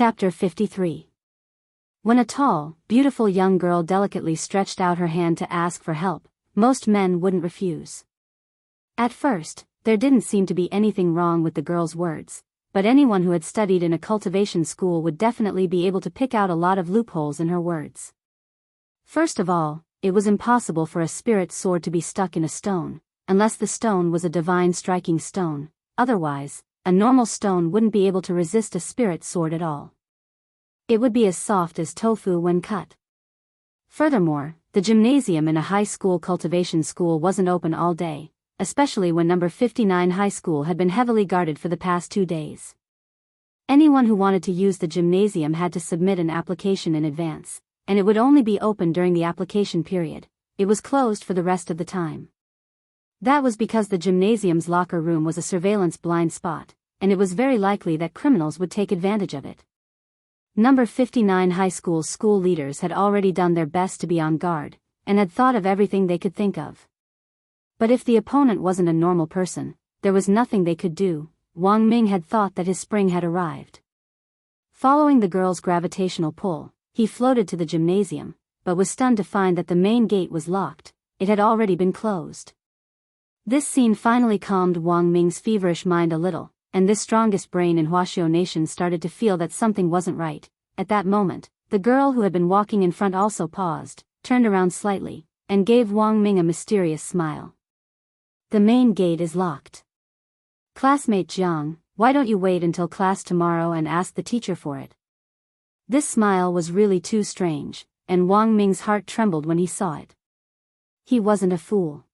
Chapter 53. When a tall, beautiful young girl delicately stretched out her hand to ask for help, most men wouldn't refuse. At first, there didn't seem to be anything wrong with the girl's words, but anyone who had studied in a cultivation school would definitely be able to pick out a lot of loopholes in her words. First of all, it was impossible for a spirit sword to be stuck in a stone, unless the stone was a divine striking stone. Otherwise, a normal stone wouldn't be able to resist a spirit sword at all. It would be as soft as tofu when cut. Furthermore, the gymnasium in a high school cultivation school wasn't open all day, especially when number 59 high school had been heavily guarded for the past 2 days. Anyone who wanted to use the gymnasium had to submit an application in advance, and it would only be open during the application period. It was closed for the rest of the time. That was because the gymnasium's locker room was a surveillance blind spot, and it was very likely that criminals would take advantage of it. Number 59 high school's school leaders had already done their best to be on guard, and had thought of everything they could think of. But if the opponent wasn't a normal person, there was nothing they could do. Wang Ming had thought that his spring had arrived. Following the girl's gravitational pull, he floated to the gymnasium, but was stunned to find that the main gate was locked. It had already been closed. This scene finally calmed Wang Ming's feverish mind a little, and this strongest brain in Huaxiao Nation started to feel that something wasn't right. At that moment, the girl who had been walking in front also paused, turned around slightly, and gave Wang Ming a mysterious smile. The main gate is locked. Classmate Jiang, why don't you wait until class tomorrow and ask the teacher for it? This smile was really too strange, and Wang Ming's heart trembled when he saw it. He wasn't a fool.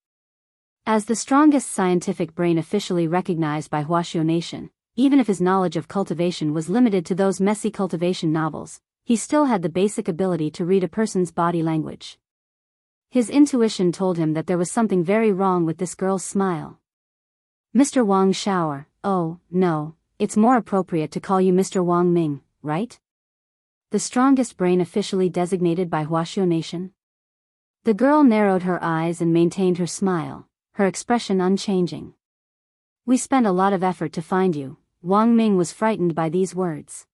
As the strongest scientific brain officially recognized by Huaxiao Nation, even if his knowledge of cultivation was limited to those messy cultivation novels, he still had the basic ability to read a person's body language. His intuition told him that there was something very wrong with this girl's smile. Mr. Wang Shower, oh, no, it's more appropriate to call you Mr. Wang Ming, right? The strongest brain officially designated by Huaxiao Nation. The girl narrowed her eyes and maintained her smile, her expression unchanging. We spent a lot of effort to find you. Wang Ming was frightened by these words.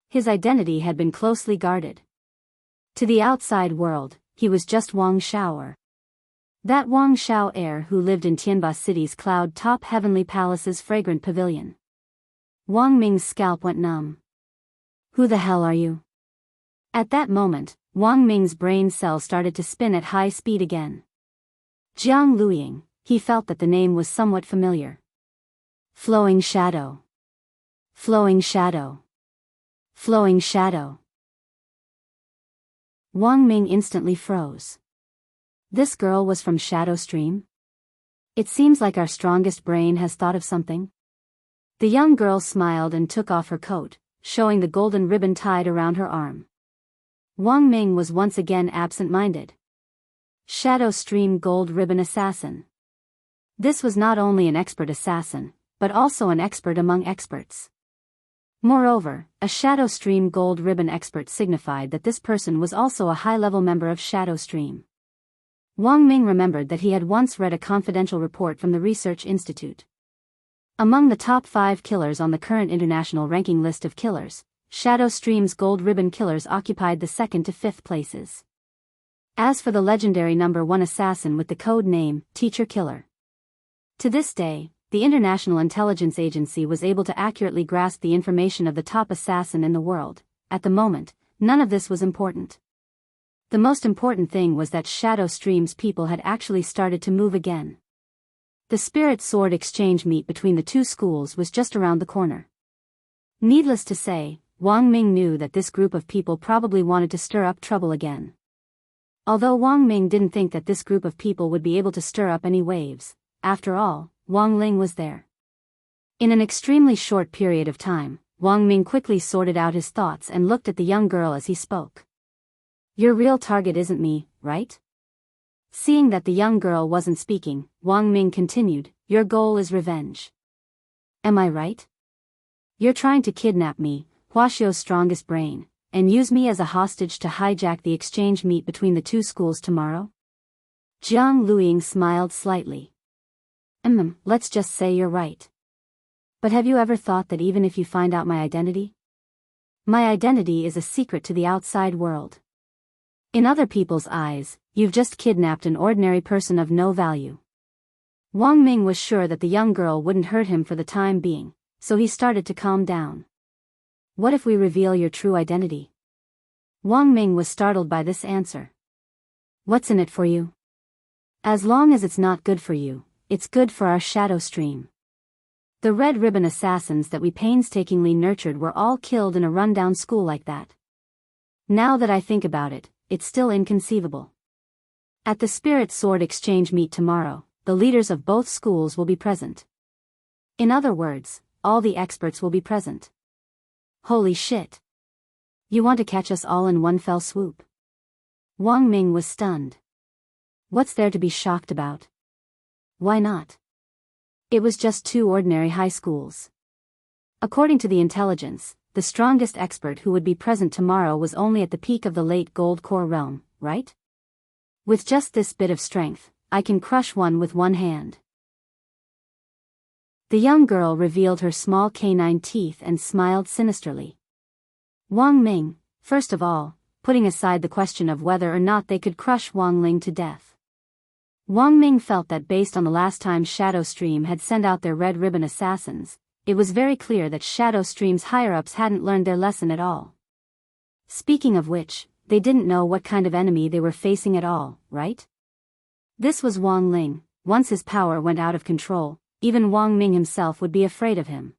His identity had been closely guarded. To the outside world, he was just Wang Shower. That Wang Shao heir who lived in Tianba City's cloud-top heavenly palace's fragrant pavilion. Wang Ming's scalp went numb. Who the hell are you? At that moment, Wang Ming's brain cells started to spin at high speed again. Jiang Luiying, he felt that the name was somewhat familiar. Flowing shadow. Flowing shadow. Flowing shadow. Wang Ming instantly froze. This girl was from Shadow Stream? It seems like our strongest brain has thought of something. The young girl smiled and took off her coat, showing the golden ribbon tied around her arm. Wang Ming was once again absent-minded. Shadow Stream Gold Ribbon Assassin. This was not only an expert assassin, but also an expert among experts. Moreover, a Shadow Stream Gold Ribbon expert signified that this person was also a high-level member of Shadow Stream. Wang Ming remembered that he had once read a confidential report from the Research Institute. Among the top 5 killers on the current international ranking list of killers, Shadow Stream's Gold Ribbon killers occupied the 2nd to 5th places. As for the legendary number 1 assassin with the code name, Teacher Killer. To this day, the International Intelligence Agency was able to accurately grasp the information of the top assassin in the world. At the moment, none of this was important. The most important thing was that Shadow Stream's people had actually started to move again. The Spirit Sword exchange meet between the two schools was just around the corner. Needless to say, Wang Ming knew that this group of people probably wanted to stir up trouble again. Although Wang Ming didn't think that this group of people would be able to stir up any waves, after all, Wang Ling was there. In an extremely short period of time, Wang Ming quickly sorted out his thoughts and looked at the young girl as he spoke. Your real target isn't me, right? Seeing that the young girl wasn't speaking, Wang Ming continued, your goal is revenge. Am I right? You're trying to kidnap me, Huaxiao's strongest brain, and use me as a hostage to hijack the exchange meet between the two schools tomorrow? Jiang Luiying smiled slightly. Let's just say you're right. But have you ever thought that even if you find out my identity? My identity is a secret to the outside world. In other people's eyes, you've just kidnapped an ordinary person of no value. Wang Ming was sure that the young girl wouldn't hurt him for the time being, so he started to calm down. What if we reveal your true identity? Wang Ming was startled by this answer. What's in it for you? As long as it's not good for you, it's good for our shadow stream. The red ribbon assassins that we painstakingly nurtured were all killed in a rundown school like that. Now that I think about it, it's still inconceivable. At the Spirit Sword Exchange meet tomorrow, the leaders of both schools will be present. In other words, all the experts will be present. Holy shit. You want to catch us all in one fell swoop? Wang Ming was stunned. What's there to be shocked about? Why not? It was just two ordinary high schools. According to the intelligence, the strongest expert who would be present tomorrow was only at the peak of the late Gold Core realm, right? With just this bit of strength, I can crush one with one hand. The young girl revealed her small canine teeth and smiled sinisterly. Wang Ming, first of all, putting aside the question of whether or not they could crush Wang Ling to death. Wang Ming felt that based on the last time Shadow Stream had sent out their red ribbon assassins, it was very clear that Shadow Stream's higher-ups hadn't learned their lesson at all. Speaking of which, they didn't know what kind of enemy they were facing at all, right? This was Wang Ling. Once his power went out of control, even Wang Ming himself would be afraid of him.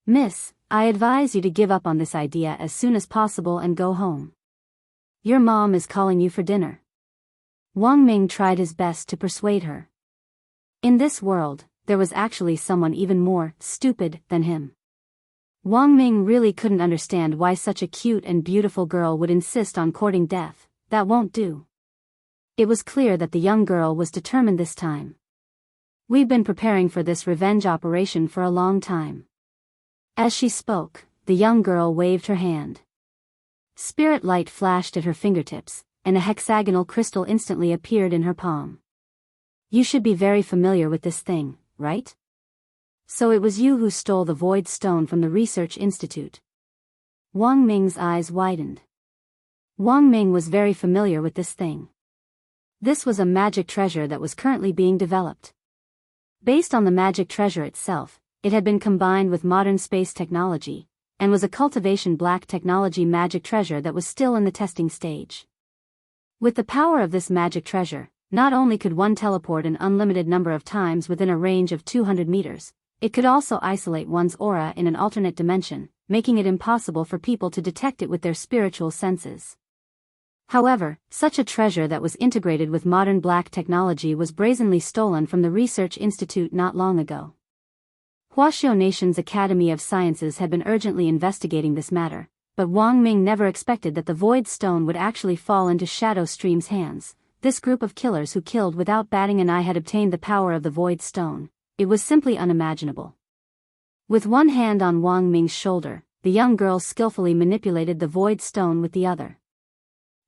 Miss, I advise you to give up on this idea as soon as possible and go home. Your mom is calling you for dinner. Wang Ming tried his best to persuade her. In this world, there was actually someone even more stupid than him. Wang Ming really couldn't understand why such a cute and beautiful girl would insist on courting death. That won't do. It was clear that the young girl was determined this time. We've been preparing for this revenge operation for a long time. As she spoke, the young girl waved her hand. Spirit light flashed at her fingertips, and a hexagonal crystal instantly appeared in her palm. You should be very familiar with this thing, right? So it was you who stole the Void Stone from the Research Institute. Wang Ming's eyes widened. Wang Ming was very familiar with this thing. This was a magic treasure that was currently being developed. Based on the magic treasure itself, it had been combined with modern space technology, and was a cultivation black technology magic treasure that was still in the testing stage. With the power of this magic treasure, not only could one teleport an unlimited number of times within a range of 200 meters, it could also isolate one's aura in an alternate dimension, making it impossible for people to detect it with their spiritual senses. However, such a treasure that was integrated with modern black technology was brazenly stolen from the Research Institute not long ago. Huaxiao Nation's Academy of Sciences had been urgently investigating this matter, but Wang Ming never expected that the Void Stone would actually fall into Shadow Stream's hands. This group of killers who killed without batting an eye had obtained the power of the Void Stone. It was simply unimaginable. With one hand on Wang Ming's shoulder, the young girl skillfully manipulated the Void Stone with the other.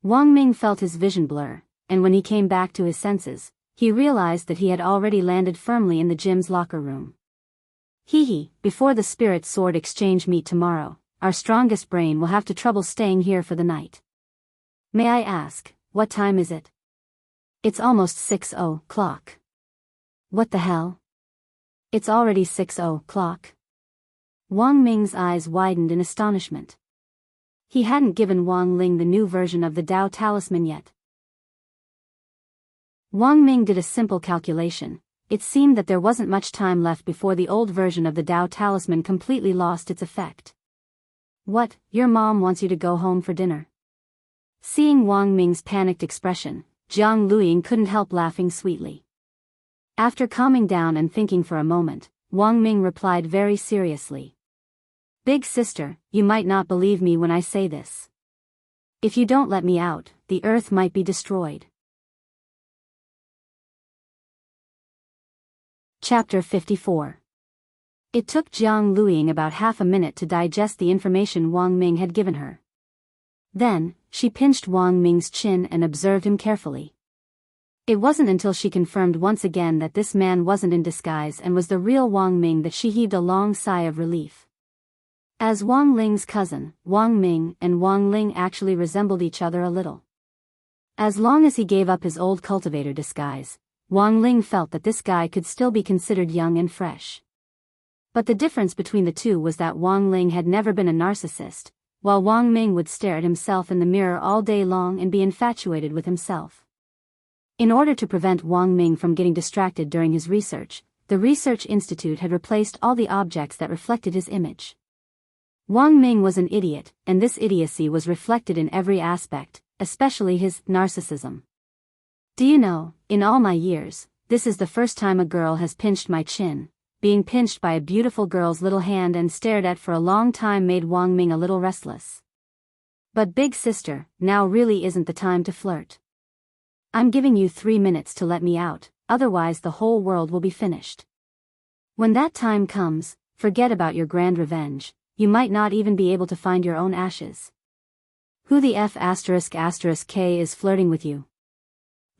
Wang Ming felt his vision blur, and when he came back to his senses, he realized that he had already landed firmly in the gym's locker room. Before the Spirit Sword Exchange meet tomorrow, our strongest brain will have to trouble staying here for the night. May I ask, what time is it? It's almost 6:00. What the hell? It's already 6:00. Wang Ming's eyes widened in astonishment. He hadn't given Wang Ling the new version of the Dao Talisman yet. Wang Ming did a simple calculation. It seemed that there wasn't much time left before the old version of the Dao Talisman completely lost its effect. What, your mom wants you to go home for dinner? Seeing Wang Ming's panicked expression, Jiang Luiying couldn't help laughing sweetly. After calming down and thinking for a moment, Wang Ming replied very seriously. Big sister, you might not believe me when I say this. If you don't let me out, the earth might be destroyed. Chapter 54. It took Jiang Luiying about half a minute to digest the information Wang Ming had given her. Then, she pinched Wang Ming's chin and observed him carefully. It wasn't until she confirmed once again that this man wasn't in disguise and was the real Wang Ming that she heaved a long sigh of relief. As Wang Ling's cousin, Wang Ming and Wang Ling actually resembled each other a little. As long as he gave up his old cultivator disguise, Wang Ling felt that this guy could still be considered young and fresh. But the difference between the two was that Wang Ling had never been a narcissist, while Wang Ming would stare at himself in the mirror all day long and be infatuated with himself. In order to prevent Wang Ming from getting distracted during his research, the Research Institute had replaced all the objects that reflected his image. Wang Ming was an idiot, and this idiocy was reflected in every aspect, especially his narcissism. Do you know, in all my years, this is the first time a girl has pinched my chin. Being pinched by a beautiful girl's little hand and stared at for a long time made Wang Ming a little restless. But big sister, now really isn't the time to flirt. I'm giving you 3 minutes to let me out, otherwise the whole world will be finished. When that time comes, forget about your grand revenge, you might not even be able to find your own ashes. Who the F*** K is flirting with you?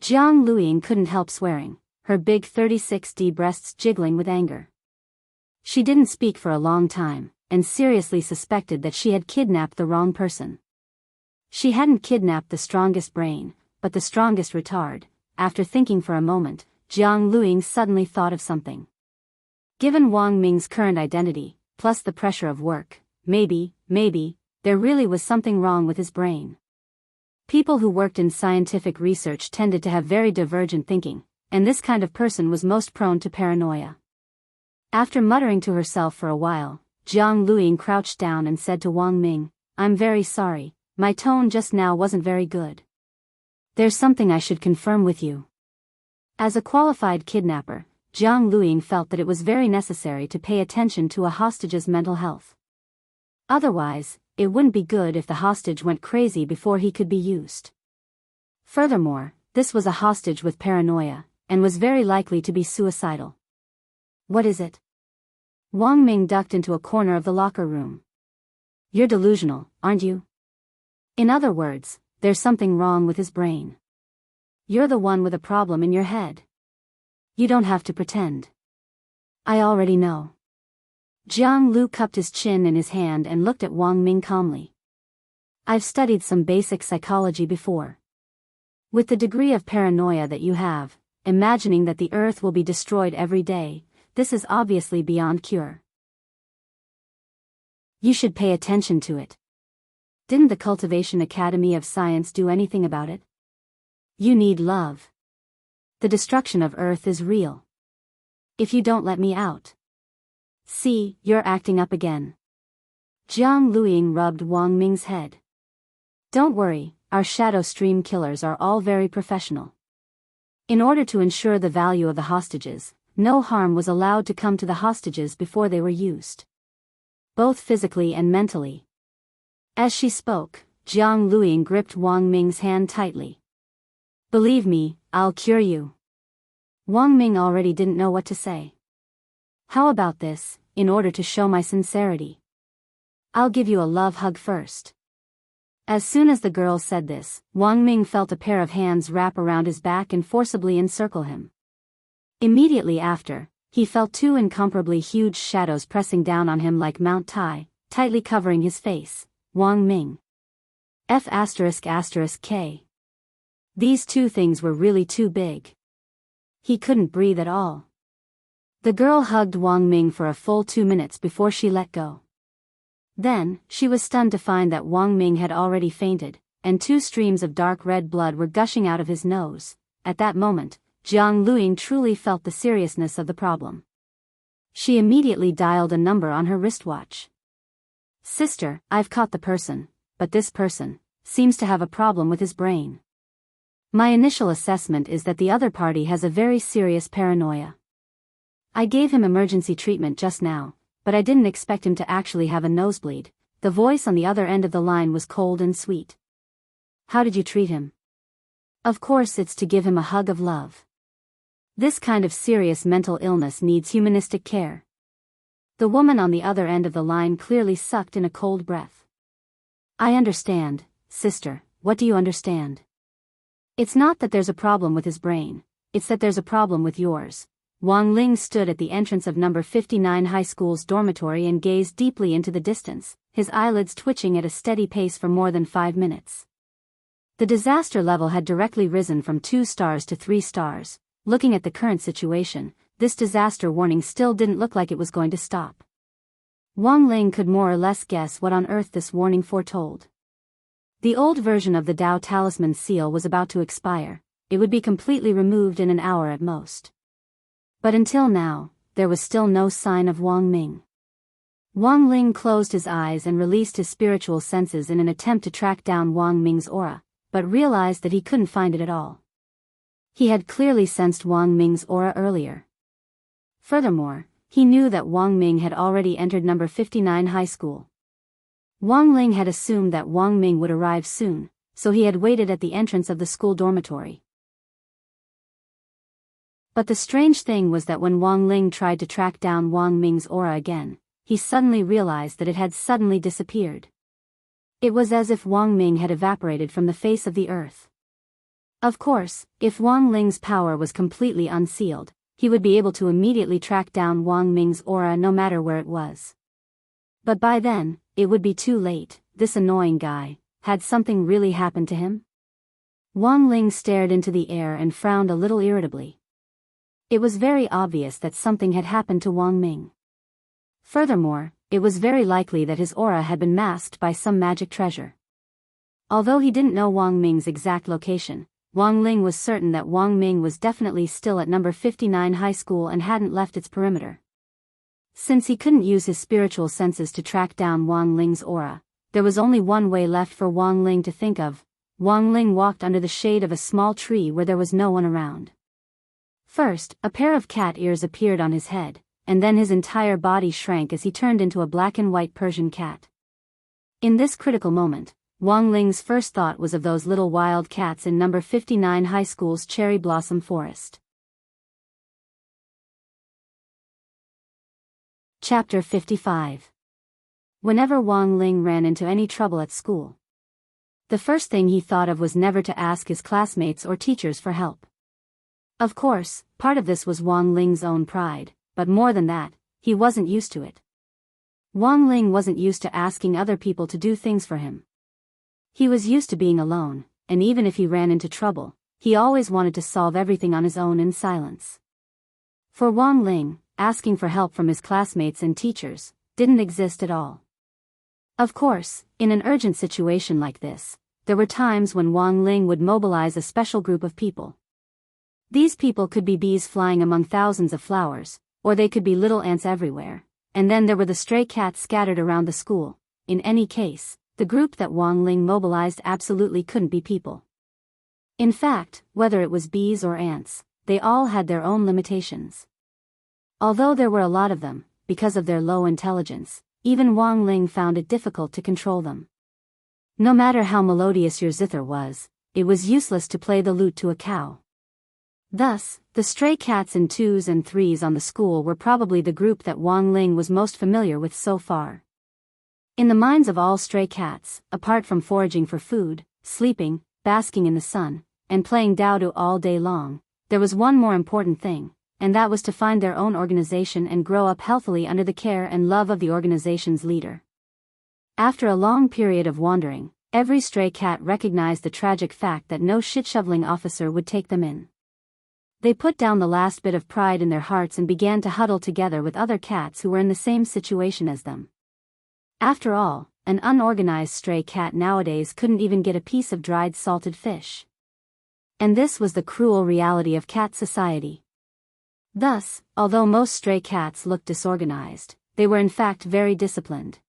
Jiang Luiying couldn't help swearing, her big 36D breasts jiggling with anger. She didn't speak for a long time, and seriously suspected that she had kidnapped the wrong person. She hadn't kidnapped the strongest brain, but the strongest retard. After thinking for a moment, Jiang Luiying suddenly thought of something. Given Wang Ming's current identity, plus the pressure of work, maybe, there really was something wrong with his brain. People who worked in scientific research tended to have very divergent thinking, and this kind of person was most prone to paranoia. After muttering to herself for a while, Jiang Luiying crouched down and said to Wang Ming, "I'm very sorry, my tone just now wasn't very good. There's something I should confirm with you." As a qualified kidnapper, Jiang Luiying felt that it was very necessary to pay attention to a hostage's mental health. Otherwise, it wouldn't be good if the hostage went crazy before he could be used. Furthermore, this was a hostage with paranoia, and was very likely to be suicidal. "What is it?" Wang Ming ducked into a corner of the locker room. "You're delusional, aren't you? In other words, there's something wrong with his brain. You're the one with a problem in your head. You don't have to pretend. I already know." Jiang Lu cupped his chin in his hand and looked at Wang Ming calmly. "I've studied some basic psychology before. With the degree of paranoia that you have, imagining that the earth will be destroyed every day, this is obviously beyond cure. You should pay attention to it. Didn't the Cultivation Academy of Science do anything about it? You need love. The destruction of Earth is real. If you don't let me out. See, you're acting up again." Jiang Luiying rubbed Wang Ming's head. "Don't worry, our shadow stream killers are all very professional. In order to ensure the value of the hostages, no harm was allowed to come to the hostages before they were used. Both physically and mentally." As she spoke, Jiang Luiying gripped Wang Ming's hand tightly. "Believe me, I'll cure you." Wang Ming already didn't know what to say. "How about this, in order to show my sincerity? I'll give you a love hug first." As soon as the girl said this, Wang Ming felt a pair of hands wrap around his back and forcibly encircle him. Immediately after, he felt 2 incomparably huge shadows pressing down on him like Mount Tai, tightly covering his face. Wang Ming. F***K. These 2 things were really too big. He couldn't breathe at all. The girl hugged Wang Ming for a full 2 minutes before she let go. Then, she was stunned to find that Wang Ming had already fainted, and 2 streams of dark red blood were gushing out of his nose. At that moment, Jiang Luiying truly felt the seriousness of the problem. She immediately dialed a number on her wristwatch. "Sister, I've caught the person, but this person seems to have a problem with his brain. My initial assessment is that the other party has a very serious paranoia. I gave him emergency treatment just now, but I didn't expect him to actually have a nosebleed." The voice on the other end of the line was cold and sweet. "How did you treat him?" "Of course it's to give him a hug of love. This kind of serious mental illness needs humanistic care." The woman on the other end of the line clearly sucked in a cold breath. "I understand, sister, what do you understand? It's not that there's a problem with his brain, it's that there's a problem with yours. Wang Ling stood at the entrance of number 59 high school's dormitory and gazed deeply into the distance, his eyelids twitching at a steady pace for more than 5 minutes. The disaster level had directly risen from 2 stars to 3 stars. Looking at the current situation, this disaster warning still didn't look like it was going to stop. Wang Ling could more or less guess what on earth this warning foretold. The old version of the Dao Talisman seal was about to expire. It would be completely removed in an hour at most. But until now, there was still no sign of Wang Ming. Wang Ling closed his eyes and released his spiritual senses in an attempt to track down Wang Ming's aura, but realized that he couldn't find it at all. He had clearly sensed Wang Ming's aura earlier. Furthermore, he knew that Wang Ming had already entered number 59 high school. Wang Ling had assumed that Wang Ming would arrive soon, so he had waited at the entrance of the school dormitory. But the strange thing was that when Wang Ling tried to track down Wang Ming's aura again, he suddenly realized that it had suddenly disappeared. It was as if Wang Ming had evaporated from the face of the earth. Of course, if Wang Ling's power was completely unsealed, he would be able to immediately track down Wang Ming's aura no matter where it was. But by then, it would be too late. This annoying guy, had something really happened to him? Wang Ling stared into the air and frowned a little irritably. It was very obvious that something had happened to Wang Ming. Furthermore, it was very likely that his aura had been masked by some magic treasure. Although he didn't know Wang Ming's exact location, Wang Ling was certain that Wang Ming was definitely still at number 59 high school and hadn't left its perimeter. Since he couldn't use his spiritual senses to track down Wang Ling's aura, there was only one way left for Wang Ling to think of. Wang Ling walked under the shade of a small tree where there was no one around. First, a pair of cat ears appeared on his head, and then his entire body shrank as he turned into a black and white Persian cat. In this critical moment, Wang Ling's first thought was of those little wild cats in number 59 high school's cherry blossom forest. Chapter 55. Whenever Wang Ling ran into any trouble at school, the first thing he thought of was never to ask his classmates or teachers for help. Of course, part of this was Wang Ling's own pride, but more than that, he wasn't used to it. Wang Ling wasn't used to asking other people to do things for him. He was used to being alone, and even if he ran into trouble, he always wanted to solve everything on his own in silence. For Wang Ling, asking for help from his classmates and teachers didn't exist at all. Of course, in an urgent situation like this, there were times when Wang Ling would mobilize a special group of people. These people could be bees flying among thousands of flowers, or they could be little ants everywhere, and then there were the stray cats scattered around the school. In any case, the group that Wang Ling mobilized absolutely couldn't be people. In fact, whether it was bees or ants, they all had their own limitations. Although there were a lot of them, because of their low intelligence, even Wang Ling found it difficult to control them. No matter how melodious your zither was, it was useless to play the lute to a cow. Thus, the stray cats in 2s and 3s on the school were probably the group that Wang Ling was most familiar with so far. In the minds of all stray cats, apart from foraging for food, sleeping, basking in the sun, and playing dao all day long, there was one more important thing, and that was to find their own organization and grow up healthily under the care and love of the organization's leader. After a long period of wandering, every stray cat recognized the tragic fact that no shit-shoveling officer would take them in. They put down the last bit of pride in their hearts and began to huddle together with other cats who were in the same situation as them. After all, an unorganized stray cat nowadays couldn't even get a piece of dried salted fish. And this was the cruel reality of cat society. Thus, although most stray cats looked disorganized, they were in fact very disciplined.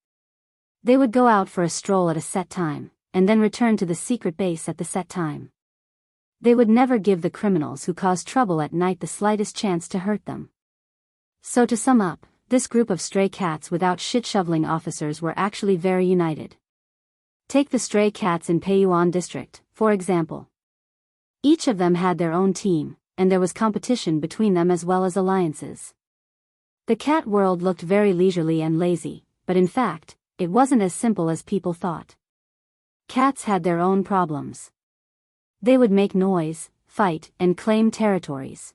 They would go out for a stroll at a set time, and then return to the secret base at the set time. They would never give the criminals who caused trouble at night the slightest chance to hurt them. So to sum up, this group of stray cats without shit-shoveling officers were actually very united. Take the stray cats in Peiyuan district, for example. Each of them had their own team, and there was competition between them as well as alliances. The cat world looked very leisurely and lazy, but in fact, it wasn't as simple as people thought. Cats had their own problems. They would make noise, fight, and claim territories.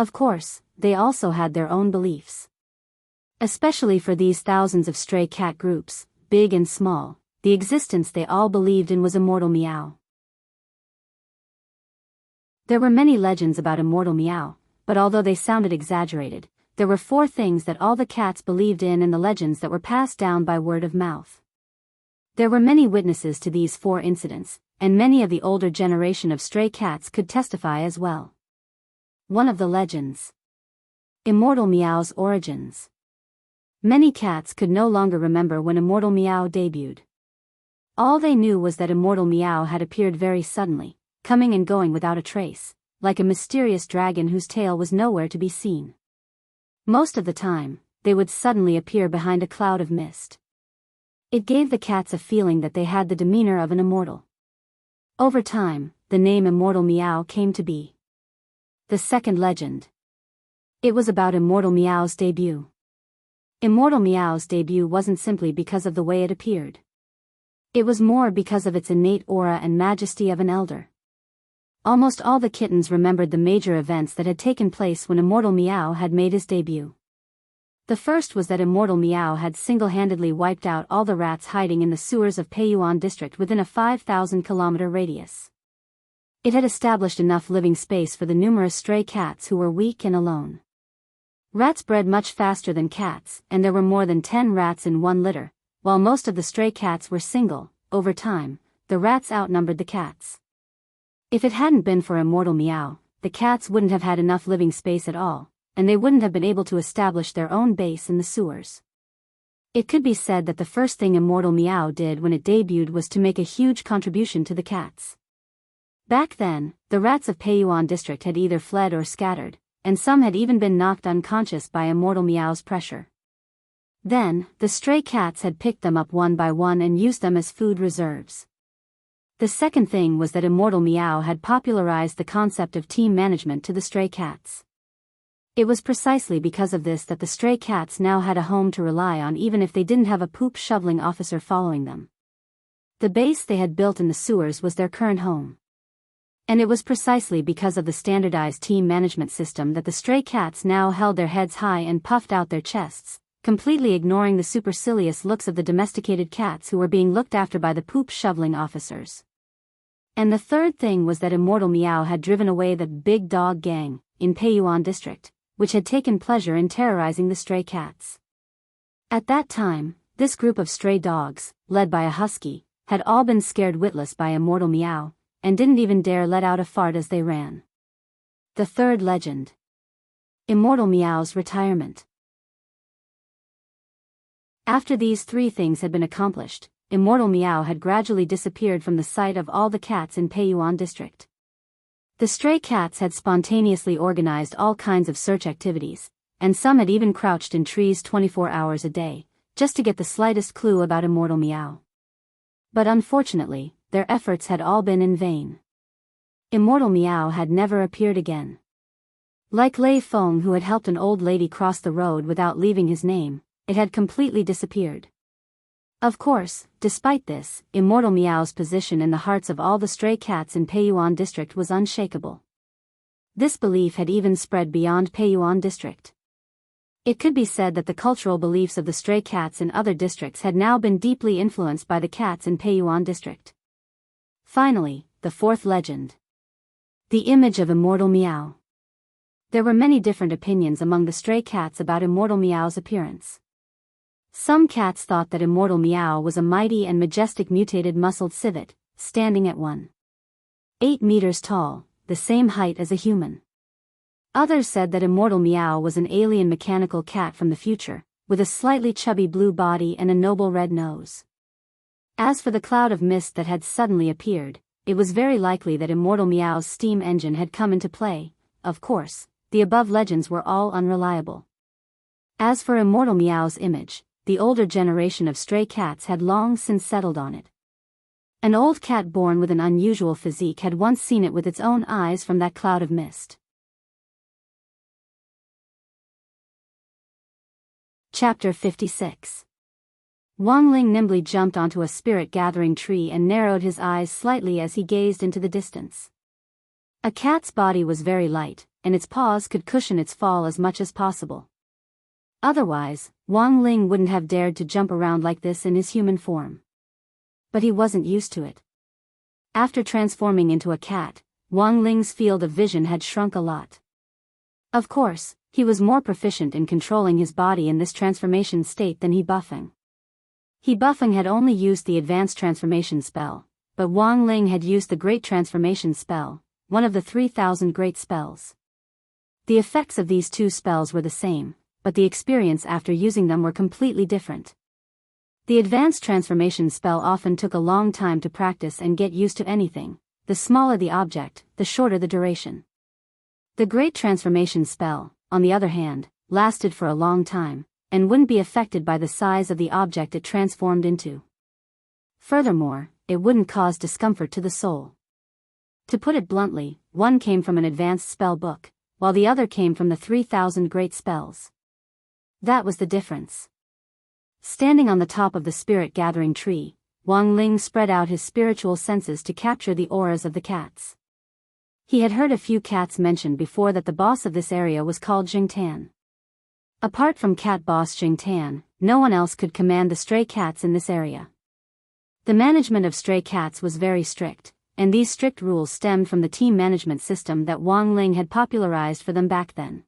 Of course, they also had their own beliefs. Especially for these thousands of stray cat groups, big and small, the existence they all believed in was immortal meow. There were many legends about immortal meow, but although they sounded exaggerated, there were 4 things that all the cats believed in the legends that were passed down by word of mouth. There were many witnesses to these 4 incidents, and many of the older generation of stray cats could testify as well. One of the legends. Immortal meow's origins. Many cats could no longer remember when immortal meow debuted. All they knew was that immortal meow had appeared very suddenly, coming and going without a trace, like a mysterious dragon whose tail was nowhere to be seen. Most of the time, they would suddenly appear behind a cloud of mist. It gave the cats a feeling that they had the demeanor of an immortal. Over time, the name immortal meow came to be. The second legend. It was about immortal meow's debut. Immortal meow's debut wasn't simply because of the way it appeared. It was more because of its innate aura and majesty of an elder. Almost all the kittens remembered the major events that had taken place when immortal meow had made his debut. The first was that immortal meow had single-handedly wiped out all the rats hiding in the sewers of Peiyuan district within a 5,000-kilometer radius. It had established enough living space for the numerous stray cats who were weak and alone. Rats bred much faster than cats, and there were more than 10 rats in one litter, while most of the stray cats were single. Over time, the rats outnumbered the cats. If it hadn't been for immortal meow, the cats wouldn't have had enough living space at all, and they wouldn't have been able to establish their own base in the sewers. It could be said that the first thing immortal meow did when it debuted was to make a huge contribution to the cats. Back then, the rats of Peiyuan district had either fled or scattered, and some had even been knocked unconscious by immortal meow's pressure. Then, the stray cats had picked them up one by one and used them as food reserves. The second thing was that immortal meow had popularized the concept of team management to the stray cats. It was precisely because of this that the stray cats now had a home to rely on even if they didn't have a poop-shoveling officer following them. The base they had built in the sewers was their current home. And it was precisely because of the standardized team management system that the stray cats now held their heads high and puffed out their chests, completely ignoring the supercilious looks of the domesticated cats who were being looked after by the poop-shoveling officers. And the third thing was that immortal meow had driven away the big dog gang in Peiyuan district, which had taken pleasure in terrorizing the stray cats. At that time, this group of stray dogs, led by a husky, had all been scared witless by immortal meow, and didn't even dare let out a fart as they ran. The third legend. Immortal meow's retirement. After these 3 things had been accomplished, immortal meow had gradually disappeared from the sight of all the cats in Peiyuan district. The stray cats had spontaneously organized all kinds of search activities, and some had even crouched in trees 24 hours a day, just to get the slightest clue about immortal meow. But unfortunately, their efforts had all been in vain. Immortal meow had never appeared again. Like Lei Feng, who had helped an old lady cross the road without leaving his name, it had completely disappeared. Of course, despite this, immortal meow's position in the hearts of all the stray cats in Peiyuan district was unshakable. This belief had even spread beyond Peiyuan district. It could be said that the cultural beliefs of the stray cats in other districts had now been deeply influenced by the cats in Peiyuan district. Finally, the fourth legend. The image of immortal meow. There were many different opinions among the stray cats about immortal meow's appearance. Some cats thought that immortal meow was a mighty and majestic mutated muscled civet, standing at 1.8 meters tall, the same height as a human. Others said that immortal meow was an alien mechanical cat from the future, with a slightly chubby blue body and a noble red nose. As for the cloud of mist that had suddenly appeared, it was very likely that immortal meow's steam engine had come into play. Of course, the above legends were all unreliable. As for immortal meow's image, the older generation of stray cats had long since settled on it. An old cat born with an unusual physique had once seen it with its own eyes from that cloud of mist. Chapter 56. Wang Ling nimbly jumped onto a spirit-gathering tree and narrowed his eyes slightly as he gazed into the distance. A cat's body was very light, and its paws could cushion its fall as much as possible. Otherwise, Wang Ling wouldn't have dared to jump around like this in his human form. But he wasn't used to it. After transforming into a cat, Wang Ling's field of vision had shrunk a lot. Of course, he was more proficient in controlling his body in this transformation state than He Buffing. He Buffing had only used the advanced transformation spell, but Wang Ling had used the Great Transformation spell, one of the 3,000 great spells. The effects of these two spells were the same, but the experience after using them were completely different. The advanced transformation spell often took a long time to practice and get used to anything. The smaller the object, the shorter the duration. The Great Transformation spell, on the other hand, lasted for a long time, and wouldn't be affected by the size of the object it transformed into. Furthermore, it wouldn't cause discomfort to the soul. To put it bluntly, one came from an advanced spell book, while the other came from the 3,000 great spells. That was the difference. Standing on the top of the spirit-gathering tree, Wang Ling spread out his spiritual senses to capture the auras of the cats. He had heard a few cats mentioned before that the boss of this area was called Jingtan. Apart from cat boss Jingtan, no one else could command the stray cats in this area. The management of stray cats was very strict, and these strict rules stemmed from the team management system that Wang Ling had popularized for them back then.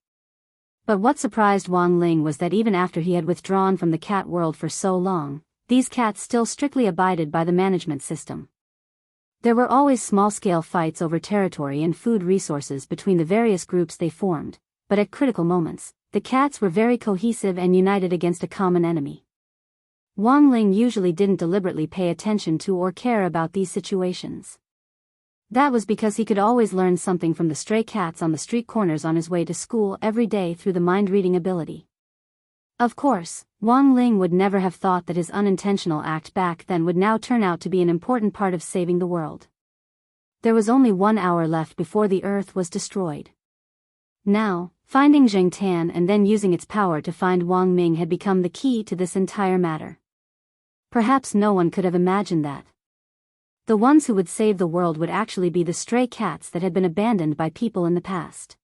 But what surprised Wang Ling was that even after he had withdrawn from the cat world for so long, these cats still strictly abided by the management system. There were always small-scale fights over territory and food resources between the various groups they formed, but at critical moments, the cats were very cohesive and united against a common enemy. Wang Ling usually didn't deliberately pay attention to or care about these situations. That was because he could always learn something from the stray cats on the street corners on his way to school every day through the mind-reading ability. Of course, Wang Ling would never have thought that his unintentional act back then would now turn out to be an important part of saving the world. There was only 1 hour left before the Earth was destroyed. Now, finding Jingtan and then using its power to find Wang Ming had become the key to this entire matter. Perhaps no one could have imagined that. The ones who would save the world would actually be the stray cats that had been abandoned by people in the past.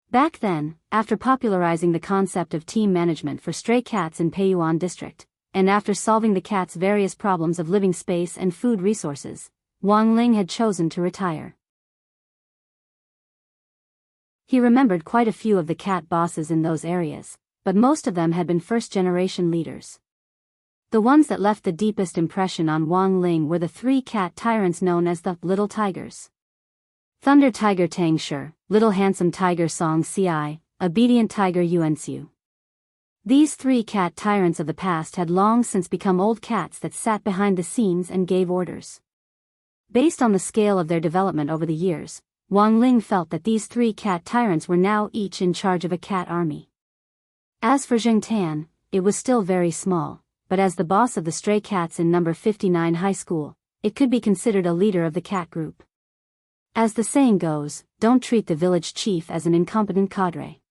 Back then, after popularizing the concept of team management for stray cats in Peiyuan district, and after solving the cats' various problems of living space and food resources, Wang Ling had chosen to retire. He remembered quite a few of the cat bosses in those areas, but most of them had been first-generation leaders. The ones that left the deepest impression on Wang Ling were the 3 cat tyrants known as the Little Tigers. Thunder Tiger Tang Shi, Little Handsome Tiger Song Ci, Obedient Tiger Yuanxiu. These 3 cat tyrants of the past had long since become old cats that sat behind the scenes and gave orders. Based on the scale of their development over the years, Wang Ling felt that these 3 cat tyrants were now each in charge of a cat army. As for Jingtan, it was still very small, but as the boss of the stray cats in number 59 high school, it could be considered a leader of the cat group. As the saying goes, don't treat the village chief as an incompetent cadre.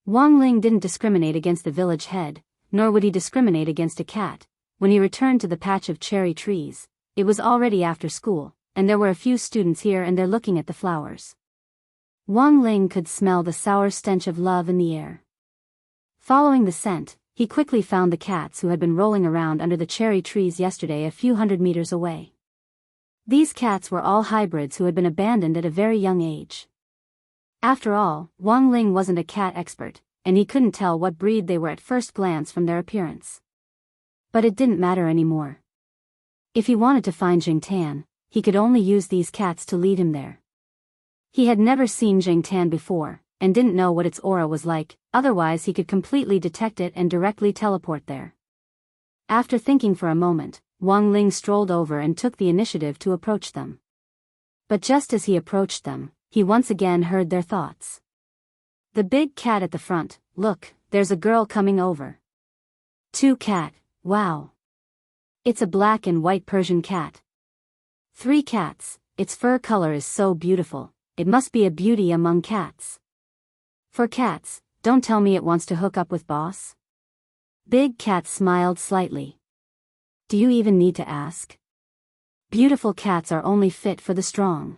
Wang Ling didn't discriminate against the village head, nor would he discriminate against a cat. When he returned to the patch of cherry trees, it was already after school, and there were a few students here and there looking at the flowers. Wang Ling could smell the sour stench of love in the air. Following the scent, he quickly found the cats who had been rolling around under the cherry trees yesterday a few hundred meters away. These cats were all hybrids who had been abandoned at a very young age. After all, Wang Ling wasn't a cat expert, and he couldn't tell what breed they were at first glance from their appearance. But it didn't matter anymore. If he wanted to find Jingtan, he could only use these cats to lead him there. He had never seen Jingtan before, and didn't know what its aura was like, otherwise he could completely detect it and directly teleport there. After thinking for a moment, Wang Ling strolled over and took the initiative to approach them. But just as he approached them, he once again heard their thoughts. The big cat at the front, look, there's a girl coming over. 2 cat, wow. It's a black and white Persian cat. 3 cats, its fur color is so beautiful, it must be a beauty among cats. 4 cats, don't tell me it wants to hook up with boss? Big cat smiled slightly. Do you even need to ask? Beautiful cats are only fit for the strong.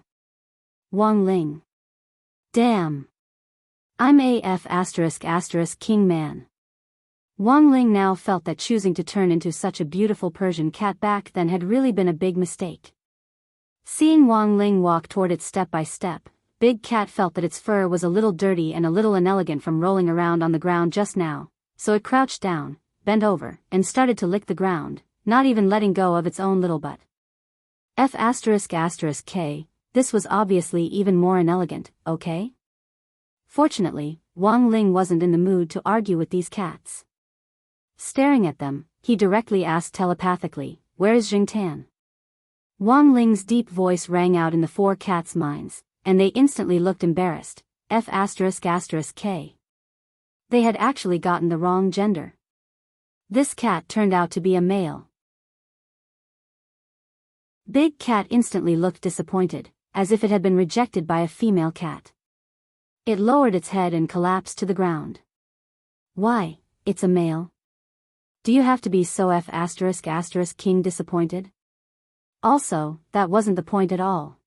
Wang Ling. Damn. I'm AF *** king man. Wang Ling now felt that choosing to turn into such a beautiful Persian cat back then had really been a big mistake. Seeing Wang Ling walk toward it step by step, Big Cat felt that its fur was a little dirty and a little inelegant from rolling around on the ground just now, so it crouched down, bent over, and started to lick the ground, not even letting go of its own little butt. F *** K, this was obviously even more inelegant, okay? Fortunately, Wang Ling wasn't in the mood to argue with these cats. Staring at them, he directly asked telepathically, "Where is Jingtan?" Wang Ling's deep voice rang out in the four cats' minds, and they instantly looked embarrassed. F *** K. They had actually gotten the wrong gender. This cat turned out to be a male. Big Cat instantly looked disappointed, as if it had been rejected by a female cat. It lowered its head and collapsed to the ground. Why, it's a male. Do you have to be so F *** king disappointed? Also, that wasn't the point at all.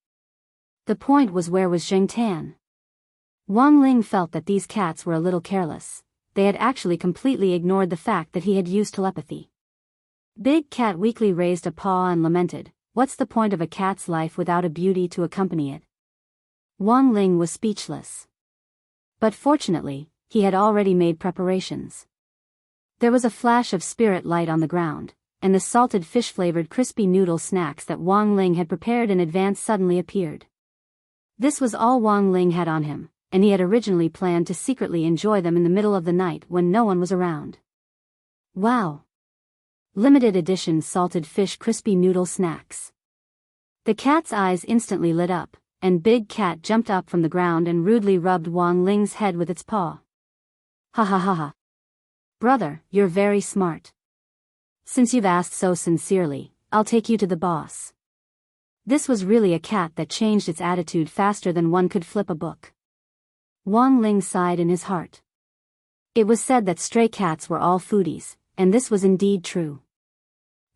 The point was, where was Jingtan? Wang Ling felt that these cats were a little careless. They had actually completely ignored the fact that he had used telepathy. Big Cat weakly raised a paw and lamented, "What's the point of a cat's life without a beauty to accompany it?" Wang Ling was speechless. But fortunately, he had already made preparations. There was a flash of spirit light on the ground, and the salted fish-flavored crispy noodle snacks that Wang Ling had prepared in advance suddenly appeared. This was all Wang Ling had on him, and he had originally planned to secretly enjoy them in the middle of the night when no one was around. Wow! Limited edition salted fish crispy noodle snacks. The cat's eyes instantly lit up, and Big Cat jumped up from the ground and rudely rubbed Wang Ling's head with its paw. Ha ha ha ha. Brother, you're very smart. Since you've asked so sincerely, I'll take you to the boss. This was really a cat that changed its attitude faster than one could flip a book. Wang Ling sighed in his heart. It was said that stray cats were all foodies, and this was indeed true.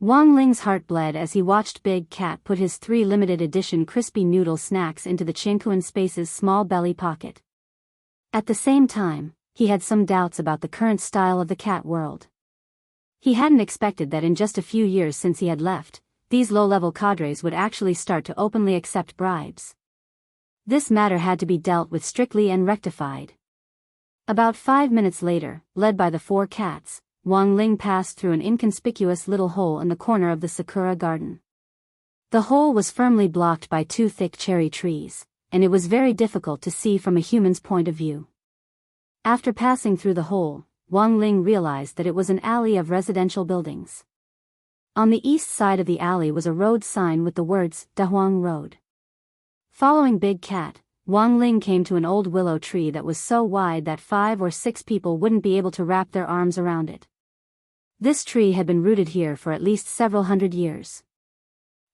Wang Ling's heart bled as he watched Big Cat put his 3 limited edition crispy noodle snacks into the Chinquan Space's small belly pocket. At the same time, he had some doubts about the current style of the cat world. He hadn't expected that in just a few years since he had left, these low-level cadres would actually start to openly accept bribes. This matter had to be dealt with strictly and rectified. About 5 minutes later, led by the 4 cats, Wang Ling passed through an inconspicuous little hole in the corner of the Sakura garden. The hole was firmly blocked by 2 thick cherry trees, and it was very difficult to see from a human's point of view. After passing through the hole, Wang Ling realized that it was an alley of residential buildings. On the east side of the alley was a road sign with the words, Dahuang Road. Following Big Cat, Wang Ling came to an old willow tree that was so wide that 5 or 6 people wouldn't be able to wrap their arms around it. This tree had been rooted here for at least several hundred years.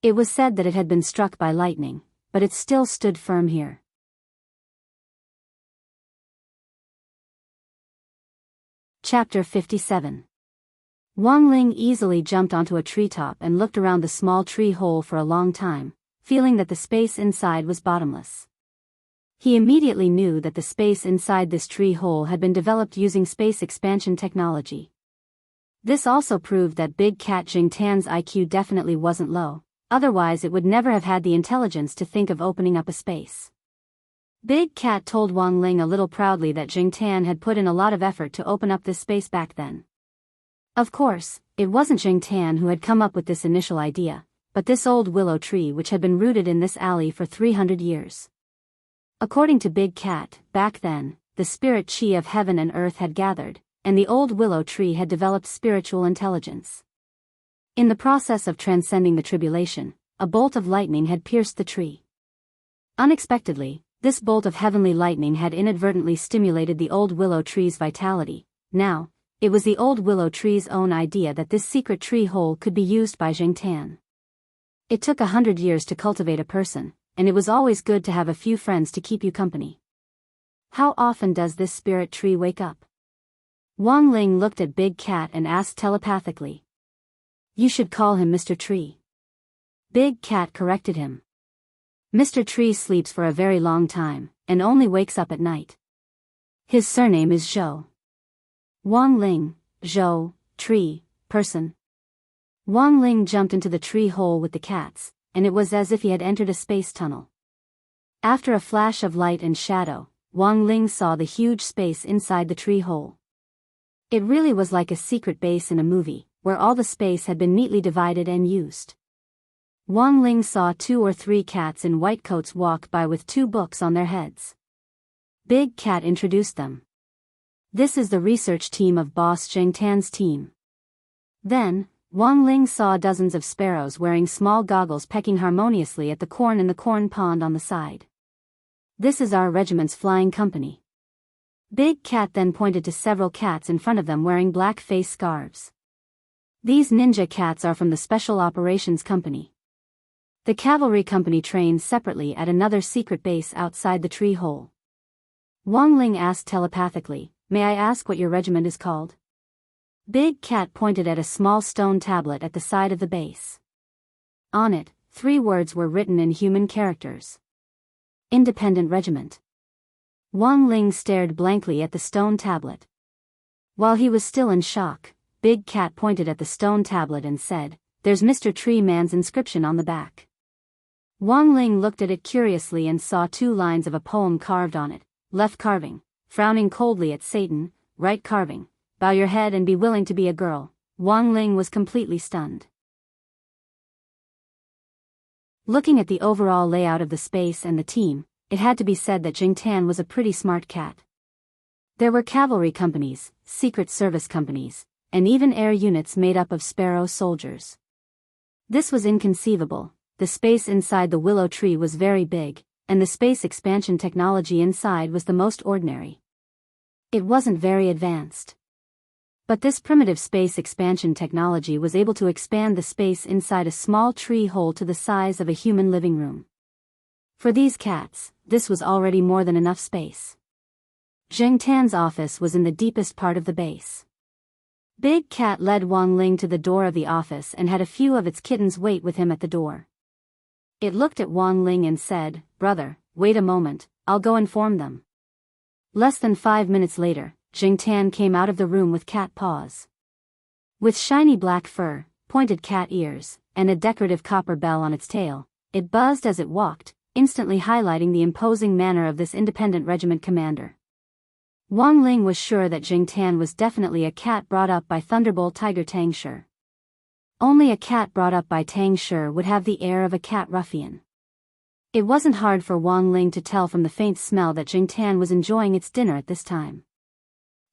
It was said that it had been struck by lightning, but it still stood firm here. Chapter 57. Wang Ling easily jumped onto a treetop and looked around the small tree hole for a long time, feeling that the space inside was bottomless. He immediately knew that the space inside this tree hole had been developed using space expansion technology. This also proved that Big Cat Jingtan's IQ definitely wasn't low, otherwise it would never have had the intelligence to think of opening up a space. Big Cat told Wang Ling a little proudly that Jingtan had put in a lot of effort to open up this space back then. Of course, it wasn't Jingtan who had come up with this initial idea, but this old willow tree which had been rooted in this alley for 300 years. According to Big Cat, back then, the spirit chi of heaven and earth had gathered, and the old willow tree had developed spiritual intelligence. In the process of transcending the tribulation, a bolt of lightning had pierced the tree. Unexpectedly, this bolt of heavenly lightning had inadvertently stimulated the old willow tree's vitality. Now, it was the old willow tree's own idea that this secret tree hole could be used by Jingtan. It took 100 years to cultivate a person, and it was always good to have a few friends to keep you company. How often does this spirit tree wake up? Wang Ling looked at Big Cat and asked telepathically. You should call him Mr. Tree. Big Cat corrected him. Mr. Tree sleeps for a very long time, and only wakes up at night. His surname is Zhou. Wang Ling, Zhou, tree, person. Wang Ling jumped into the tree hole with the cats, and it was as if he had entered a space tunnel. After a flash of light and shadow, Wang Ling saw the huge space inside the tree hole. It really was like a secret base in a movie, where all the space had been neatly divided and used. Wang Ling saw 2 or 3 cats in white coats walk by with 2 books on their heads. Big Cat introduced them. This is the research team of Boss Zhengtan's team. Then, Wang Ling saw dozens of sparrows wearing small goggles pecking harmoniously at the corn in the corn pond on the side. This is our regiment's flying company. Big Cat then pointed to several cats in front of them wearing black face scarves. These ninja cats are from the Special Operations Company. The cavalry company trains separately at another secret base outside the tree hole. Wang Ling asked telepathically, "May I ask what your regiment is called?" Big Cat pointed at a small stone tablet at the side of the base. On it, 3 words were written in human characters. Independent Regiment. Wang Ling stared blankly at the stone tablet. While he was still in shock, Big Cat pointed at the stone tablet and said, "There's Mr. Tree Man's inscription on the back." Wang Ling looked at it curiously and saw 2 lines of a poem carved on it. Left carving, frowning coldly at Satan, right carving, bow your head and be willing to be a girl. Wang Ling was completely stunned. Looking at the overall layout of the space and the team, it had to be said that Zhengtan was a pretty smart cat. There were cavalry companies, secret service companies, and even air units made up of sparrow soldiers. This was inconceivable. The space inside the willow tree was very big, and the space expansion technology inside was the most ordinary. It wasn't very advanced. But this primitive space expansion technology was able to expand the space inside a small tree hole to the size of a human living room. For these cats, this was already more than enough space. Zhengtan's office was in the deepest part of the base. Big Cat led Wang Ling to the door of the office and had a few of its kittens wait with him at the door. It looked at Wang Ling and said, "Brother, wait a moment, I'll go inform them." Less than 5 minutes later, Zhengtan came out of the room with cat paws. With shiny black fur, pointed cat ears, and a decorative copper bell on its tail, it buzzed as it walked, instantly highlighting the imposing manner of this independent regiment commander. Wang Ling was sure that Zhengtan was definitely a cat brought up by Thunderbolt Tiger Tang Shi. Only a cat brought up by Tang Shi would have the air of a cat ruffian. It wasn't hard for Wang Ling to tell from the faint smell that Zhengtan was enjoying its dinner at this time.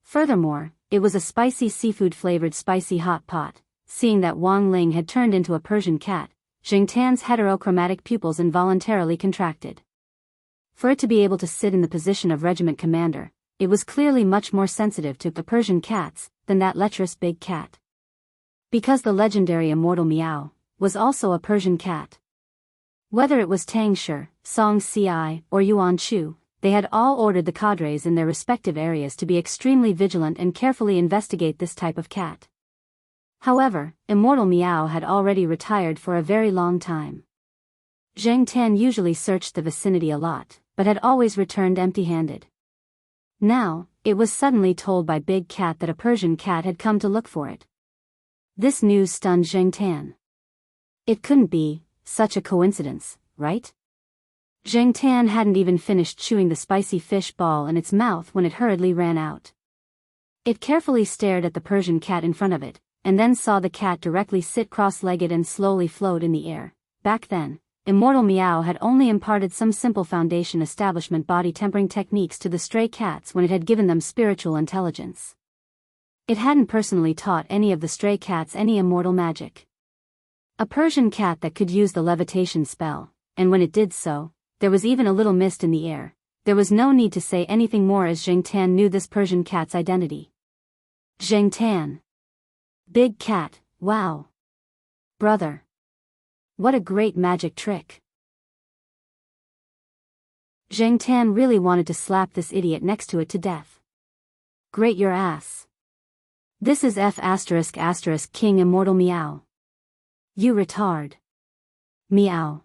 Furthermore, it was a spicy seafood-flavored spicy hot pot. Seeing that Wang Ling had turned into a Persian cat, Zhengtan's heterochromatic pupils involuntarily contracted. For it to be able to sit in the position of regiment commander, it was clearly much more sensitive to the Persian cats than that lecherous big cat. Because the legendary immortal Meow was also a Persian cat. Whether it was Tang Shi, Song Ci, or Yuan Chu, they had all ordered the cadres in their respective areas to be extremely vigilant and carefully investigate this type of cat. However, immortal Meow had already retired for a very long time. Zhengtan usually searched the vicinity a lot, but had always returned empty-handed. Now, it was suddenly told by Big Cat that a Persian cat had come to look for it. This news stunned Zhengtan. It couldn't be such a coincidence, right? Zhengtan hadn't even finished chewing the spicy fish ball in its mouth when it hurriedly ran out. It carefully stared at the Persian cat in front of it, and then saw the cat directly sit cross-legged and slowly float in the air. Back then, immortal Meow had only imparted some simple foundation establishment body tempering techniques to the stray cats when it had given them spiritual intelligence. It hadn't personally taught any of the stray cats any immortal magic. A Persian cat that could use the levitation spell, and when it did so, there was even a little mist in the air. There was no need to say anything more as Zhengtan knew this Persian cat's identity. Zhengtan. Big Cat, wow. Brother. What a great magic trick. Zhengtan really wanted to slap this idiot next to it to death. Great your ass. This is F*** King Immortal Meow. You retard. Meow.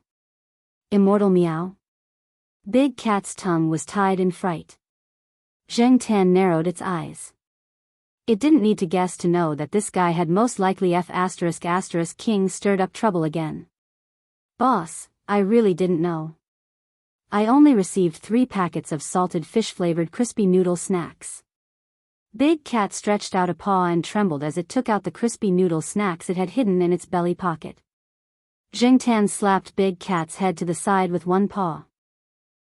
Immortal meow? Big Cat's tongue was tied in fright. Zheng Tan narrowed its eyes. It didn't need to guess to know that this guy had most likely King stirred up trouble again. Boss, I really didn't know. I only received 3 packets of salted fish-flavored crispy noodle snacks. Big Cat stretched out a paw and trembled as it took out the crispy noodle snacks it had hidden in its belly pocket. Zheng Tan slapped Big Cat's head to the side with one paw.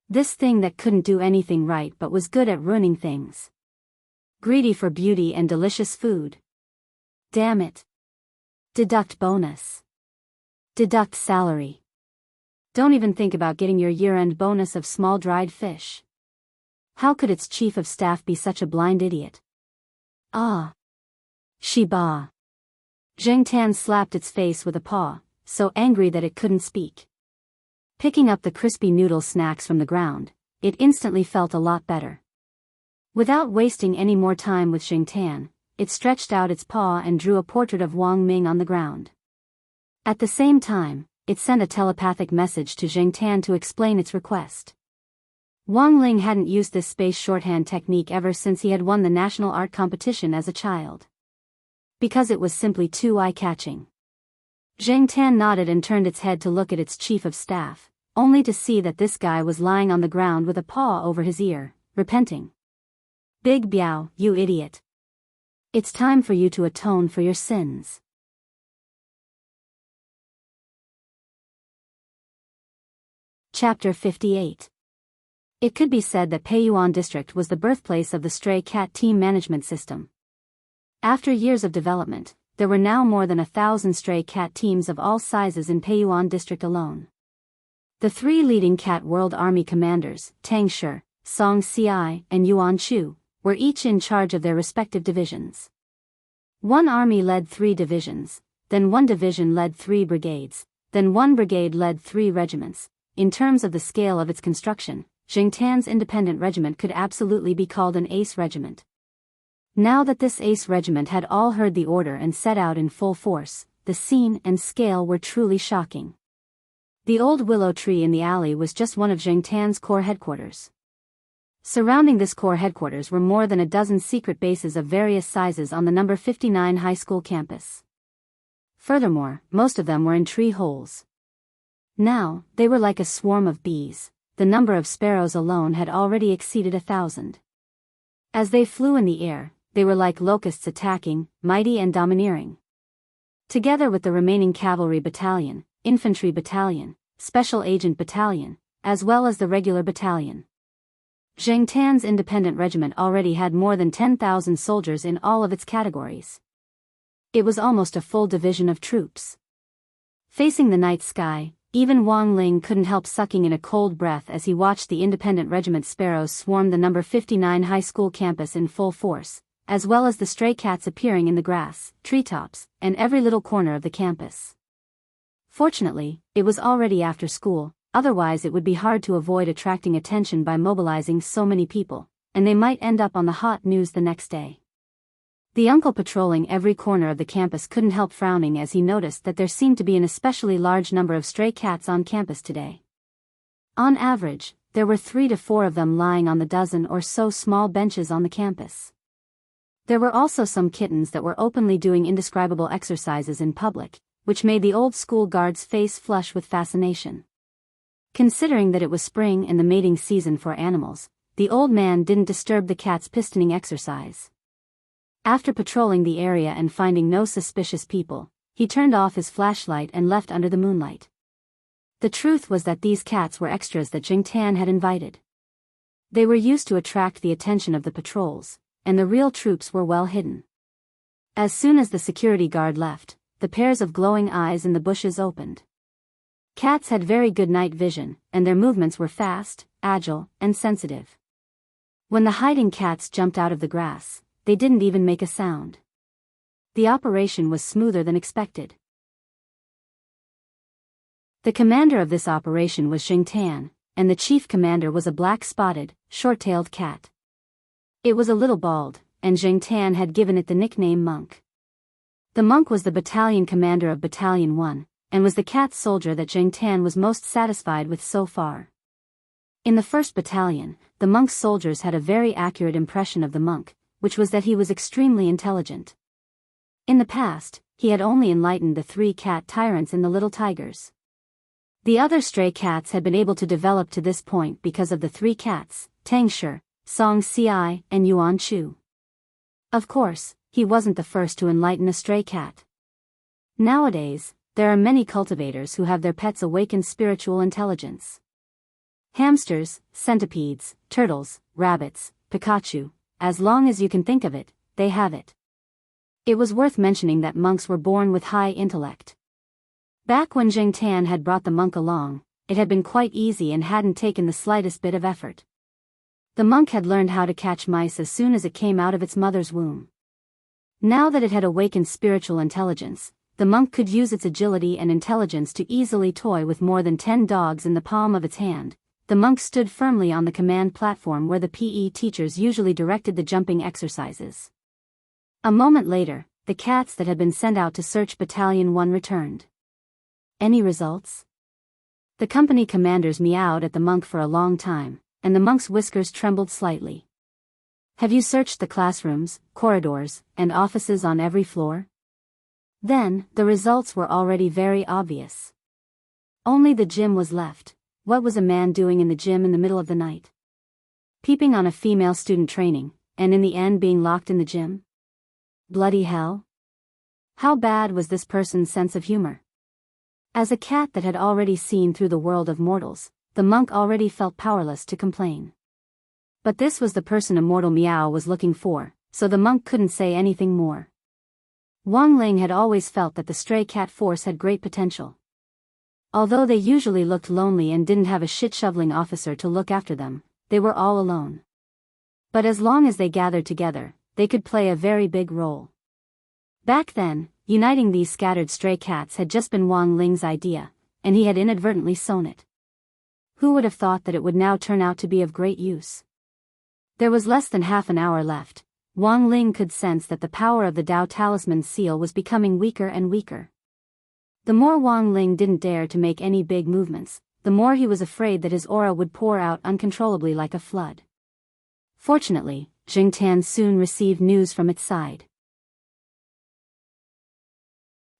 This thing that couldn't do anything right but was good at ruining things. Greedy for beauty and delicious food. Damn it. Deduct bonus. Deduct salary. Don't even think about getting your year-end bonus of small dried fish. How could its chief of staff be such a blind idiot? Ah. Shiba. Zheng Tan slapped its face with a paw, so angry that it couldn't speak. Picking up the crispy noodle snacks from the ground, it instantly felt a lot better. Without wasting any more time with Zheng Tan, it stretched out its paw and drew a portrait of Wang Ming on the ground. At the same time, it sent a telepathic message to Zheng Tan to explain its request. Wang Ling hadn't used this space shorthand technique ever since he had won the national art competition as a child. Because it was simply too eye-catching. Zheng Tan nodded and turned its head to look at its chief of staff, only to see that this guy was lying on the ground with a paw over his ear, repenting. Big Biao, you idiot. It's time for you to atone for your sins. Chapter 58. It could be said that Peiyuan District was the birthplace of the stray cat team management system. After years of development, there were now more than 1,000 stray cat teams of all sizes in Peiyuan District alone. The 3 leading Cat World Army commanders, Tang Shi, Song Ci, and Yuan Chu, were each in charge of their respective divisions. One army led 3 divisions, then one division led 3 brigades, then one brigade led 3 regiments. In terms of the scale of its construction, Zheng Tan's independent regiment could absolutely be called an ace regiment. Now that this ace regiment had all heard the order and set out in full force, the scene and scale were truly shocking. The old willow tree in the alley was just one of Zheng Tan's core headquarters. Surrounding this core headquarters were more than a dozen secret bases of various sizes on the number 59 high school campus. Furthermore, most of them were in tree holes. Now, they were like a swarm of bees. The number of sparrows alone had already exceeded 1,000. As they flew in the air, they were like locusts attacking, mighty and domineering. Together with the remaining cavalry battalion, infantry battalion, special agent battalion, as well as the regular battalion. Zheng Tan's independent regiment already had more than 10,000 soldiers in all of its categories. It was almost a full division of troops. Facing the night sky, even Wang Ling couldn't help sucking in a cold breath as he watched the independent regiment sparrows swarm the number 59 high school campus in full force, as well as the stray cats appearing in the grass, treetops, and every little corner of the campus. Fortunately, it was already after school. Otherwise it would be hard to avoid attracting attention by mobilizing so many people, and they might end up on the hot news the next day. The uncle patrolling every corner of the campus couldn't help frowning as he noticed that there seemed to be an especially large number of stray cats on campus today. On average, there were 3 to 4 of them lying on the dozen or so small benches on the campus. There were also some kittens that were openly doing indescribable exercises in public, which made the old school guard's face flush with fascination. Considering that it was spring and the mating season for animals, the old man didn't disturb the cat's pistoning exercise. After patrolling the area and finding no suspicious people, he turned off his flashlight and left under the moonlight. The truth was that these cats were extras that Zheng Tan had invited. They were used to attract the attention of the patrols, and the real troops were well hidden. As soon as the security guard left, the pairs of glowing eyes in the bushes opened. Cats had very good night vision, and their movements were fast, agile, and sensitive. When the hiding cats jumped out of the grass, they didn't even make a sound. The operation was smoother than expected. The commander of this operation was Zheng Tan, and the chief commander was a black-spotted, short-tailed cat. It was a little bald, and Zheng Tan had given it the nickname Monk. The monk was the battalion commander of Battalion 1, and was the cat soldier that Jing Tan was most satisfied with so far. In the first battalion, the monk's soldiers had a very accurate impression of the monk, which was that he was extremely intelligent. In the past, he had only enlightened the 3 cat tyrants in the Little Tigers. The other stray cats had been able to develop to this point because of the 3 cats, Tang Shi, Song Ci, and Yuan Chu. Of course, he wasn't the first to enlighten a stray cat. Nowadays, there are many cultivators who have their pets awaken spiritual intelligence. Hamsters, centipedes, turtles, rabbits, Pikachu, as long as you can think of it, they have it. It was worth mentioning that monks were born with high intellect. Back when Jing Tan had brought the monk along, it had been quite easy and hadn't taken the slightest bit of effort. The monk had learned how to catch mice as soon as it came out of its mother's womb. Now that it had awakened spiritual intelligence, the monk could use its agility and intelligence to easily toy with more than 10 dogs in the palm of its hand. The monk stood firmly on the command platform where the PE teachers usually directed the jumping exercises. A moment later, the cats that had been sent out to search Battalion 1 returned. Any results? The company commanders meowed at the monk for a long time, and the monk's whiskers trembled slightly. Have you searched the classrooms, corridors, and offices on every floor? Then, the results were already very obvious. Only the gym was left. What was a man doing in the gym in the middle of the night? Peeping on a female student training, and in the end being locked in the gym? Bloody hell! How bad was this person's sense of humor? As a cat that had already seen through the world of mortals, the monk already felt powerless to complain. But this was the person Immortal Meow was looking for, so the monk couldn't say anything more. Wang Ling had always felt that the stray cat force had great potential. Although they usually looked lonely and didn't have a shit-shoveling officer to look after them, they were all alone. But as long as they gathered together, they could play a very big role. Back then, uniting these scattered stray cats had just been Wang Ling's idea, and he had inadvertently sown it. Who would have thought that it would now turn out to be of great use? There was less than half an hour left. Wang Ling could sense that the power of the Tao Talisman seal was becoming weaker and weaker. The more Wang Ling didn't dare to make any big movements, the more he was afraid that his aura would pour out uncontrollably like a flood. Fortunately, Jing Tan soon received news from its side.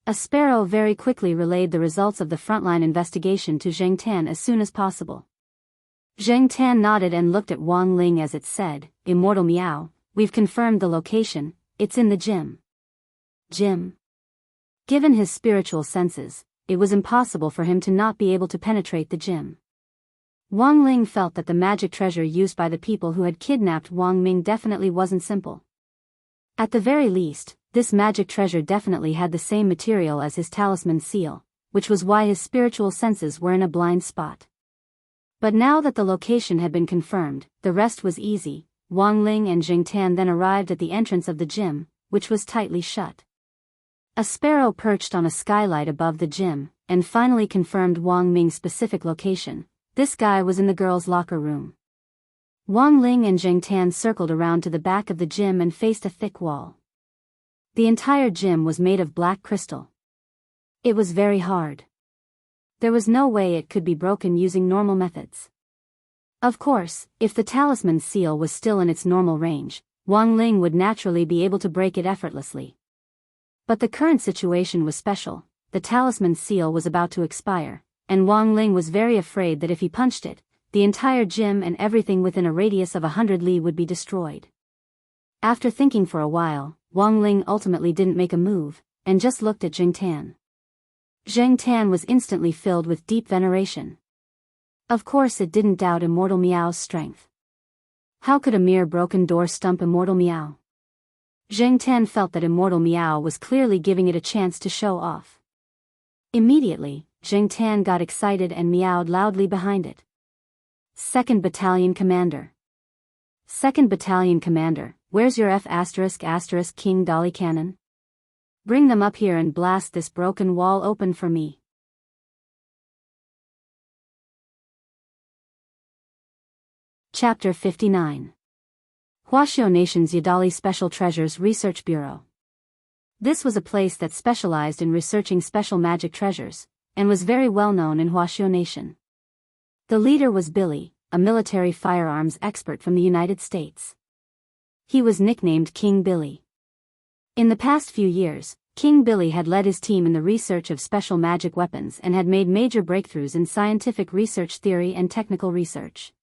A sparrow very quickly relayed the results of the frontline investigation to Jing Tan as soon as possible. Jing Tan nodded and looked at Wang Ling as it said, "Immortal Meow, we've confirmed the location, it's in the gym." Gym? Given his spiritual senses, it was impossible for him to not be able to penetrate the gym. Wang Ling felt that the magic treasure used by the people who had kidnapped Wang Ming definitely wasn't simple. At the very least, this magic treasure definitely had the same material as his talisman seal, which was why his spiritual senses were in a blind spot. But now that the location had been confirmed, the rest was easy. Wang Ling and Jing Tan then arrived at the entrance of the gym, which was tightly shut. A sparrow perched on a skylight above the gym, and finally confirmed Wang Ming's specific location. This guy was in the girls' locker room. Wang Ling and Jing Tan circled around to the back of the gym and faced a thick wall. The entire gym was made of black crystal. It was very hard. There was no way it could be broken using normal methods. Of course, if the talisman seal was still in its normal range, Wang Ling would naturally be able to break it effortlessly. But the current situation was special. The talisman seal was about to expire, and Wang Ling was very afraid that if he punched it, the entire gym and everything within a radius of 100 li would be destroyed. After thinking for a while, Wang Ling ultimately didn't make a move, and just looked at Jing Tan. Jing Tan was instantly filled with deep veneration. Of course it didn't doubt Immortal Meow's strength. How could a mere broken door stump Immortal Meow? Jing Tan felt that Immortal Meow was clearly giving it a chance to show off. Immediately, Jing Tan got excited and meowed loudly behind it. 2nd Battalion Commander. 2nd Battalion Commander, where's your F*** King Dolly cannon? Bring them up here and blast this broken wall open for me. Chapter 59. Huaxiao Nation's Yadali Special Treasures Research Bureau. This was a place that specialized in researching special magic treasures, and was very well known in Huaxiao Nation. The leader was Billy, a military firearms expert from the United States. He was nicknamed King Billy. In the past few years, King Billy had led his team in the research of special magic weapons and had made major breakthroughs in scientific research theory and technical research.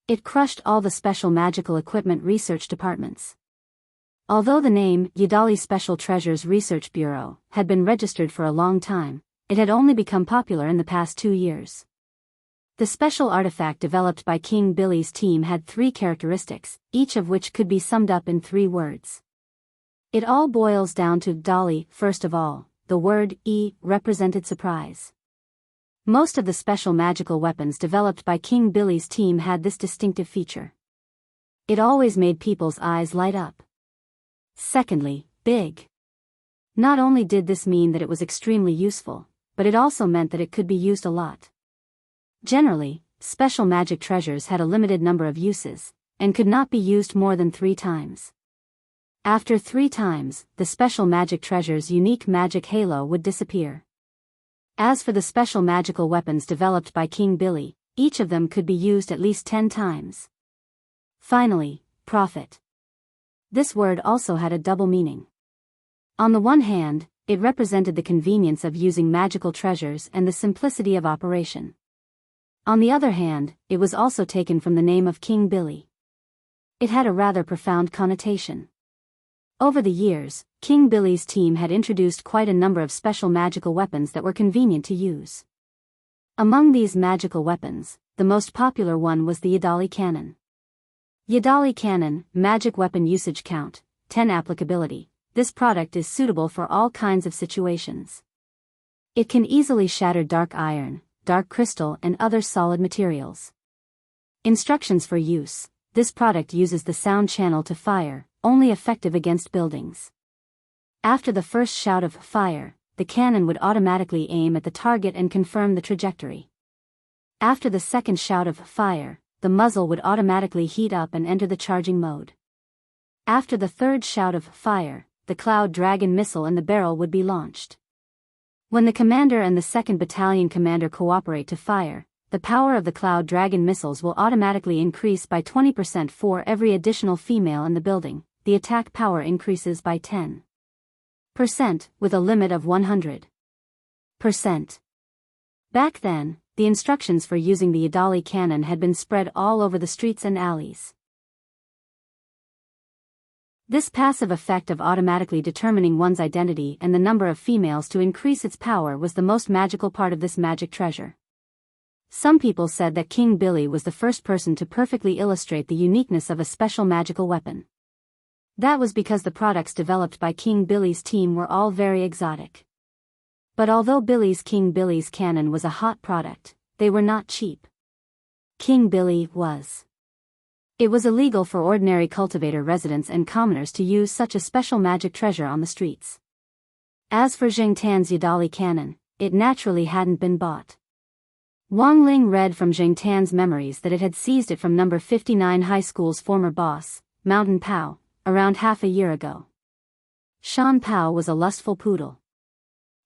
It crushed all the special magical equipment research departments. Although the name Yidali Special Treasures Research Bureau had been registered for a long time, it had only become popular in the past 2 years. The special artifact developed by King Billy's team had 3 characteristics, each of which could be summed up in 3 words. It all boils down to Dolly. First of all, the word E represented surprise. Most of the special magical weapons developed by King Billy's team had this distinctive feature. It always made people's eyes light up. Secondly, big. Not only did this mean that it was extremely useful, but it also meant that it could be used a lot. Generally, special magic treasures had a limited number of uses, and could not be used more than 3 times. After 3 times, the special magic treasure's unique magic halo would disappear. As for the special magical weapons developed by King Billy, each of them could be used at least 10 times. Finally, profit. This word also had a double meaning. On the one hand, it represented the convenience of using magical treasures and the simplicity of operation. On the other hand, it was also taken from the name of King Billy. It had a rather profound connotation. Over the years, King Billy's team had introduced quite a number of special magical weapons that were convenient to use. Among these magical weapons, the most popular one was the Yidali Cannon. Yidali Cannon, magic weapon usage count, 10 applicability. This product is suitable for all kinds of situations. It can easily shatter dark iron, dark crystal and other solid materials. Instructions for use. This product uses the sound channel to fire, only effective against buildings. After the first shout of fire, the cannon would automatically aim at the target and confirm the trajectory. After the second shout of fire, the muzzle would automatically heat up and enter the charging mode. After the third shout of fire, the Cloud Dragon missile and the barrel would be launched. When the commander and the 2nd Battalion commander cooperate to fire, the power of the Cloud Dragon missiles will automatically increase by 20% for every additional female in the building. The attack power increases by 10%, with a limit of 100%. Back then, the instructions for using the Yidali cannon had been spread all over the streets and alleys. This passive effect of automatically determining one's identity and the number of females to increase its power was the most magical part of this magic treasure. Some people said that King Billy was the first person to perfectly illustrate the uniqueness of a special magical weapon. That was because the products developed by King Billy's team were all very exotic. But although King Billy's cannon was a hot product, they were not cheap. King Billy was. It was illegal for ordinary cultivator residents and commoners to use such a special magic treasure on the streets. As for Zheng Tan's Yidali cannon, it naturally hadn't been bought. Wang Ling read from Zheng Tan's memories that it had seized it from number 59 high school's former boss, Mountain Pao, around half a year ago. Shan Pao was a lustful poodle.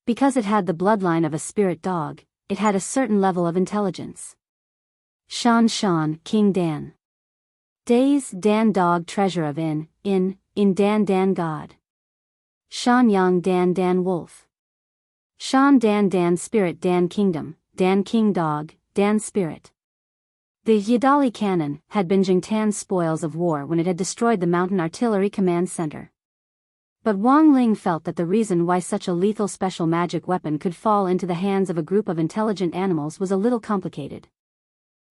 Because it had the bloodline of a spirit dog, it had a certain level of intelligence. Shan King Dan. Days Dan dog treasure of in Dan God. Shan Yang Dan wolf. Shan Dan spirit Dan kingdom, Dan king dog, Dan spirit. The Yidali cannon had been Zheng Tan's spoils of war when it had destroyed the Mountain Artillery Command Center. But Wang Ling felt that the reason why such a lethal special magic weapon could fall into the hands of a group of intelligent animals was a little complicated.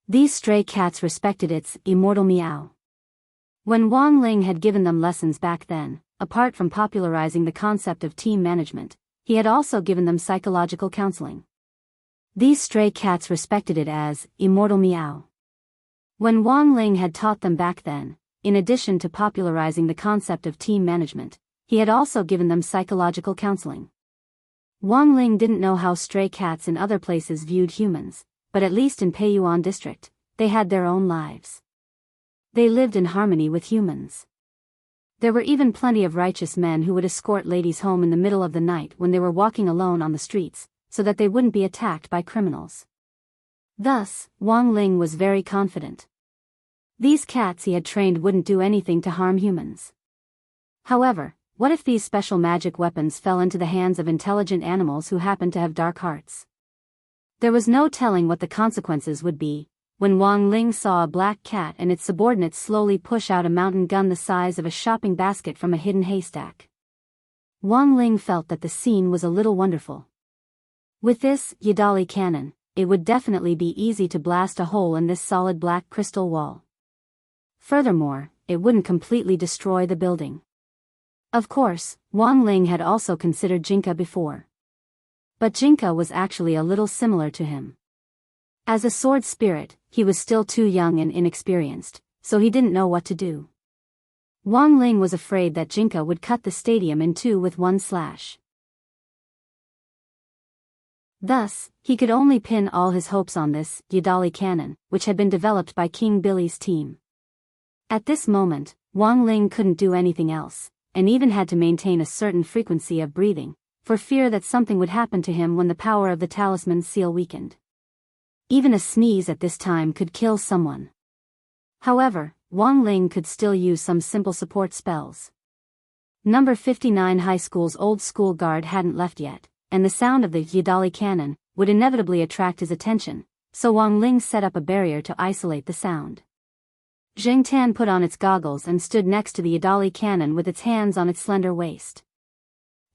These stray cats respected its immortal meow. When Wang Ling had given them lessons back then, apart from popularizing the concept of team management, he had also given them psychological counseling. These stray cats respected it as immortal meow. When Wang Ling had taught them back then, in addition to popularizing the concept of team management, he had also given them psychological counseling. Wang Ling didn't know how stray cats in other places viewed humans, but at least in Peiyuan district, they had their own lives. They lived in harmony with humans. There were even plenty of righteous men who would escort ladies home in the middle of the night when they were walking alone on the streets, so that they wouldn't be attacked by criminals. Thus, Wang Ling was very confident. These cats he had trained wouldn't do anything to harm humans. However, what if these special magic weapons fell into the hands of intelligent animals who happened to have dark hearts? There was no telling what the consequences would be, when Wang Ling saw a black cat and its subordinates slowly push out a mountain gun the size of a shopping basket from a hidden haystack. Wang Ling felt that the scene was a little wonderful. With this Yidali cannon, it would definitely be easy to blast a hole in this solid black crystal wall. Furthermore, it wouldn't completely destroy the building. Of course, Wang Ling had also considered Jinka before. But Jinka was actually a little similar to him. As a sword spirit, he was still too young and inexperienced, so he didn't know what to do. Wang Ling was afraid that Jinka would cut the stadium in two with one slash. Thus, he could only pin all his hopes on this Yidali cannon, which had been developed by King Billy's team. At this moment, Wang Ling couldn't do anything else, and even had to maintain a certain frequency of breathing, for fear that something would happen to him when the power of the talisman's seal weakened. Even a sneeze at this time could kill someone. However, Wang Ling could still use some simple support spells. Number 59 High School's old school guard hadn't left yet, and the sound of the Yidali cannon would inevitably attract his attention, so Wang Ling set up a barrier to isolate the sound. Zheng Tan put on its goggles and stood next to the Yidali cannon with its hands on its slender waist.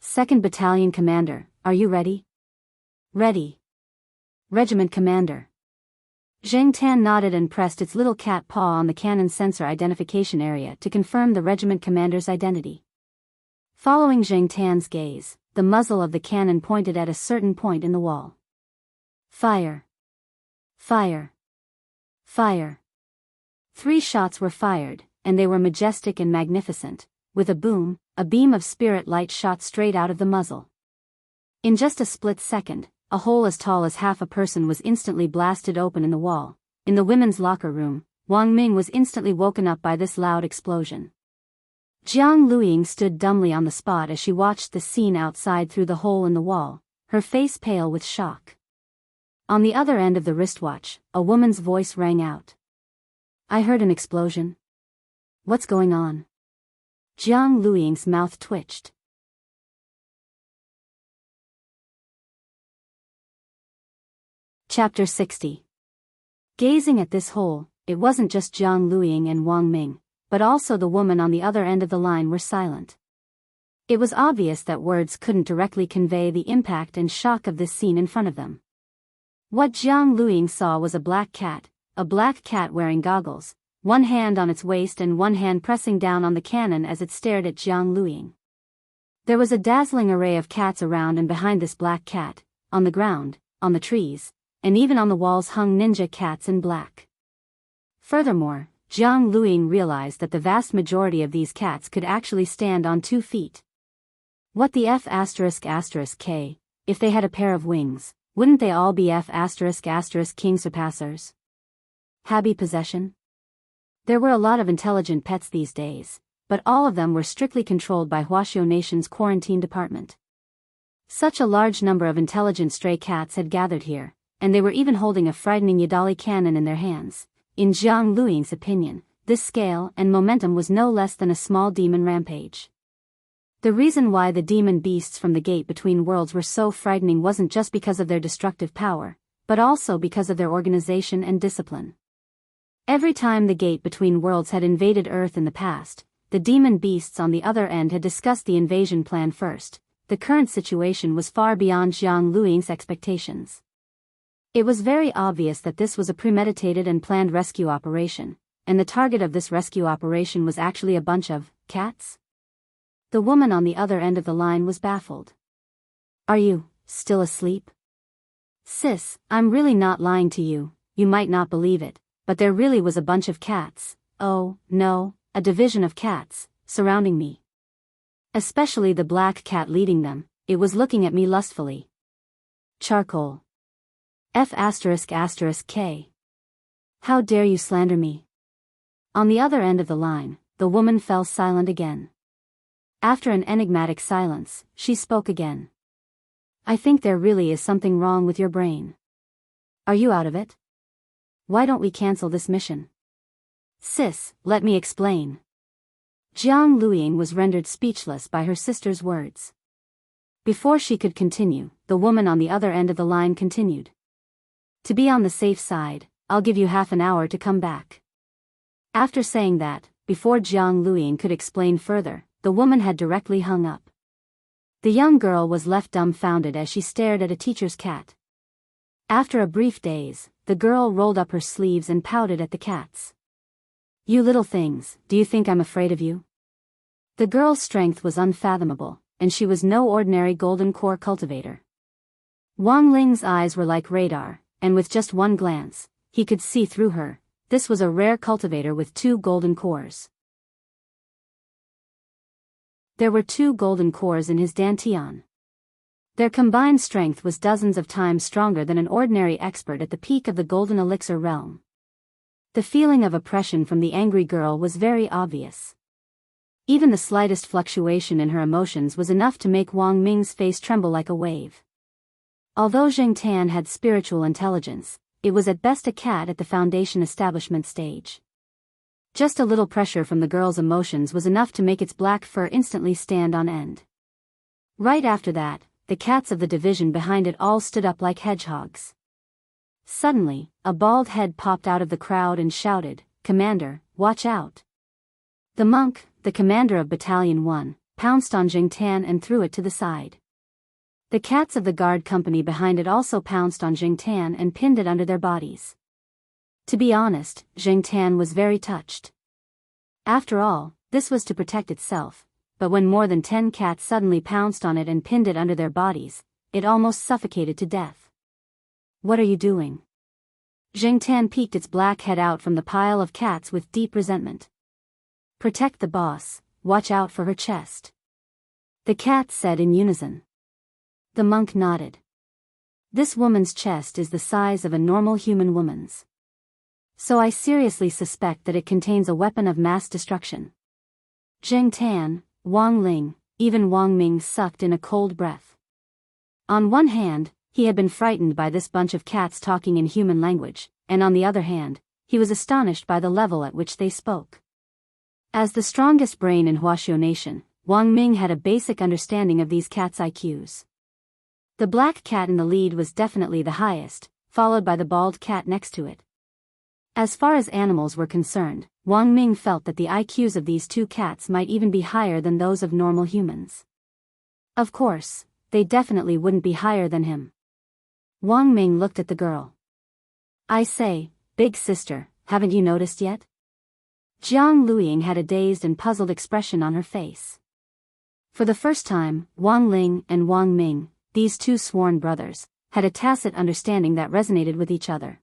2nd Battalion Commander, are you ready? Ready. Regiment Commander. Zheng Tan nodded and pressed its little cat paw on the cannon sensor identification area to confirm the regiment commander's identity. Following Zheng Tan's gaze, the muzzle of the cannon pointed at a certain point in the wall. Fire. Fire. Fire. 3 shots were fired, and they were majestic and magnificent. With a boom, a beam of spirit light shot straight out of the muzzle. In just a split second, a hole as tall as half a person was instantly blasted open in the wall. In the women's locker room, Wang Ming was instantly woken up by this loud explosion. Jiang Luiying stood dumbly on the spot as she watched the scene outside through the hole in the wall, her face pale with shock. On the other end of the wristwatch, a woman's voice rang out. I heard an explosion. What's going on? Jiang Luiying's mouth twitched. Chapter 60. Gazing at this hole, it wasn't just Jiang Luiying and Wang Ming, but also the woman on the other end of the line were silent. It was obvious that words couldn't directly convey the impact and shock of this scene in front of them. What Jiang Luiying saw was a black cat wearing goggles, one hand on its waist and one hand pressing down on the cannon as it stared at Jiang Luiying. There was a dazzling array of cats around and behind this black cat, on the ground, on the trees, and even on the walls hung ninja cats in black. Furthermore, Jiang Luiying realized that the vast majority of these cats could actually stand on 2 feet. What the F***K, if they had a pair of wings, wouldn't they all be F***King surpassers? Happy possession? There were a lot of intelligent pets these days, but all of them were strictly controlled by Huaxiao Nation's quarantine department. Such a large number of intelligent stray cats had gathered here, and they were even holding a frightening Yidali cannon in their hands. In Jiang Luiying's opinion, this scale and momentum was no less than a small demon rampage. The reason why the demon beasts from the gate between worlds were so frightening wasn't just because of their destructive power, but also because of their organization and discipline. Every time the gate between worlds had invaded Earth in the past, the demon beasts on the other end had discussed the invasion plan first. The current situation was far beyond Jiang Luiying's expectations. It was very obvious that this was a premeditated and planned rescue operation, and the target of this rescue operation was actually a bunch of cats? The woman on the other end of the line was baffled. Are you still asleep? Sis, I'm really not lying to you, you might not believe it, but there really was a bunch of cats, oh, no, a division of cats, surrounding me. Especially the black cat leading them, it was looking at me lustfully. Charcoal. F***K. How dare you slander me? On the other end of the line, the woman fell silent again. After an enigmatic silence, she spoke again. I think there really is something wrong with your brain. Are you out of it? Why don't we cancel this mission? Sis, let me explain. Jiang Luiying was rendered speechless by her sister's words. Before she could continue, the woman on the other end of the line continued. To be on the safe side, I'll give you half an hour to come back. After saying that, before Jiang Luiying could explain further, the woman had directly hung up. The young girl was left dumbfounded as she stared at a teacher's cat. After a brief daze, the girl rolled up her sleeves and pouted at the cats. You little things, do you think I'm afraid of you? The girl's strength was unfathomable, and she was no ordinary golden core cultivator. Wang Ling's eyes were like radar, and with just one glance, he could see through her. This was a rare cultivator with 2 golden cores. There were 2 golden cores in his dantian. Their combined strength was dozens of times stronger than an ordinary expert at the peak of the golden elixir realm. The feeling of oppression from the angry girl was very obvious. Even the slightest fluctuation in her emotions was enough to make Wang Ming's face tremble like a wave. Although Zheng Tan had spiritual intelligence, it was at best a cat at the foundation establishment stage. Just a little pressure from the girl's emotions was enough to make its black fur instantly stand on end. Right after that, the cats of the division behind it all stood up like hedgehogs. Suddenly, a bald head popped out of the crowd and shouted, "Commander, watch out!" The monk, the commander of Battalion 1, pounced on Zheng Tan and threw it to the side. The cats of the guard company behind it also pounced on Zheng Tan and pinned it under their bodies. To be honest, Zheng Tan was very touched. After all, this was to protect itself, but when more than 10 cats suddenly pounced on it and pinned it under their bodies, it almost suffocated to death. What are you doing? Zheng Tan peeked its black head out from the pile of cats with deep resentment. Protect the boss, watch out for her chest. The cats said in unison. The monk nodded. This woman's chest is the size of a normal human woman's. So I seriously suspect that it contains a weapon of mass destruction. Zheng Tan, Wang Ling, even Wang Ming sucked in a cold breath. On one hand, he had been frightened by this bunch of cats talking in human language, and on the other hand, he was astonished by the level at which they spoke. As the strongest brain in Huaxiao Nation, Wang Ming had a basic understanding of these cats' IQs. The black cat in the lead was definitely the highest, followed by the bald cat next to it. As far as animals were concerned, Wang Ming felt that the IQs of these 2 cats might even be higher than those of normal humans. Of course, they definitely wouldn't be higher than him. Wang Ming looked at the girl. I say, big sister, haven't you noticed yet? Jiang Luiying had a dazed and puzzled expression on her face. For the first time, Wang Ling and Wang Ming, these 2 sworn brothers, had a tacit understanding that resonated with each other.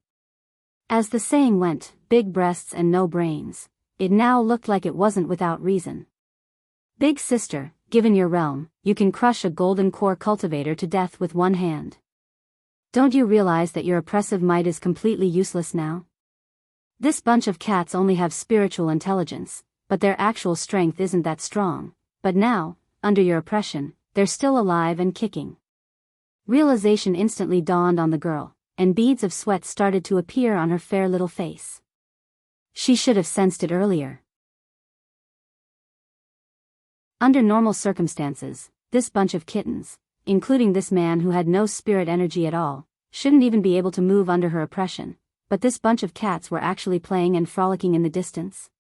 As the saying went, big breasts and no brains, it now looked like it wasn't without reason. Big sister, given your realm, you can crush a golden core cultivator to death with one hand. Don't you realize that your oppressive might is completely useless now? This bunch of cats only have spiritual intelligence, but their actual strength isn't that strong, but now, under your oppression, they're still alive and kicking. Realization instantly dawned on the girl, and beads of sweat started to appear on her fair little face. She should have sensed it earlier. Under normal circumstances, this bunch of kittens, including this man who had no spirit energy at all, shouldn't even be able to move under her oppression, but this bunch of cats were actually playing and frolicking in the distance.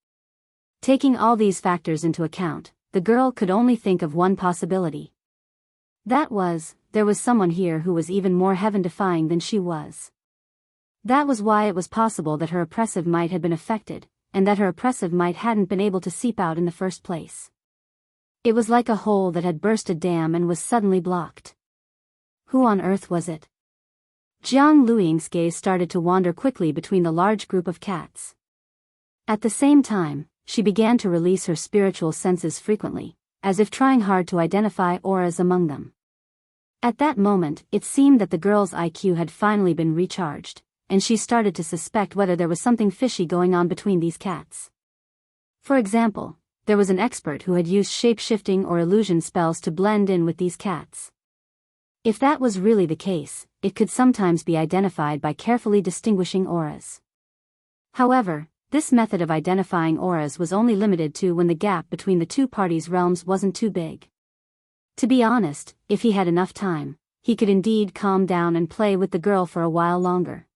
Taking all these factors into account, the girl could only think of one possibility. That was, there was someone here who was even more heaven-defying than she was. That was why it was possible that her oppressive might had been affected, and that her oppressive might hadn't been able to seep out in the first place. It was like a hole that had burst a dam and was suddenly blocked. Who on earth was it? Jiang Luiying's gaze started to wander quickly between the large group of cats. At the same time, she began to release her spiritual senses frequently, as if trying hard to identify auras among them. At that moment, it seemed that the girl's IQ had finally been recharged, and she started to suspect whether there was something fishy going on between these cats. For example, there was an expert who had used shape-shifting or illusion spells to blend in with these cats. If that was really the case, it could sometimes be identified by carefully distinguishing auras. However, this method of identifying auras was only limited to when the gap between the two parties' realms wasn't too big. To be honest, if he had enough time, he could indeed calm down and play with the girl for a while longer.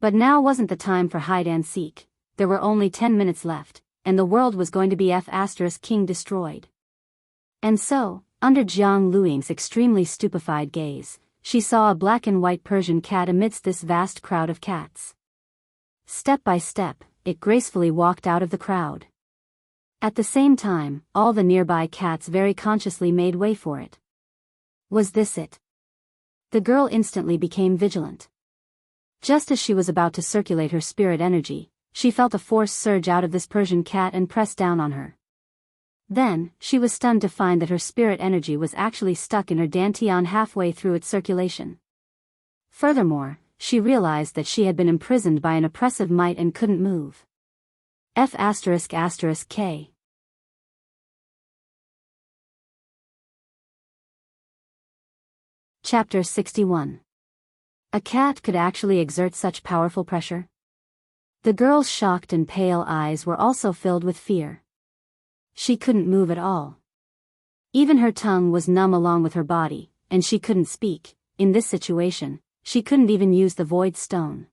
But now wasn't the time for hide and seek. There were only 10 minutes left, and the world was going to be King destroyed. And so, under Jiang Luiying's extremely stupefied gaze, she saw a black and white Persian cat amidst this vast crowd of cats. Step by step, it gracefully walked out of the crowd. At the same time, all the nearby cats very consciously made way for it. Was this it? The girl instantly became vigilant. Just as she was about to circulate her spirit energy, she felt a force surge out of this Persian cat and press down on her. Then, she was stunned to find that her spirit energy was actually stuck in her dantian halfway through its circulation. Furthermore, she realized that she had been imprisoned by an oppressive might and couldn't move. F***K. Chapter 61. A cat could actually exert such powerful pressure? The girl's shocked and pale eyes were also filled with fear. She couldn't move at all. Even her tongue was numb along with her body, and she couldn't speak. In this situation, she couldn't even use the void stone.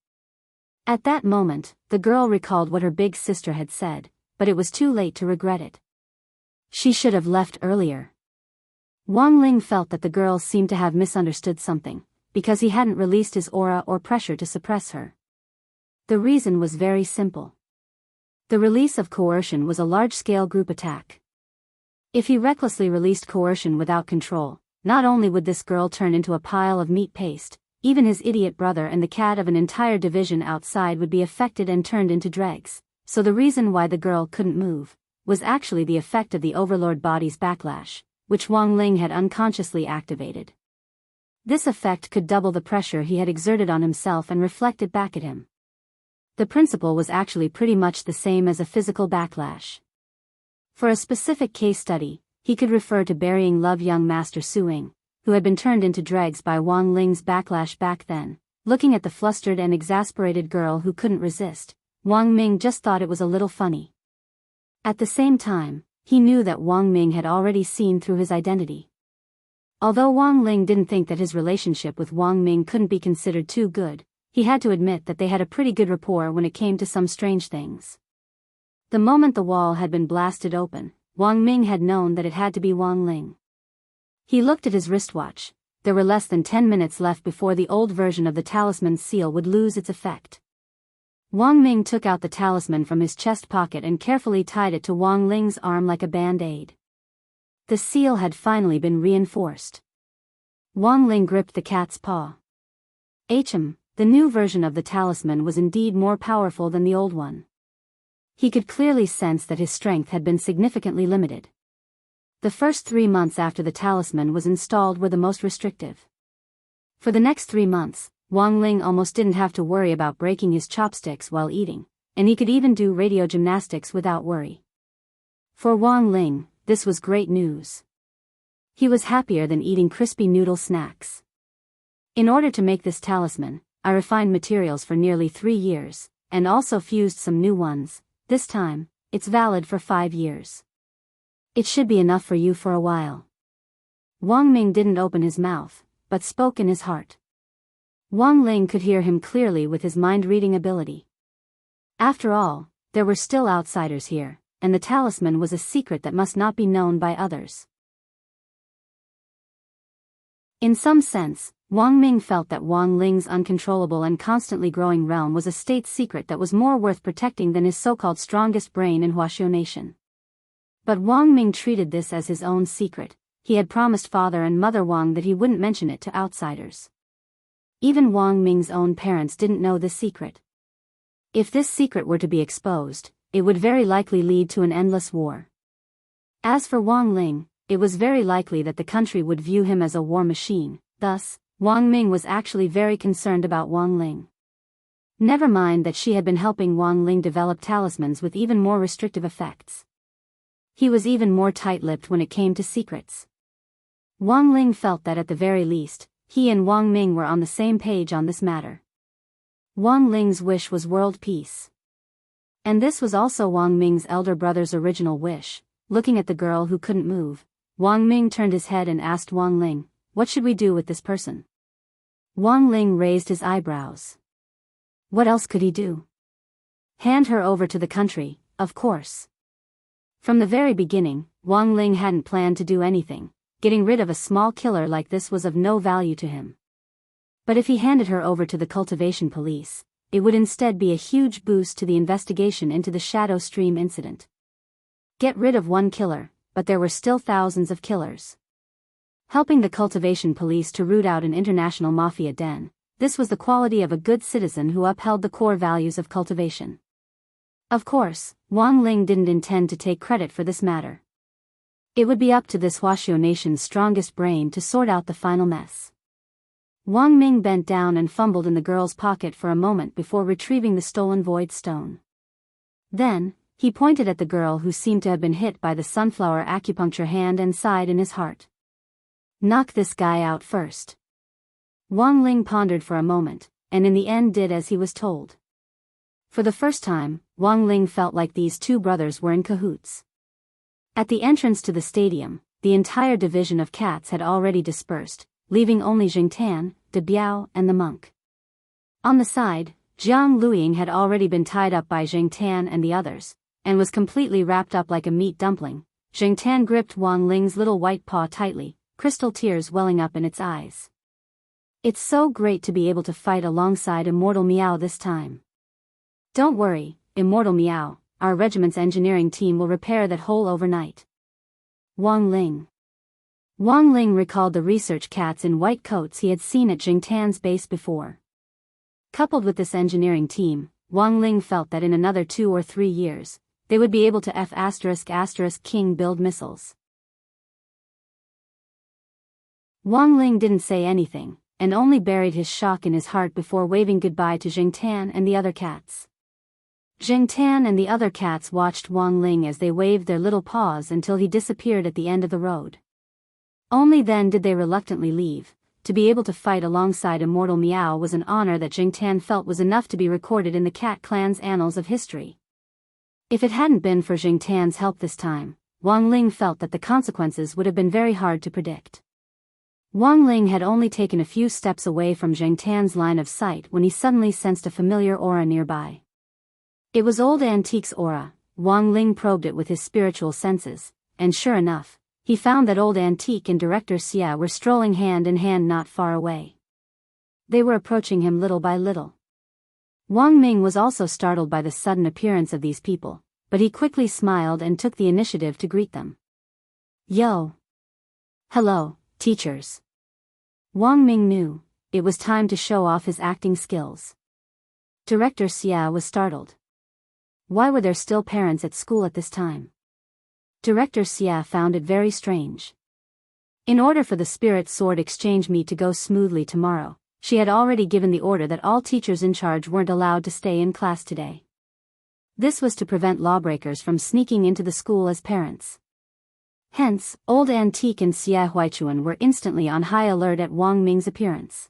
At that moment, the girl recalled what her big sister had said, but it was too late to regret it. She should have left earlier. Wang Ling felt that the girl seemed to have misunderstood something, because he hadn't released his aura or pressure to suppress her. The reason was very simple. The release of coercion was a large-scale group attack. If he recklessly released coercion without control, not only would this girl turn into a pile of meat paste, even his idiot brother and the cat of an entire division outside would be affected and turned into dregs. So the reason why the girl couldn't move was actually the effect of the Overlord body's backlash, which Wang Ling had unconsciously activated. This effect could double the pressure he had exerted on himself and reflect it back at him. The principle was actually pretty much the same as a physical backlash. For a specific case study, he could refer to burying Love young Master Suing, who had been turned into dregs by Wang Ling's backlash back then. Looking at the flustered and exasperated girl who couldn't resist, Wang Ming just thought it was a little funny. At the same time, he knew that Wang Ming had already seen through his identity. Although Wang Ling didn't think that his relationship with Wang Ming couldn't be considered too good, he had to admit that they had a pretty good rapport when it came to some strange things. The moment the wall had been blasted open, Wang Ming had known that it had to be Wang Ling. He looked at his wristwatch. There were less than 10 minutes left before the old version of the talisman's seal would lose its effect. Wang Ming took out the talisman from his chest pocket and carefully tied it to Wang Ling's arm like a band-aid. The seal had finally been reinforced. Wang Ling gripped the cat's paw. The new version of the talisman was indeed more powerful than the old one. He could clearly sense that his strength had been significantly limited. The first 3 months after the talisman was installed were the most restrictive. For the next 3 months, Wang Ling almost didn't have to worry about breaking his chopsticks while eating, and he could even do radio gymnastics without worry. For Wang Ling, this was great news. He was happier than eating crispy noodle snacks. In order to make this talisman, I refined materials for nearly 3 years, and also fused some new ones. This time, it's valid for 5 years. It should be enough for you for a while. Wang Ming didn't open his mouth, but spoke in his heart. Wang Ling could hear him clearly with his mind-reading ability. After all, there were still outsiders here, and the talisman was a secret that must not be known by others. In some sense, Wang Ming felt that Wang Ling's uncontrollable and constantly growing realm was a state secret that was more worth protecting than his so-called strongest brain in Huaxiu Nation. But Wang Ming treated this as his own secret. He had promised Father and Mother Wang that he wouldn't mention it to outsiders. Even Wang Ming's own parents didn't know this secret. If this secret were to be exposed, it would very likely lead to an endless war. As for Wang Ling, it was very likely that the country would view him as a war machine. Thus, Wang Ming was actually very concerned about Wang Ling. Never mind that she had been helping Wang Ling develop talismans with even more restrictive effects. He was even more tight-lipped when it came to secrets. Wang Ling felt that at the very least, he and Wang Ming were on the same page on this matter. Wang Ling's wish was world peace. And this was also Wang Ming's elder brother's original wish. Looking at the girl who couldn't move, Wang Ming turned his head and asked Wang Ling, "What should we do with this person?" Wang Ling raised his eyebrows. What else could he do? Hand her over to the country, of course. From the very beginning, Wang Ling hadn't planned to do anything. Getting rid of a small killer like this was of no value to him. But if he handed her over to the cultivation police, it would instead be a huge boost to the investigation into the Shadow Stream incident. Get rid of one killer, but there were still thousands of killers. Helping the cultivation police to root out an international mafia den, this was the quality of a good citizen who upheld the core values of cultivation. Of course, Wang Ling didn't intend to take credit for this matter. It would be up to this Huaxiao nation's strongest brain to sort out the final mess. Wang Ming bent down and fumbled in the girl's pocket for a moment before retrieving the stolen void stone. Then, he pointed at the girl who seemed to have been hit by the sunflower acupuncture hand and sighed in his heart. Knock this guy out first. Wang Ling pondered for a moment, and in the end did as he was told. For the first time, Wang Ling felt like these two brothers were in cahoots. At the entrance to the stadium, the entire division of cats had already dispersed, leaving only Jingtan, De Biao, and the monk. On the side, Jiang Luiying had already been tied up by Jingtan and the others, and was completely wrapped up like a meat dumpling. Jingtan gripped Wang Ling's little white paw tightly, crystal tears welling up in its eyes. It's so great to be able to fight alongside Immortal Miao this time. Don't worry, Immortal Miao, our regiment's engineering team will repair that hole overnight. Wang Ling. Wang Ling recalled the research cats in white coats he had seen at Jingtan's base before. Coupled with this engineering team, Wang Ling felt that in another 2 or 3 years, they would be able to F***King build missiles. Wang Ling didn't say anything, and only buried his shock in his heart before waving goodbye to Jingtan and the other cats. Jingtan and the other cats watched Wang Ling as they waved their little paws until he disappeared at the end of the road. Only then did they reluctantly leave. To be able to fight alongside Immortal Miao was an honor that Jingtan felt was enough to be recorded in the cat clan's annals of history. If it hadn't been for Jingtan's help this time, Wang Ling felt that the consequences would have been very hard to predict. Wang Ling had only taken a few steps away from Jingtan's line of sight when he suddenly sensed a familiar aura nearby. It was Old Antique's aura. Wang Ling probed it with his spiritual senses, and sure enough, he found that Old Antique and Director Xia were strolling hand in hand not far away. They were approaching him little by little. Wang Ming was also startled by the sudden appearance of these people, but he quickly smiled and took the initiative to greet them. Yo! Hello, teachers. Wang Ming knew it was time to show off his acting skills. Director Xia was startled. Why were there still parents at school at this time? Director Xia found it very strange. In order for the Spirit Sword exchange meet to go smoothly tomorrow, she had already given the order that all teachers in charge weren't allowed to stay in class today. This was to prevent lawbreakers from sneaking into the school as parents. Hence, Old Antique and Xia Huaichuan were instantly on high alert at Wang Ming's appearance.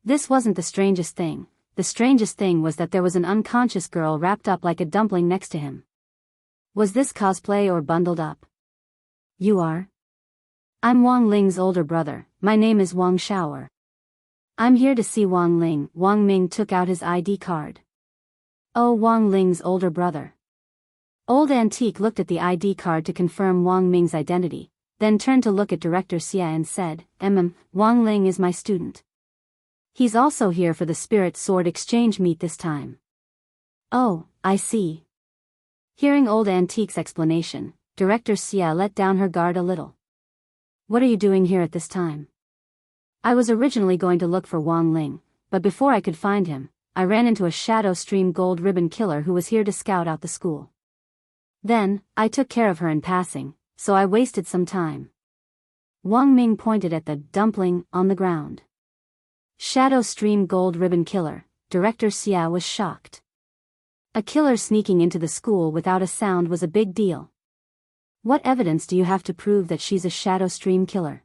This wasn't the strangest thing. The strangest thing was that there was an unconscious girl wrapped up like a dumpling next to him. Was this cosplay or bundled up? You are? I'm Wang Ling's older brother, my name is Wang Shaoer. I'm here to see Wang Ling. Wang Ming took out his ID card. Oh, Wang Ling's older brother. Old Antique looked at the ID card to confirm Wang Ming's identity, then turned to look at Director Xia and said, Wang Ling is my student. He's also here for the Spirit Sword exchange meet this time. Oh, I see. Hearing Old Antique's explanation, Director Xia let down her guard a little. What are you doing here at this time? I was originally going to look for Wang Ling, but before I could find him, I ran into a Shadow Stream gold ribbon killer who was here to scout out the school. Then, I took care of her in passing, so I wasted some time. Wang Ming pointed at the dumpling on the ground. Shadow Stream gold ribbon killer. Director Xia was shocked. A killer sneaking into the school without a sound was a big deal. What evidence do you have to prove that she's a Shadow Stream killer?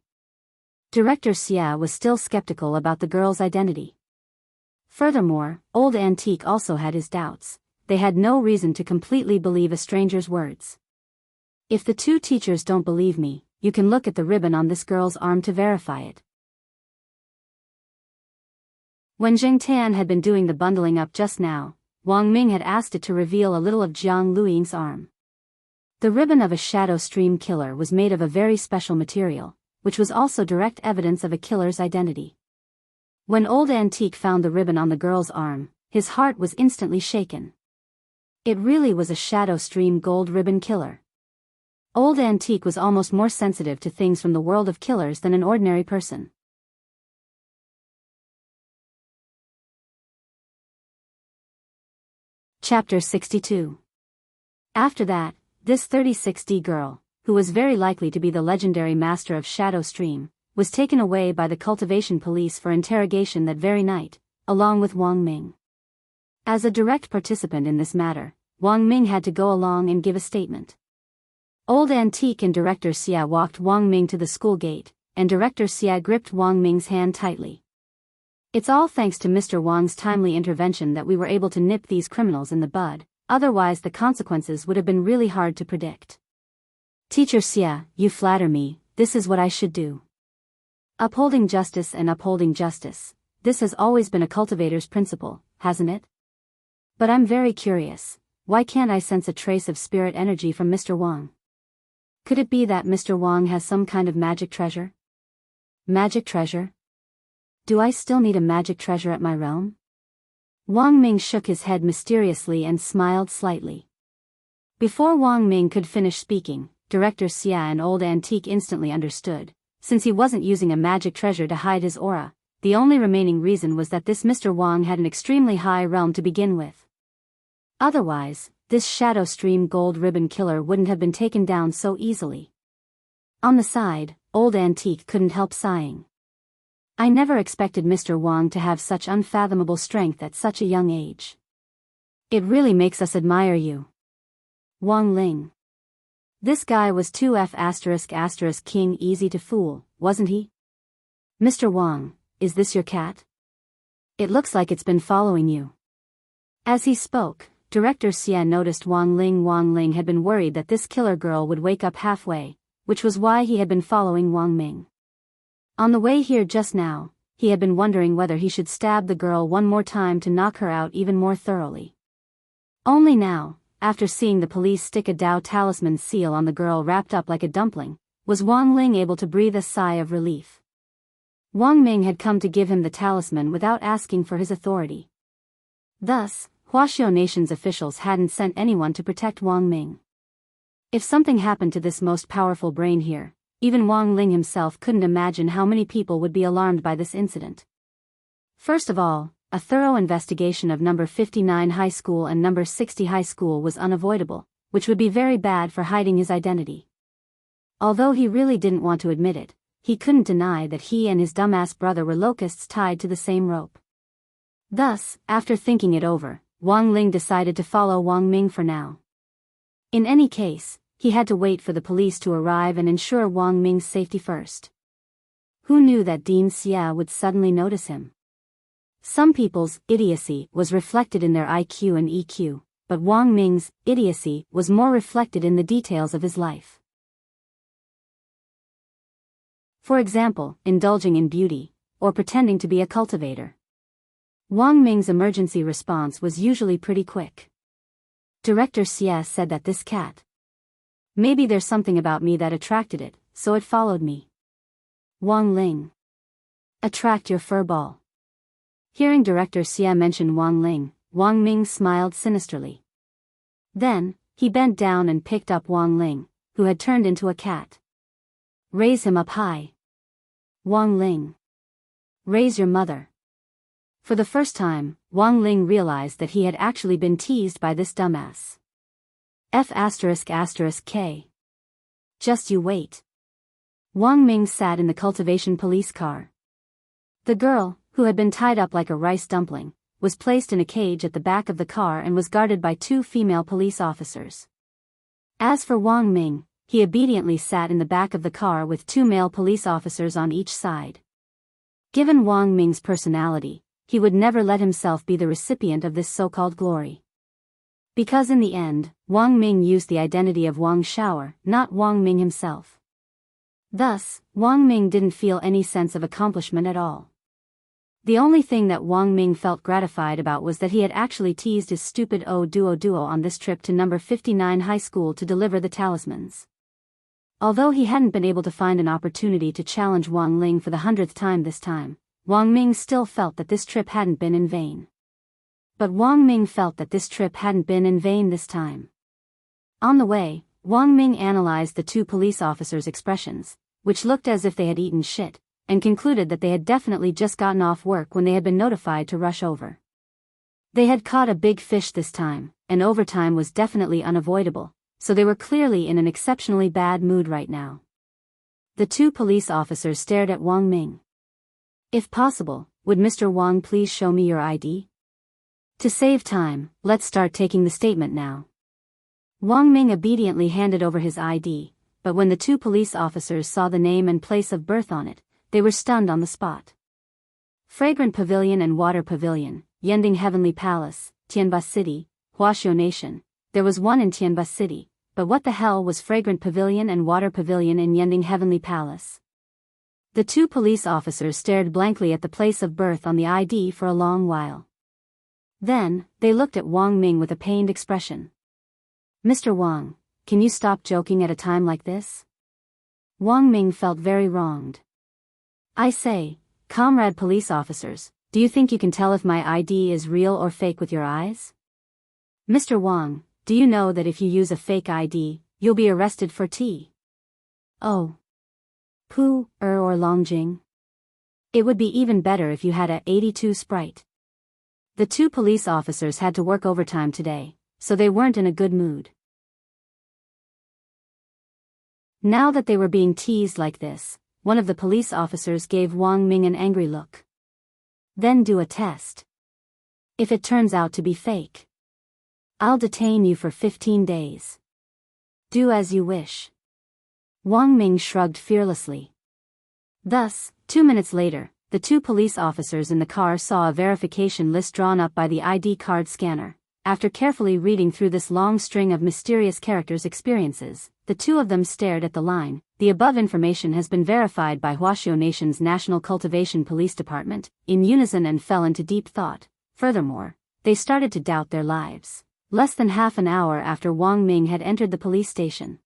Director Xia was still skeptical about the girl's identity. Furthermore, Old Antique also had his doubts. They had no reason to completely believe a stranger's words. If the two teachers don't believe me, you can look at the ribbon on this girl's arm to verify it. When Zheng Tian had been doing the bundling up just now, Wang Ming had asked it to reveal a little of Jiang Luiying's arm. The ribbon of a shadow stream killer was made of a very special material, which was also direct evidence of a killer's identity. When Old Antique found the ribbon on the girl's arm, his heart was instantly shaken. It really was a shadow stream gold ribbon killer. Old Antique was almost more sensitive to things from the world of killers than an ordinary person. Chapter 62. After that, this 36D girl, who was very likely to be the legendary master of Shadow Stream, was taken away by the cultivation police for interrogation that very night, along with Wang Ming. As a direct participant in this matter, Wang Ming had to go along and give a statement. Old Antique and Director Xia walked Wang Ming to the school gate, and Director Xia gripped Wang Ming's hand tightly. It's all thanks to Mr. Wang's timely intervention that we were able to nip these criminals in the bud, otherwise the consequences would have been really hard to predict. Teacher Xia, you flatter me, this is what I should do. Upholding justice and upholding justice, this has always been a cultivator's principle, hasn't it? But I'm very curious, why can't I sense a trace of spirit energy from Mr. Wang? Could it be that Mr. Wang has some kind of magic treasure? Magic treasure? Do I still need a magic treasure at my realm? Wang Ming shook his head mysteriously and smiled slightly. Before Wang Ming could finish speaking, Director Xia and Old Antique instantly understood. Since he wasn't using a magic treasure to hide his aura, the only remaining reason was that this Mr. Wang had an extremely high realm to begin with. Otherwise, this Shadow Stream gold ribbon killer wouldn't have been taken down so easily. On the side, Old Antique couldn't help sighing. I never expected Mr. Wang to have such unfathomable strength at such a young age. It really makes us admire you. Wang Ling. This guy was 2F*** king easy to fool, wasn't he? Mr. Wang, is this your cat? It looks like it's been following you. As he spoke, Director Xia noticed Wang Ling. Wang Ling had been worried that this killer girl would wake up halfway, which was why he had been following Wang Ming. On the way here just now, he had been wondering whether he should stab the girl one more time to knock her out even more thoroughly. Only now, after seeing the police stick a Dao talisman seal on the girl wrapped up like a dumpling, was Wang Ling able to breathe a sigh of relief. Wang Ming had come to give him the talisman without asking for his authority. Thus, Huaxiao Nation's officials hadn't sent anyone to protect Wang Ming. If something happened to this most powerful brain here, even Wang Ling himself couldn't imagine how many people would be alarmed by this incident. First of all, a thorough investigation of number 59 High School and number 60 High School was unavoidable, which would be very bad for hiding his identity. Although he really didn't want to admit it, he couldn't deny that he and his dumbass brother were locusts tied to the same rope. Thus, after thinking it over, Wang Ling decided to follow Wang Ming for now. In any case, he had to wait for the police to arrive and ensure Wang Ming's safety first. Who knew that Dean Xia would suddenly notice him? Some people's idiocy was reflected in their IQ and EQ, but Wang Ming's idiocy was more reflected in the details of his life. For example, indulging in beauty, or pretending to be a cultivator. Wang Ming's emergency response was usually pretty quick. Director Xia said that this cat. Maybe there's something about me that attracted it, so it followed me. Wang Ling. Attract your fur ball. Hearing Director Xia mention Wang Ling, Wang Ming smiled sinisterly. Then, he bent down and picked up Wang Ling, who had turned into a cat. Raise him up high. Wang Ling. Raise your mother. For the first time, Wang Ling realized that he had actually been teased by this dumbass. F***K. Just you wait. Wang Ming sat in the cultivation police car. The girl, who had been tied up like a rice dumpling, was placed in a cage at the back of the car and was guarded by 2 female police officers. As for Wang Ming, he obediently sat in the back of the car with 2 male police officers on each side. Given Wang Ming's personality, he would never let himself be the recipient of this so-called glory. Because in the end, Wang Ming used the identity of Wang Xiaoer, not Wang Ming himself. Thus, Wang Ming didn't feel any sense of accomplishment at all. The only thing that Wang Ming felt gratified about was that he had actually teased his stupid duo on this trip to number 59 high school to deliver the talismans. Although he hadn't been able to find an opportunity to challenge Wang Ling for the 100th time this time, Wang Ming still felt that this trip hadn't been in vain. But Wang Ming felt that this trip hadn't been in vain this time. On the way, Wang Ming analyzed the 2 police officers' expressions, which looked as if they had eaten shit, and concluded that they had definitely just gotten off work when they had been notified to rush over. They had caught a big fish this time, and overtime was definitely unavoidable, so they were clearly in an exceptionally bad mood right now. The 2 police officers stared at Wang Ming. "If possible, would Mr. Wang please show me your ID? To save time, let's start taking the statement now." Wang Ming obediently handed over his ID, but when the 2 police officers saw the name and place of birth on it, they were stunned on the spot. Fragrant Pavilion and Water Pavilion, Yending Heavenly Palace, Tianba City, Huaxiu Nation. There was one in Tianba City, but what the hell was Fragrant Pavilion and Water Pavilion in Yending Heavenly Palace? The 2 police officers stared blankly at the place of birth on the ID for a long while. Then, they looked at Wang Ming with a pained expression. "Mr. Wang, can you stop joking at a time like this?" Wang Ming felt very wronged. "I say, comrade police officers, do you think you can tell if my ID is real or fake with your eyes? Mr. Wang, do you know that if you use a fake ID, you'll be arrested for Oh. Pu, or Longjing? It would be even better if you had a 82 Sprite." The 2 police officers had to work overtime today, so they weren't in a good mood. Now that they were being teased like this, one of the police officers gave Wang Ming an angry look. "Then do a test. If it turns out to be fake, I'll detain you for 15 days. Do as you wish." Wang Ming shrugged fearlessly. Thus, 2 minutes later, the 2 police officers in the car saw a verification list drawn up by the ID card scanner. After carefully reading through this long string of mysterious characters' experiences, the 2 of them stared at the line. "The above information has been verified by Huaxiu Nation's National Cultivation Police Department," in unison, and fell into deep thought. Furthermore, they started to doubt their lives. Less than half an hour after Wang Ming had entered the police station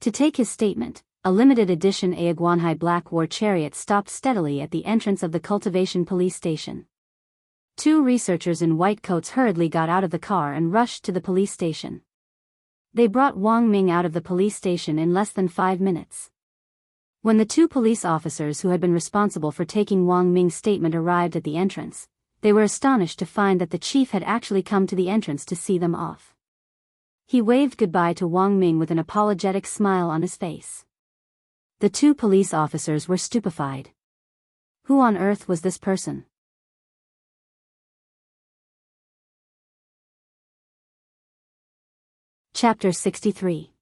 to take his statement, a limited edition Aiguanhai Black War chariot stopped steadily at the entrance of the cultivation police station. 2 researchers in white coats hurriedly got out of the car and rushed to the police station. They brought Wang Ming out of the police station in less than 5 minutes. When the 2 police officers who had been responsible for taking Wang Ming's statement arrived at the entrance, they were astonished to find that the chief had actually come to the entrance to see them off. He waved goodbye to Wang Ming with an apologetic smile on his face. The 2 police officers were stupefied. Who on earth was this person? Chapter 63.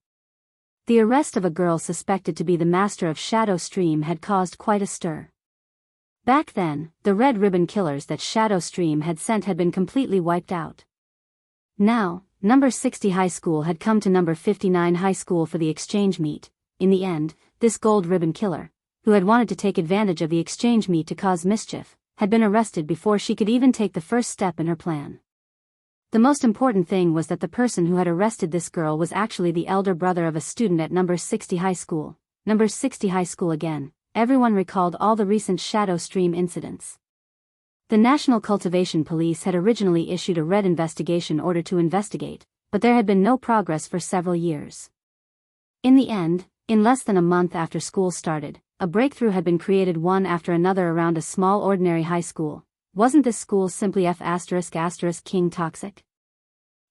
The arrest of a girl suspected to be the master of Shadow Stream had caused quite a stir. Back then, the red ribbon killers that Shadow Stream had sent had been completely wiped out. Now, number 60 high school had come to number 59 high school for the exchange meet. In the end, this gold ribbon killer, who had wanted to take advantage of the exchange meet to cause mischief, had been arrested before she could even take the first step in her plan. The most important thing was that the person who had arrested this girl was actually the elder brother of a student at number 60 high school. Number 60 high school again. Everyone recalled all the recent Shadow Stream incidents. The National Cultivation Police had originally issued a red investigation order to investigate, but there had been no progress for several years. In the end, in less than a month after school started, a breakthrough had been created one after another around a small ordinary high school. Wasn't this school simply King toxic?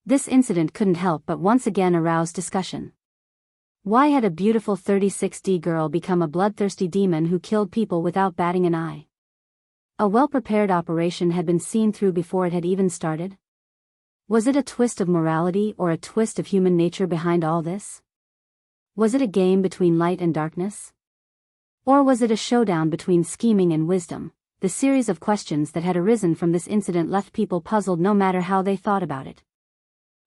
This incident couldn't help but once again arouse discussion. Why had a beautiful 36D girl become a bloodthirsty demon who killed people without batting an eye? A well-prepared operation had been seen through before it had even started? Was it a twist of morality or a twist of human nature behind all this? Was it a game between light and darkness? Or was it a showdown between scheming and wisdom? The series of questions that had arisen from this incident left people puzzled no matter how they thought about it.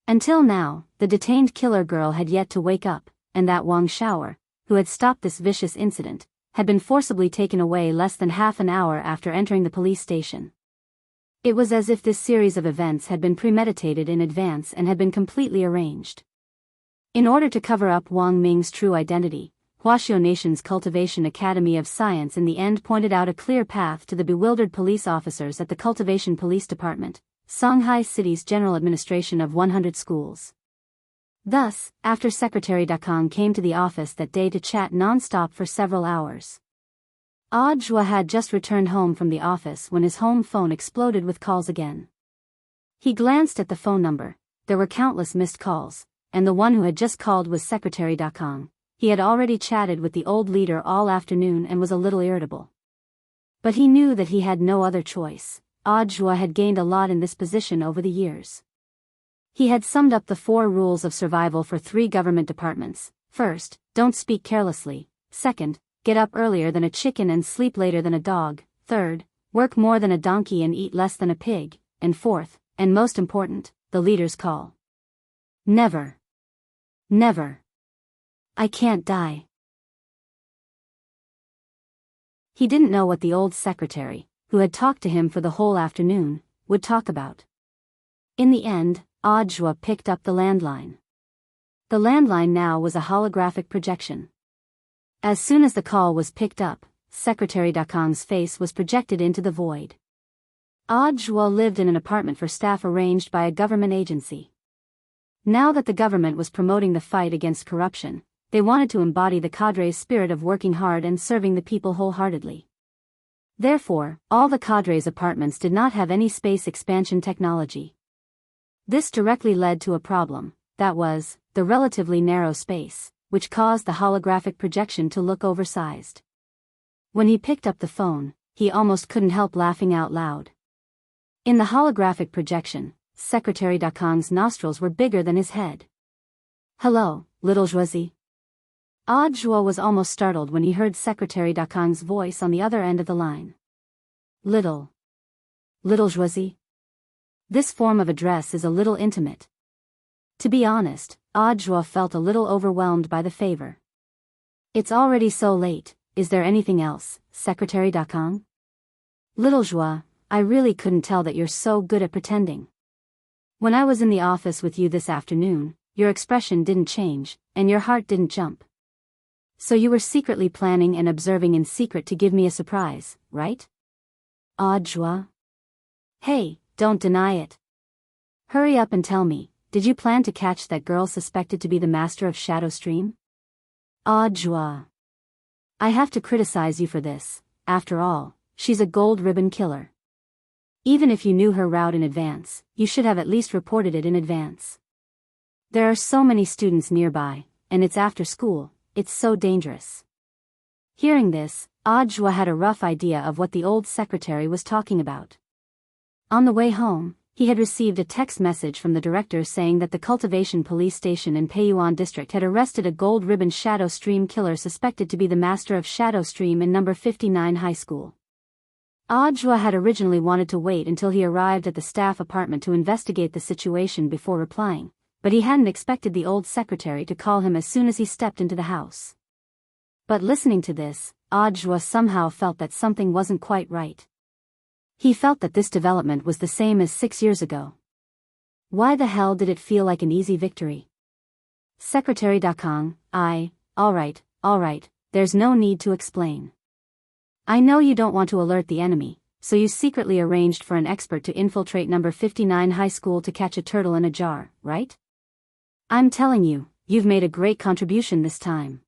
Until now, the detained killer girl had yet to wake up, and that Wang Shower, who had stopped this vicious incident, had been forcibly taken away less than half an hour after entering the police station. It was as if this series of events had been premeditated in advance and had been completely arranged. In order to cover up Wang Ming's true identity, Huaxiao Nation's Cultivation Academy of Science in the end pointed out a clear path to the bewildered police officers at the Cultivation Police Department, Shanghai City's general administration of 100 schools. Thus, after Secretary Dakang came to the office that day to chat non-stop for several hours. Zhua had just returned home from the office when his home phone exploded with calls again. He glanced at the phone number. There were countless missed calls, and the one who had just called was Secretary Dakang. He had already chatted with the old leader all afternoon and was a little irritable. But he knew that he had no other choice. Zhua had gained a lot in this position over the years. He had summed up the 4 rules of survival for 3 government departments. First, don't speak carelessly. Second, get up earlier than a chicken and sleep later than a dog. Third, work more than a donkey and eat less than a pig. And fourth, and most important, the leader's call. Never. Never. I can't die. He didn't know what the old secretary, who had talked to him for the whole afternoon, would talk about. In the end, Zhua picked up the landline. The landline now was a holographic projection. As soon as the call was picked up, Secretary Dakang's face was projected into the void. Zhua lived in an apartment for staff arranged by a government agency. Now that the government was promoting the fight against corruption, they wanted to embody the cadre's spirit of working hard and serving the people wholeheartedly. Therefore, all the cadre's apartments did not have any space expansion technology. This directly led to a problem, that was, the relatively narrow space, which caused the holographic projection to look oversized. When he picked up the phone, he almost couldn't help laughing out loud. In the holographic projection, Secretary Dakang's nostrils were bigger than his head. Hello, little Zhuazi. Zhua was almost startled when he heard Secretary Dakang's voice on the other end of the line. Little Zhuazi. This form of address is a little intimate. To be honest, Zhua felt a little overwhelmed by the favor. It's already so late, is there anything else, Secretary Dakang? Little Zhua, I really couldn't tell that you're so good at pretending. When I was in the office with you this afternoon, your expression didn't change, and your heart didn't jump. So you were secretly planning and observing in secret to give me a surprise, right? Zhua. Hey, don't deny it. Hurry up and tell me, did you plan to catch that girl suspected to be the master of Shadow Stream? Zhua. I have to criticize you for this. After all, she's a gold ribbon killer. Even if you knew her route in advance, you should have at least reported it in advance. There are so many students nearby, and it's after school, it's so dangerous. Hearing this, Zhua had a rough idea of what the old secretary was talking about. On the way home, he had received a text message from the director saying that the Cultivation Police Station in Peiyuan District had arrested a gold ribbon Shadow Stream killer suspected to be the master of Shadow Stream in number 59 high school. Zhua had originally wanted to wait until he arrived at the staff apartment to investigate the situation before replying, but he hadn't expected the old secretary to call him as soon as he stepped into the house. But listening to this, Zhua somehow felt that something wasn't quite right. He felt that this development was the same as 6 years ago. Why the hell did it feel like an easy victory? Secretary Dakang, all right, there's no need to explain. I know you don't want to alert the enemy, so you secretly arranged for an expert to infiltrate number 59 high school to catch a turtle in a jar, right? I'm telling you, you've made a great contribution this time.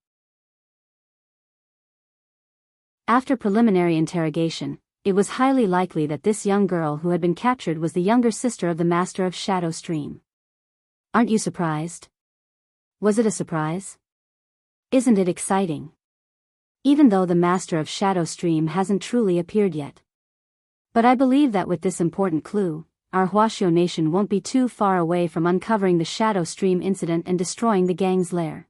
After preliminary interrogation, it was highly likely that this young girl who had been captured was the younger sister of the master of Shadow Stream. Aren't you surprised? Was it a surprise? Isn't it exciting? Even though the master of Shadow Stream hasn't truly appeared yet. But I believe that with this important clue, our Huaxiao nation won't be too far away from uncovering the Shadow Stream incident and destroying the gang's lair.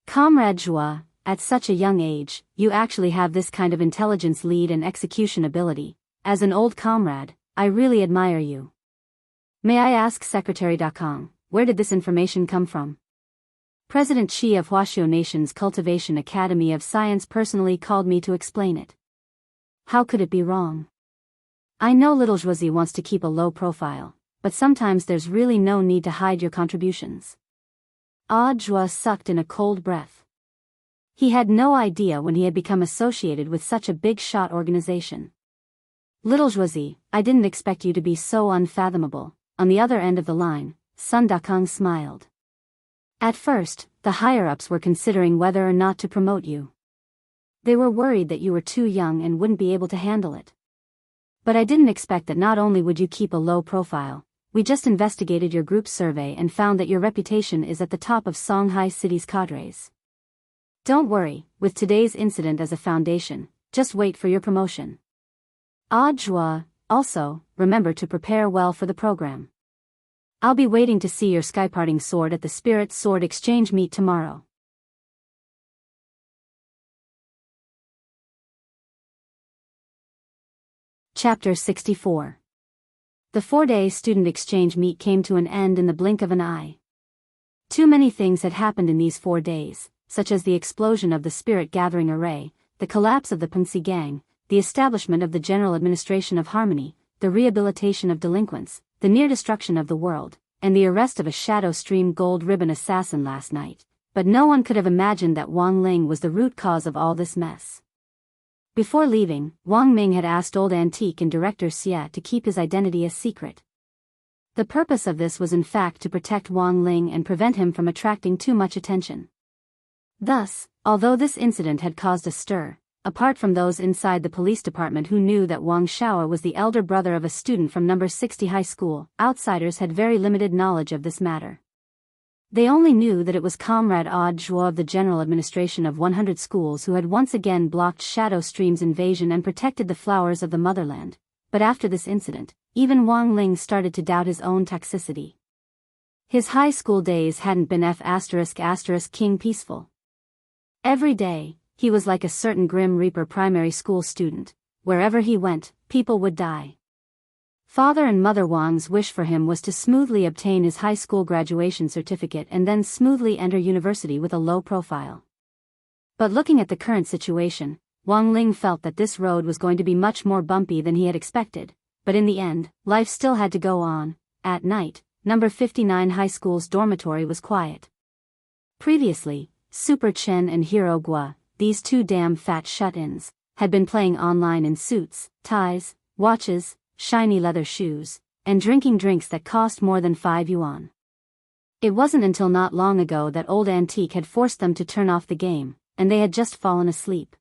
Comrade Joie, at such a young age, you actually have this kind of intelligence, lead and execution ability. As an old comrade, I really admire you. May I ask Secretary Dakong, where did this information come from? President Chi of Huaxiao Nation's Cultivation Academy of Science personally called me to explain it. How could it be wrong? I know little Josie wants to keep a low profile, but sometimes there's really no need to hide your contributions. Joie sucked in a cold breath. He had no idea when he had become associated with such a big-shot organization. Little Josie, I didn't expect you to be so unfathomable. On the other end of the line, Sun Dakong smiled. At first, the higher-ups were considering whether or not to promote you. They were worried that you were too young and wouldn't be able to handle it. But I didn't expect that not only would you keep a low profile, we just investigated your group survey and found that your reputation is at the top of Songhai City's cadres. Don't worry, with today's incident as a foundation, just wait for your promotion. Joie, also, remember to prepare well for the program. I'll be waiting to see your skyparting sword at the Spirit Sword Exchange meet tomorrow. Chapter 64. The 4-day student exchange meet came to an end in the blink of an eye. Too many things had happened in these 4 days, such as the explosion of the Spirit Gathering Array, the collapse of the Punxi Gang, the establishment of the General Administration of Harmony, the rehabilitation of delinquents, the near destruction of the world, and the arrest of a Shadow Stream Gold Ribbon assassin last night. But no one could have imagined that Wang Ling was the root cause of all this mess. Before leaving, Wang Ming had asked Old Antique and Director Xie to keep his identity a secret. The purpose of this was in fact to protect Wang Ling and prevent him from attracting too much attention. Thus, although this incident had caused a stir, apart from those inside the police department who knew that Wang Xiao was the elder brother of a student from number 60 high school, outsiders had very limited knowledge of this matter. They only knew that it was Comrade Joie of the General Administration of 100 schools who had once again blocked Shadow Stream's invasion and protected the flowers of the motherland. But after this incident, even Wang Ling started to doubt his own toxicity. His high school days hadn't been King peaceful. Every day, he was like a certain Grim Reaper primary school student. Wherever he went, people would die. Father and Mother Wang's wish for him was to smoothly obtain his high school graduation certificate and then smoothly enter university with a low profile. But looking at the current situation, Wang Ling felt that this road was going to be much more bumpy than he had expected, but in the end, life still had to go on. At night, number 59 high school's dormitory was quiet. Previously, Super Chen and Hero Gua, these two damn fat shut-ins, had been playing online in suits, ties, watches, shiny leather shoes, and drinking drinks that cost more than 5 yuan. It wasn't until not long ago that Old Antique had forced them to turn off the game, and they had just fallen asleep.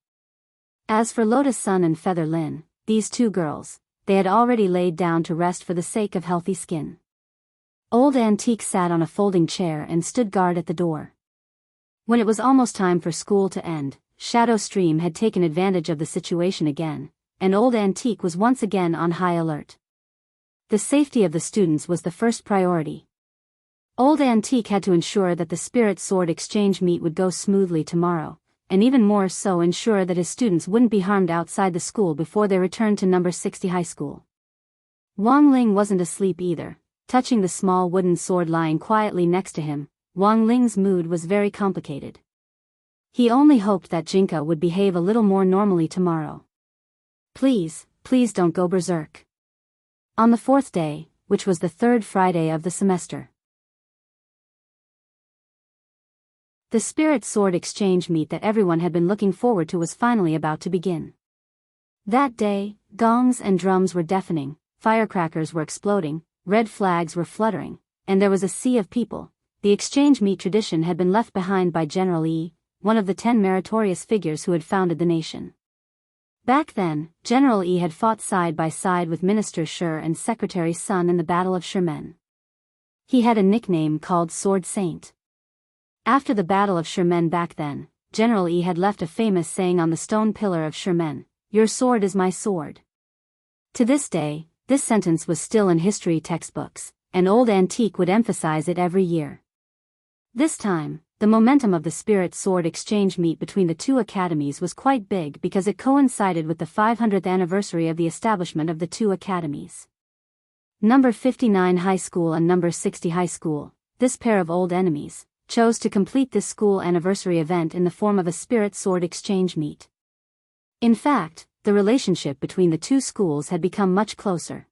As for Lotus Sun and Feather Lin, these two girls, they had already laid down to rest for the sake of healthy skin. Old Antique sat on a folding chair and stood guard at the door. When it was almost time for school to end, Shadow Stream had taken advantage of the situation again, and Old Antique was once again on high alert. The safety of the students was the first priority. Old Antique had to ensure that the Spirit Sword Exchange meet would go smoothly tomorrow, and even more so ensure that his students wouldn't be harmed outside the school before they returned to number 60 high school. Wang Ling wasn't asleep either. Touching the small wooden sword lying quietly next to him, Wang Ling's mood was very complicated. He only hoped that Jinka would behave a little more normally tomorrow. Please don't go berserk. On the 4th day, which was the 3rd Friday of the semester, the Spirit Sword Exchange meet that everyone had been looking forward to was finally about to begin. That day, gongs and drums were deafening, firecrackers were exploding, red flags were fluttering, and there was a sea of people. The exchange meet tradition had been left behind by General Yi, one of the 10 meritorious figures who had founded the nation. Back then, General Yi had fought side by side with Minister Shi and Secretary Sun in the Battle of Sherman. He had a nickname called Sword Saint. After the Battle of Sherman back then, General Yi had left a famous saying on the stone pillar of Sherman, "Your sword is my sword." To this day, this sentence was still in history textbooks, and Old Antique would emphasize it every year. This time, the momentum of the Spirit Sword exchange meet between the two academies was quite big because it coincided with the 500th anniversary of the establishment of the two academies. Number 59 High School and Number 60 High School, this pair of old enemies, chose to complete this school anniversary event in the form of a Spirit Sword exchange meet. In fact, the relationship between the two schools had become much closer.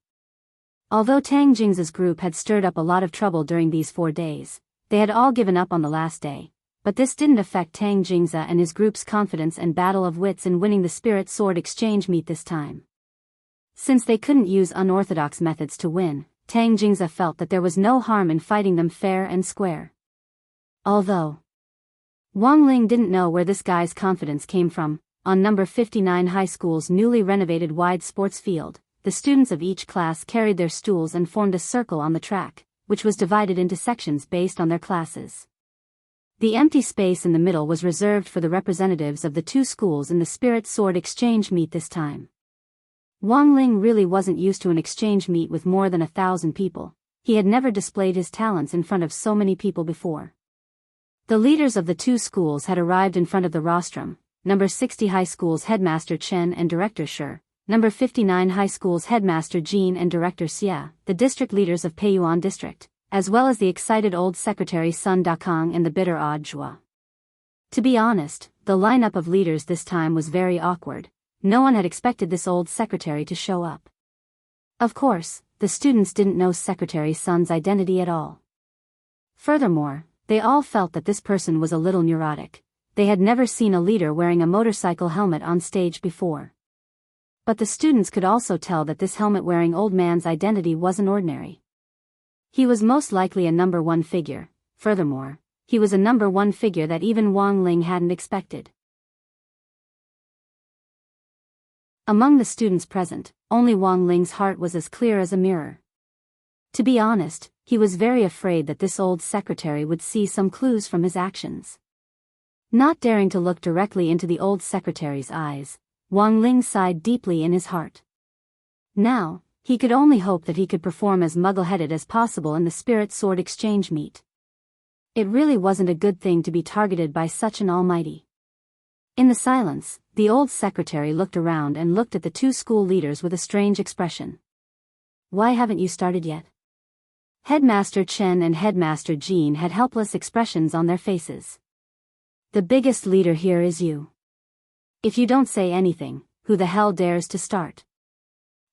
Although Tang Jing's group had stirred up a lot of trouble during these 4 days, they had all given up on the last day, but this didn't affect Tang Jingza and his group's confidence and battle of wits in winning the Spirit Sword exchange meet this time. Since they couldn't use unorthodox methods to win, Tang Jingza felt that there was no harm in fighting them fair and square. Although Wang Ling didn't know where this guy's confidence came from, on Number 59 High School's newly renovated wide sports field, the students of each class carried their stools and formed a circle on the track, which was divided into sections based on their classes. The empty space in the middle was reserved for the representatives of the two schools in the Spirit Sword exchange meet this time. Wang Ling really wasn't used to an exchange meet with more than 1,000 people. He had never displayed his talents in front of so many people before. The leaders of the two schools had arrived in front of the rostrum, Number 60 High School's headmaster Chen and director Shi, Number 59 High School's headmaster Jin and director Xia, the district leaders of Peiyuan District, as well as the excited old secretary Sun Dakong and the bitter odd Zhua. To be honest, the lineup of leaders this time was very awkward. No one had expected this old secretary to show up. Of course, the students didn't know Secretary Sun's identity at all. Furthermore, they all felt that this person was a little neurotic. They had never seen a leader wearing a motorcycle helmet on stage before. But the students could also tell that this helmet-wearing old man's identity wasn't ordinary. He was most likely a number 1 figure. Furthermore, he was a number 1 figure that even Wang Ling hadn't expected. Among the students present, only Wang Ling's heart was as clear as a mirror. To be honest, he was very afraid that this old secretary would see some clues from his actions. Not daring to look directly into the old secretary's eyes, Wang Ling sighed deeply in his heart. Now, he could only hope that he could perform as muggle-headed as possible in the Spirit Sword exchange meet. It really wasn't a good thing to be targeted by such an almighty. In the silence, the old secretary looked around and looked at the two school leaders with a strange expression. "Why haven't you started yet?" Headmaster Chen and Headmaster Jin had helpless expressions on their faces. "The biggest leader here is you. If you don't say anything, who the hell dares to start?"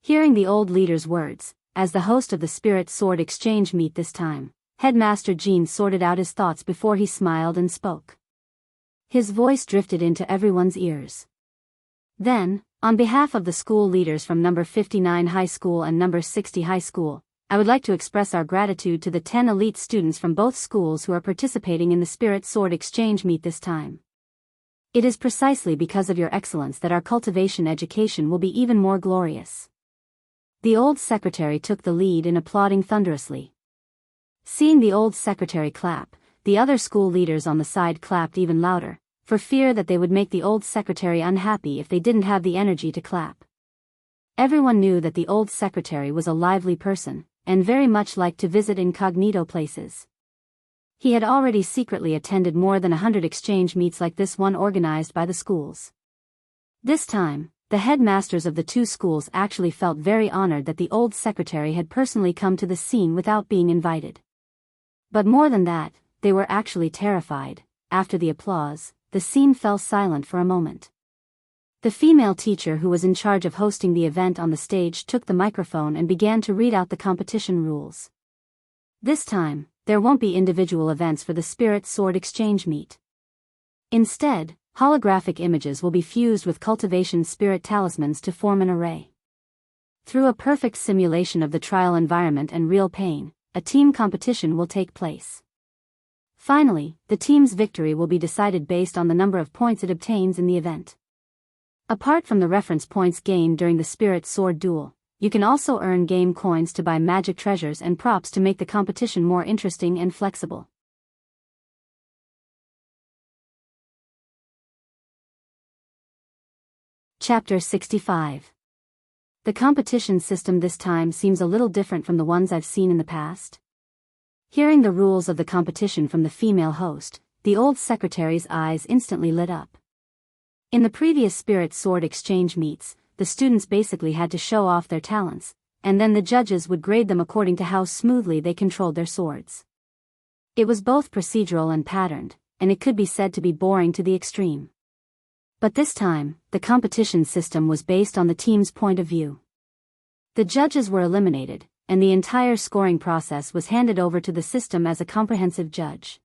Hearing the old leader's words, as the host of the Spirit Sword exchange meet this time, Headmaster Jin sorted out his thoughts before he smiled and spoke. His voice drifted into everyone's ears. Then, on behalf of the school leaders from Number 59 High School and Number 60 High School, I would like to express our gratitude to the 10 elite students from both schools who are participating in the Spirit Sword exchange meet this time. It is precisely because of your excellence that our cultivation education will be even more glorious. The old secretary took the lead in applauding thunderously. Seeing the old secretary clap, the other school leaders on the side clapped even louder, for fear that they would make the old secretary unhappy if they didn't have the energy to clap. Everyone knew that the old secretary was a lively person, and very much liked to visit incognito places. He had already secretly attended more than 100 exchange meets like this one organized by the schools. This time, the headmasters of the two schools actually felt very honored that the old secretary had personally come to the scene without being invited. But more than that, they were actually terrified. After the applause, the scene fell silent for a moment. The female teacher who was in charge of hosting the event on the stage took the microphone and began to read out the competition rules. This time, there won't be individual events for the Spirit Sword exchange meet. Instead, holographic images will be fused with cultivation spirit talismans to form an array. Through a perfect simulation of the trial environment and real pain, a team competition will take place. Finally, the team's victory will be decided based on the number of points it obtains in the event. Apart from the reference points gained during the Spirit Sword duel, you can also earn game coins to buy magic treasures and props to make the competition more interesting and flexible. Chapter 65. The competition system this time seems a little different from the ones I've seen in the past. Hearing the rules of the competition from the female host, the old secretary's eyes instantly lit up. In the previous spirit sword exchange meets, the students basically had to show off their talents, and then the judges would grade them according to how smoothly they controlled their swords. It was both procedural and patterned, and it could be said to be boring to the extreme. But this time, the competition system was based on the team's point of view. The judges were eliminated, and the entire scoring process was handed over to the system as a comprehensive judge.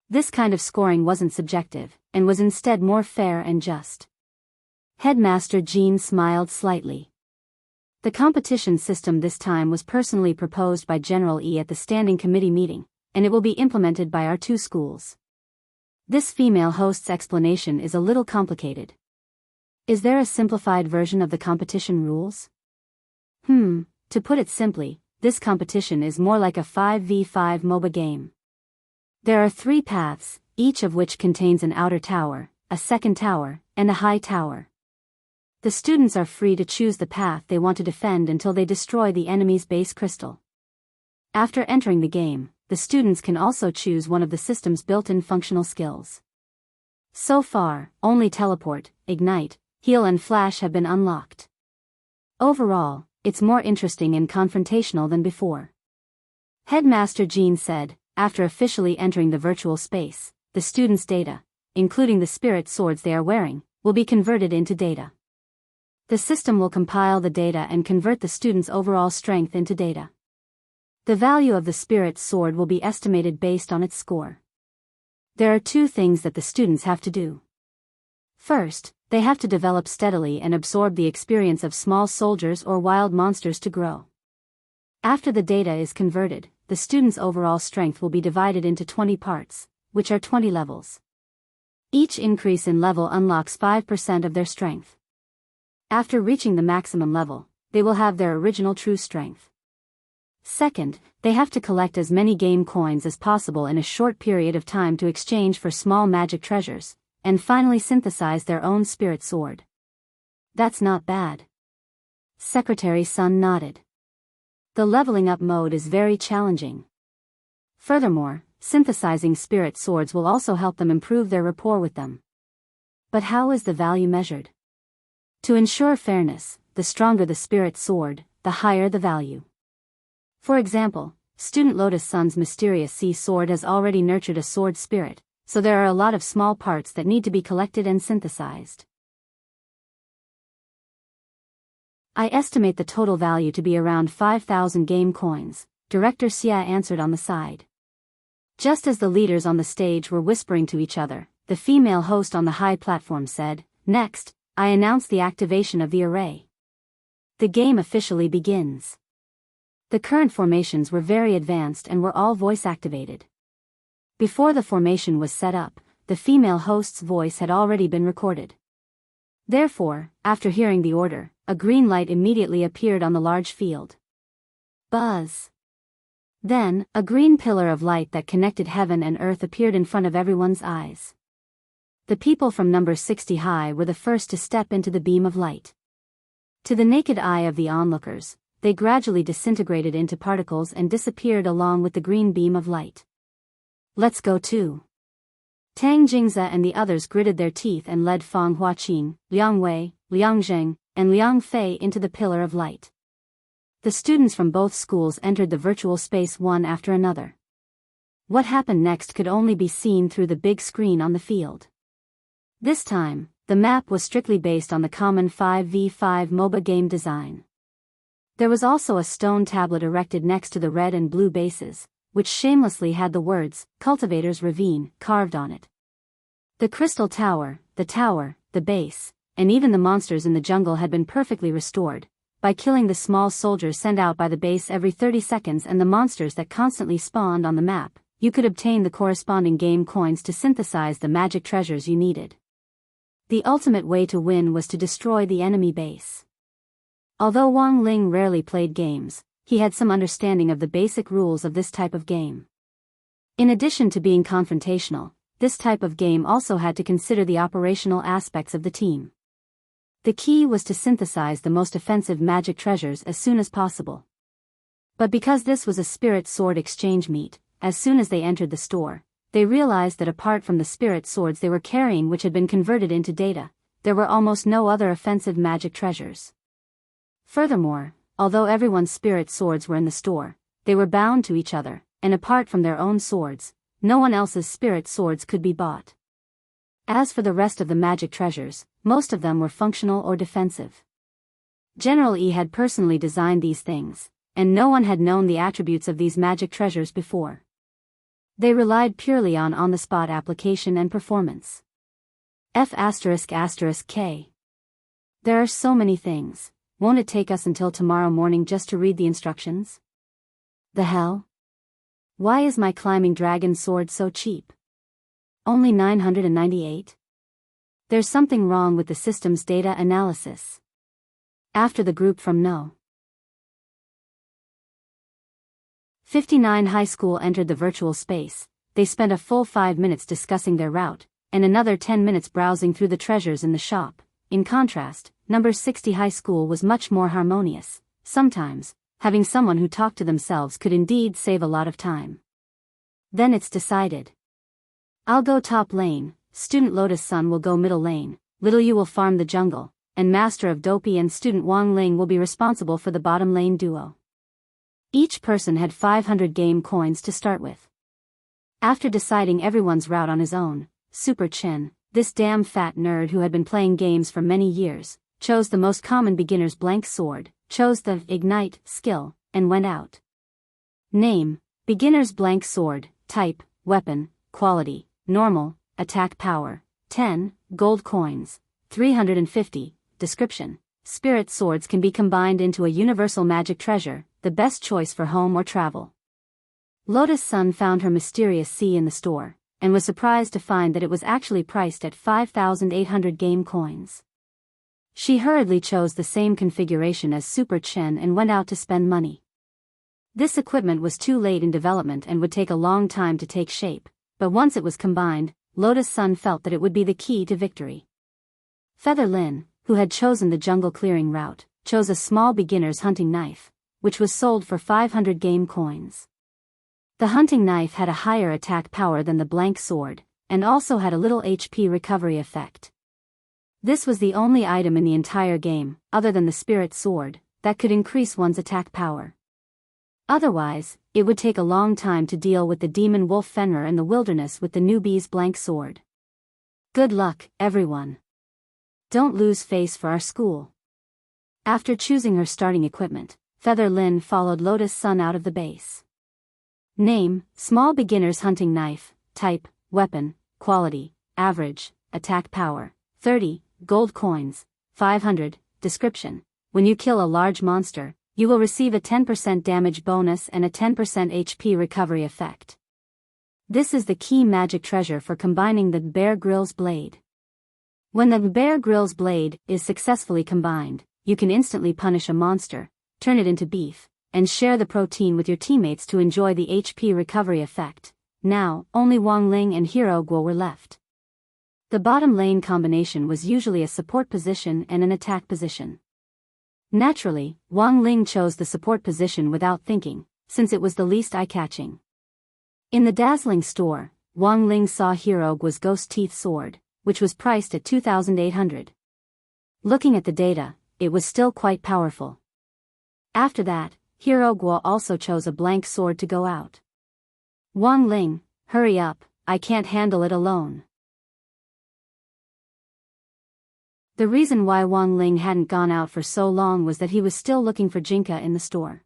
This kind of scoring wasn't subjective, and was instead more fair and just. Headmaster Jean smiled slightly. The competition system this time was personally proposed by General E at the standing committee meeting, and it will be implemented by our 2 schools. This female host's explanation is a little complicated. Is there a simplified version of the competition rules? To put it simply, this competition is more like a 5v5 MOBA game. There are 3 paths, each of which contains an outer tower, a second tower, and a high tower. The students are free to choose the path they want to defend until they destroy the enemy's base crystal. After entering the game, the students can also choose one of the system's built-in functional skills. So far, only teleport, ignite, heal and flash have been unlocked. Overall, it's more interesting and confrontational than before. Headmaster Jean said, after officially entering the virtual space, the students' data, including the spirit swords they are wearing, will be converted into data. The system will compile the data and convert the students' overall strength into data. The value of the spirit sword will be estimated based on its score. There are 2 things that the students have to do. First, they have to develop steadily and absorb the experience of small soldiers or wild monsters to grow. After the data is converted, the students' overall strength will be divided into 20 parts, which are 20 levels. Each increase in level unlocks 5% of their strength. After reaching the maximum level, they will have their original true strength. Second, they have to collect as many game coins as possible in a short period of time to exchange for small magic treasures, and finally synthesize their own spirit sword. That's not bad. Secretary Sun nodded. The leveling up mode is very challenging. Furthermore, synthesizing spirit swords will also help them improve their rapport with them. But how is the value measured? To ensure fairness, the stronger the spirit sword, the higher the value. For example, student Lotus Sun's mysterious sea sword has already nurtured a sword spirit, so there are a lot of small parts that need to be collected and synthesized. I estimate the total value to be around 5,000 game coins, Director Xia answered on the side. Just as the leaders on the stage were whispering to each other, the female host on the high platform said, "Next, I announce the activation of the array. The game officially begins." The current formations were very advanced and were all voice-activated. Before the formation was set up, the female host's voice had already been recorded. Therefore, after hearing the order, a green light immediately appeared on the large field. Buzz! Then, a green pillar of light that connected heaven and earth appeared in front of everyone's eyes. The people from number 60 high were the first to step into the beam of light. To the naked eye of the onlookers, they gradually disintegrated into particles and disappeared along with the green beam of light. "Let's go too." Tang Jingze and the others gritted their teeth and led Fang Huaqing, Liang Wei, Liang Zheng, and Liang Fei into the pillar of light. The students from both schools entered the virtual space one after another. What happened next could only be seen through the big screen on the field. This time, the map was strictly based on the common 5v5 MOBA game design. There was also a stone tablet erected next to the red and blue bases, which shamelessly had the words, "Cultivator's Ravine," carved on it. The crystal tower, the base, and even the monsters in the jungle had been perfectly restored, by killing the small soldiers sent out by the base every 30 seconds and the monsters that constantly spawned on the map. You could obtain the corresponding game coins to synthesize the magic treasures you needed. The ultimate way to win was to destroy the enemy base. Although Wang Ling rarely played games, he had some understanding of the basic rules of this type of game. In addition to being confrontational, this type of game also had to consider the operational aspects of the team. The key was to synthesize the most offensive magic treasures as soon as possible. But because this was a spirit sword exchange meet, as soon as they entered the store, they realized that apart from the spirit swords they were carrying which had been converted into data, there were almost no other offensive magic treasures. Furthermore, although everyone's spirit swords were in the store, they were bound to each other, and apart from their own swords, no one else's spirit swords could be bought. As for the rest of the magic treasures, most of them were functional or defensive. General E had personally designed these things, and no one had known the attributes of these magic treasures before. They relied purely on on-the-spot application and performance. F***K. There are so many things, won't it take us until tomorrow morning just to read the instructions? The hell? Why is my climbing dragon sword so cheap? Only 998? There's something wrong with the system's data analysis. After the group from No. 59 High School entered the virtual space, they spent a full 5 minutes discussing their route, and another 10 minutes browsing through the treasures in the shop. In contrast, number 60 High School was much more harmonious. Sometimes, having someone who talked to themselves could indeed save a lot of time. Then it's decided. I'll go top lane, student Lotus Sun will go middle lane, little you will farm the jungle, and Master of Dopey and student Wang Ling will be responsible for the bottom lane duo. Each person had 500 game coins to start with. After deciding everyone's route on his own, Super Chin, this damn fat nerd who had been playing games for many years, chose the most common beginner's blank sword, chose the Ignite skill, and went out. Name, beginner's blank sword, type, weapon, quality, normal, attack power, 10, gold coins, 350, description, spirit swords can be combined into a universal magic treasure, the best choice for home or travel. Lotus Sun found her mysterious C in the store, and was surprised to find that it was actually priced at 5,800 game coins. She hurriedly chose the same configuration as Super Chen and went out to spend money. This equipment was too late in development and would take a long time to take shape, but once it was combined, Lotus Sun felt that it would be the key to victory. Feather Lin, who had chosen the jungle clearing route, chose a small beginner's hunting knife, which was sold for 500 game coins. The hunting knife had a higher attack power than the blank sword, and also had a little HP recovery effect. This was the only item in the entire game, other than the spirit sword, that could increase one's attack power. Otherwise, it would take a long time to deal with the demon wolf Fenrir in the wilderness with the newbie's blank sword. Good luck, everyone. Don't lose face for our school. After choosing her starting equipment, Feather Lin followed Lotus Sun out of the base. Name, small beginner's hunting knife, type, weapon, quality, average, attack power, 30, gold coins, 500, description, when you kill a large monster, you will receive a 10% damage bonus and a 10% HP recovery effect. This is the key magic treasure for combining the Bear Grylls blade. When the Bear Grylls blade is successfully combined, you can instantly punish a monster, turn it into beef, and share the protein with your teammates to enjoy the HP recovery effect. Now, only Wang Ling and Hero Guo were left. The bottom lane combination was usually a support position and an attack position. Naturally, Wang Ling chose the support position without thinking, since it was the least eye-catching. In the dazzling store, Wang Ling saw Hero Guo's ghost teeth sword, which was priced at 2,800. Looking at the data, it was still quite powerful. After that, Hero Guo also chose a blank sword to go out. Wang Ling, hurry up, I can't handle it alone. The reason why Wang Ling hadn't gone out for so long was that he was still looking for Jinka in the store.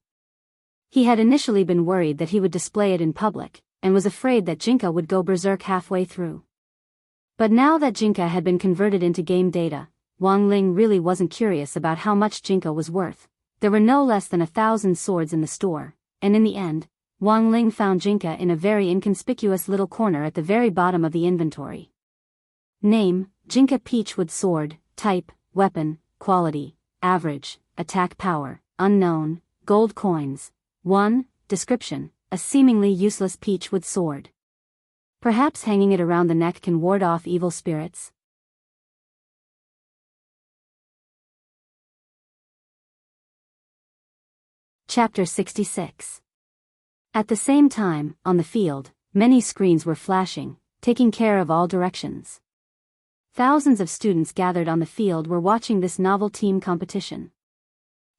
He had initially been worried that he would display it in public, and was afraid that Jinka would go berserk halfway through. But now that Jinka had been converted into game data, Wang Ling really wasn't curious about how much Jinka was worth. There were no less than 1,000 swords in the store, and in the end, Wang Ling found Jinka in a very inconspicuous little corner at the very bottom of the inventory. Name, Jinka Peachwood Sword, type, weapon, quality, average, attack power, unknown, gold coins, 1, description, a seemingly useless peachwood sword. Perhaps hanging it around the neck can ward off evil spirits? Chapter 66. At the same time, on the field, Many screens were flashing, taking care of all directions. Thousands of students gathered on the field were watching this novel team competition.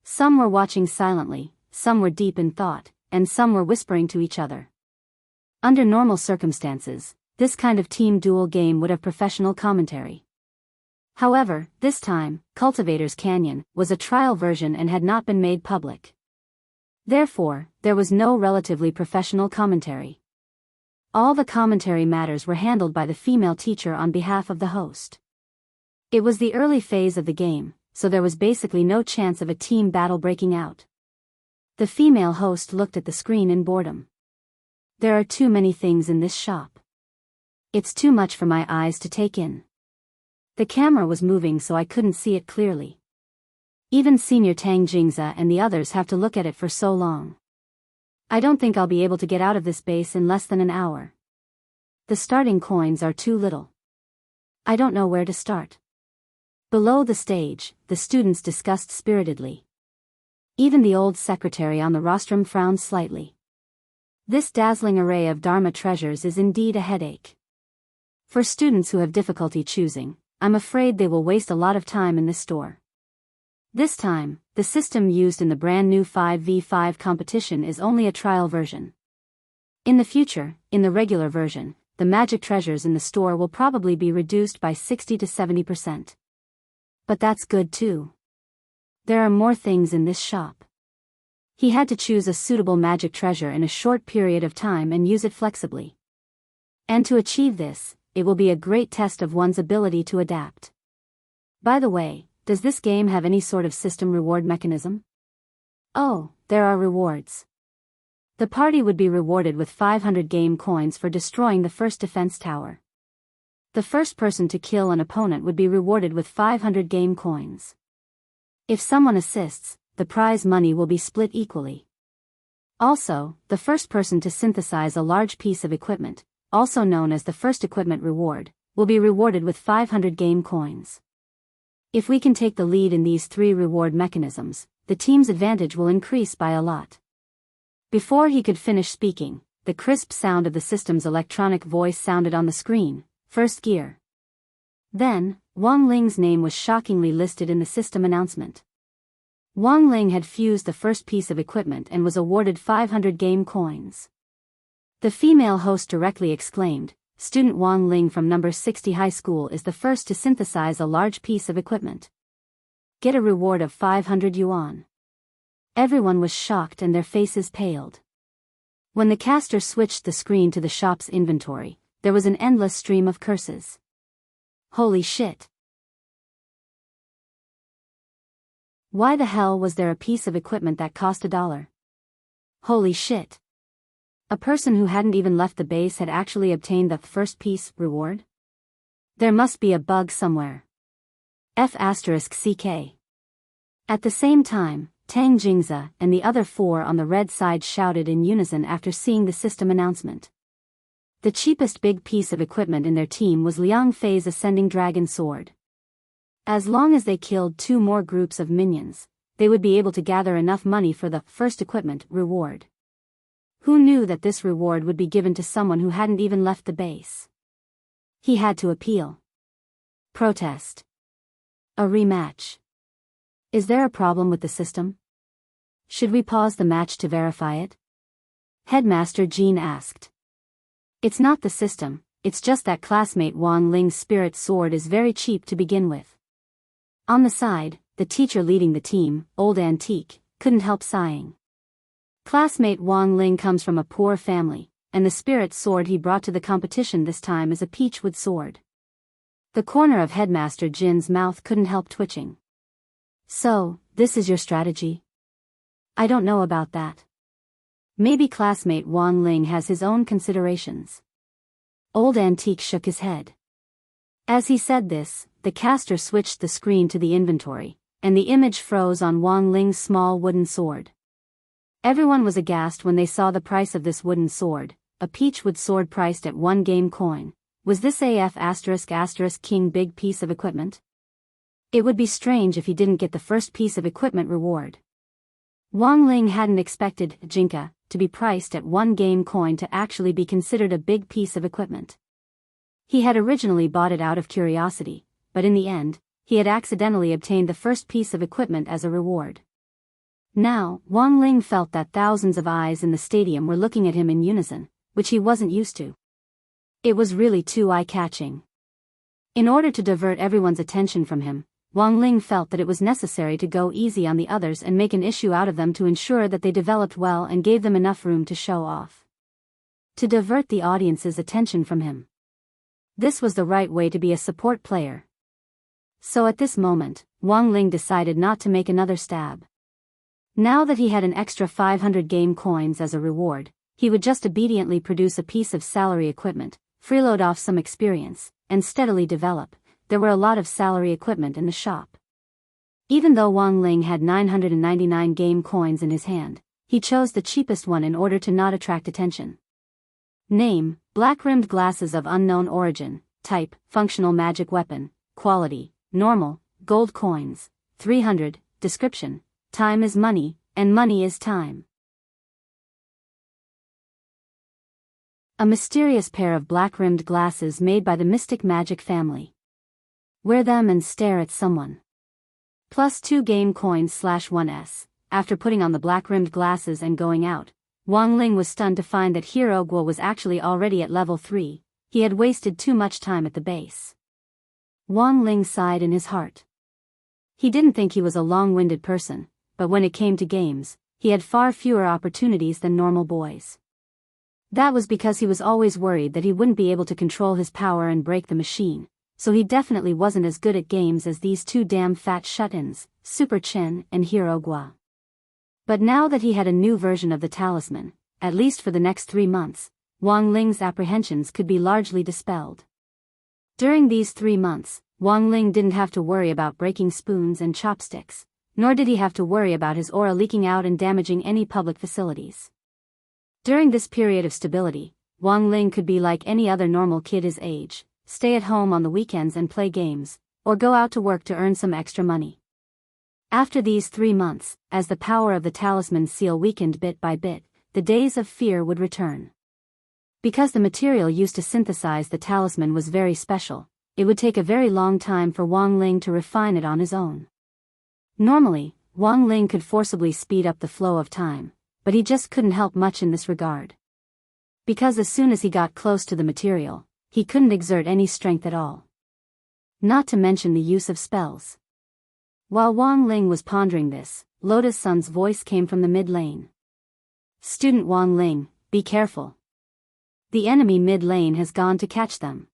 Some were watching silently, some were deep in thought, and some were whispering to each other. Under normal circumstances, this kind of team duel game would have professional commentary. However, this time, Cultivator's Canyon was a trial version and had not been made public. Therefore, there was no relatively professional commentary. All the commentary matters were handled by the female teacher on behalf of the host. It was the early phase of the game, so there was basically no chance of a team battle breaking out. The female host looked at the screen in boredom. There are too many things in this shop. It's too much for my eyes to take in. The camera was moving so I couldn't see it clearly. Even Senior Tang Jingza and the others have to look at it for so long. I don't think I'll be able to get out of this base in less than an hour. The starting coins are too little. I don't know where to start. Below the stage, the students discussed spiritedly. Even the old secretary on the rostrum frowned slightly. This dazzling array of Dharma treasures is indeed a headache. For students who have difficulty choosing, I'm afraid they will waste a lot of time in this store. This time, the system used in the brand new 5v5 competition is only a trial version. In the future, in the regular version, the magic treasures in the store will probably be reduced by 60 to 70%. But that's good too. There are more things in this shop. He had to choose a suitable magic treasure in a short period of time and use it flexibly. And to achieve this, it will be a great test of one's ability to adapt. By the way, does this game have any sort of system reward mechanism? Oh, there are rewards. The party would be rewarded with 500 game coins for destroying the first defense tower. The first person to kill an opponent would be rewarded with 500 game coins. If someone assists, the prize money will be split equally. Also, the first person to synthesize a large piece of equipment, also known as the first equipment reward, will be rewarded with 500 game coins. If we can take the lead in these three reward mechanisms, the team's advantage will increase by a lot. Before he could finish speaking, the crisp sound of the system's electronic voice sounded on the screen, first gear. Then, Wang Ling's name was shockingly listed in the system announcement. Wang Ling had fused the first piece of equipment and was awarded 500 game coins. The female host directly exclaimed, "Student Wang Ling from number 60 high school is the first to synthesize a large piece of equipment. Get a reward of 500 yuan. Everyone was shocked and their faces paled. When the caster switched the screen to the shop's inventory, there was an endless stream of curses. Holy shit. Why the hell was there a piece of equipment that cost $1? Holy shit. A person who hadn't even left the base had actually obtained the first piece reward? There must be a bug somewhere. F***CK. At the same time, Tang Jingza and the other four on the red side shouted in unison after seeing the system announcement. The cheapest big piece of equipment in their team was Liang Fei's ascending dragon sword. As long as they killed 2 more groups of minions, they would be able to gather enough money for the first equipment reward. Who knew that this reward would be given to someone who hadn't even left the base? He had to appeal. Protest. A rematch. Is there a problem with the system? Should we pause the match to verify it? Headmaster Jean asked. It's not the system, it's just that classmate Wang Ling's spirit sword is very cheap to begin with. On the side, the teacher leading the team, Old Antique, couldn't help sighing. Classmate Wang Ling comes from a poor family, and the spirit sword he brought to the competition this time is a peachwood sword. The corner of Headmaster Jin's mouth couldn't help twitching. So, this is your strategy? I don't know about that. Maybe classmate Wang Ling has his own considerations. Old Antique shook his head. As he said this, the caster switched the screen to the inventory, and the image froze on Wang Ling's small wooden sword. Everyone was aghast when they saw the price of this wooden sword, a peachwood sword priced at 1 game coin. Was this ****king big piece of equipment? It would be strange if he didn't get the first piece of equipment reward. Wang Ling hadn't expected Jinka to be priced at 1 game coin to actually be considered a big piece of equipment. He had originally bought it out of curiosity, but in the end, he had accidentally obtained the first piece of equipment as a reward. Now, Wang Ling felt that thousands of eyes in the stadium were looking at him in unison, which he wasn't used to. It was really too eye-catching. In order to divert everyone's attention from him, Wang Ling felt that it was necessary to go easy on the others and make an issue out of them to ensure that they developed well and gave them enough room to show off. To divert the audience's attention from him. This was the right way to be a support player. So at this moment, Wang Ling decided not to make another stab. Now that he had an extra 500 game coins as a reward, he would just obediently produce a piece of salary equipment, freeload off some experience, and steadily develop. There were a lot of salary equipment in the shop. Even though Wang Ling had 999 game coins in his hand, he chose the cheapest one in order to not attract attention. Name: black-rimmed glasses of unknown origin. Type: functional magic weapon. Quality: normal, gold coins. 300. Description: time is money, and money is time. A mysterious pair of black-rimmed glasses made by the mystic magic family. Wear them and stare at someone. Plus 2 game coins /1s. After putting on the black-rimmed glasses and going out, Wang Ling was stunned to find that Hero Guo was actually already at level 3, he had wasted too much time at the base. Wang Ling sighed in his heart. He didn't think he was a long-winded person, but when it came to games, he had far fewer opportunities than normal boys. That was because he was always worried that he wouldn't be able to control his power and break the machine, so he definitely wasn't as good at games as these 2 damn fat shut-ins, Super Chen and Hero Guo. But now that he had a new version of the talisman, at least for the next 3 months, Wang Ling's apprehensions could be largely dispelled. During these 3 months, Wang Ling didn't have to worry about breaking spoons and chopsticks, nor did he have to worry about his aura leaking out and damaging any public facilities. During this period of stability, Wang Ling could be like any other normal kid his age, stay at home on the weekends and play games, or go out to work to earn some extra money. After these 3 months, as the power of the talisman seal weakened bit by bit, the days of fear would return. Because the material used to synthesize the talisman was very special, it would take a very long time for Wang Ling to refine it on his own. Normally, Wang Ling could forcibly speed up the flow of time, but he just couldn't help much in this regard. Because as soon as he got close to the material, he couldn't exert any strength at all. Not to mention the use of spells. While Wang Ling was pondering this, Lotus Sun's voice came from the mid-lane. "Student Wang Ling, be careful. The enemy mid-lane has gone to catch them."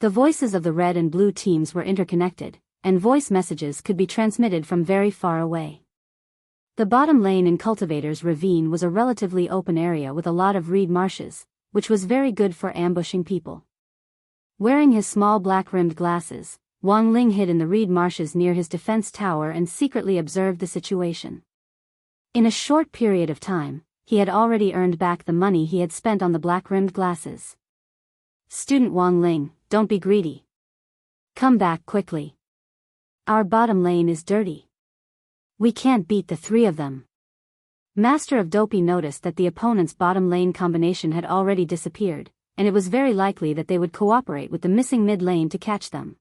The voices of the red and blue teams were interconnected, and voice messages could be transmitted from very far away. The bottom lane in Cultivator's Ravine was a relatively open area with a lot of reed marshes, which was very good for ambushing people. Wearing his small black-rimmed glasses, Wang Ling hid in the reed marshes near his defense tower and secretly observed the situation. In a short period of time, he had already earned back the money he had spent on the black-rimmed glasses. "Student Wang Ling, don't be greedy. Come back quickly. Our bottom lane is dirty. We can't beat the 3 of them." Master of Dopey noticed that the opponent's bottom lane combination had already disappeared, and it was very likely that they would cooperate with the missing mid lane to catch them.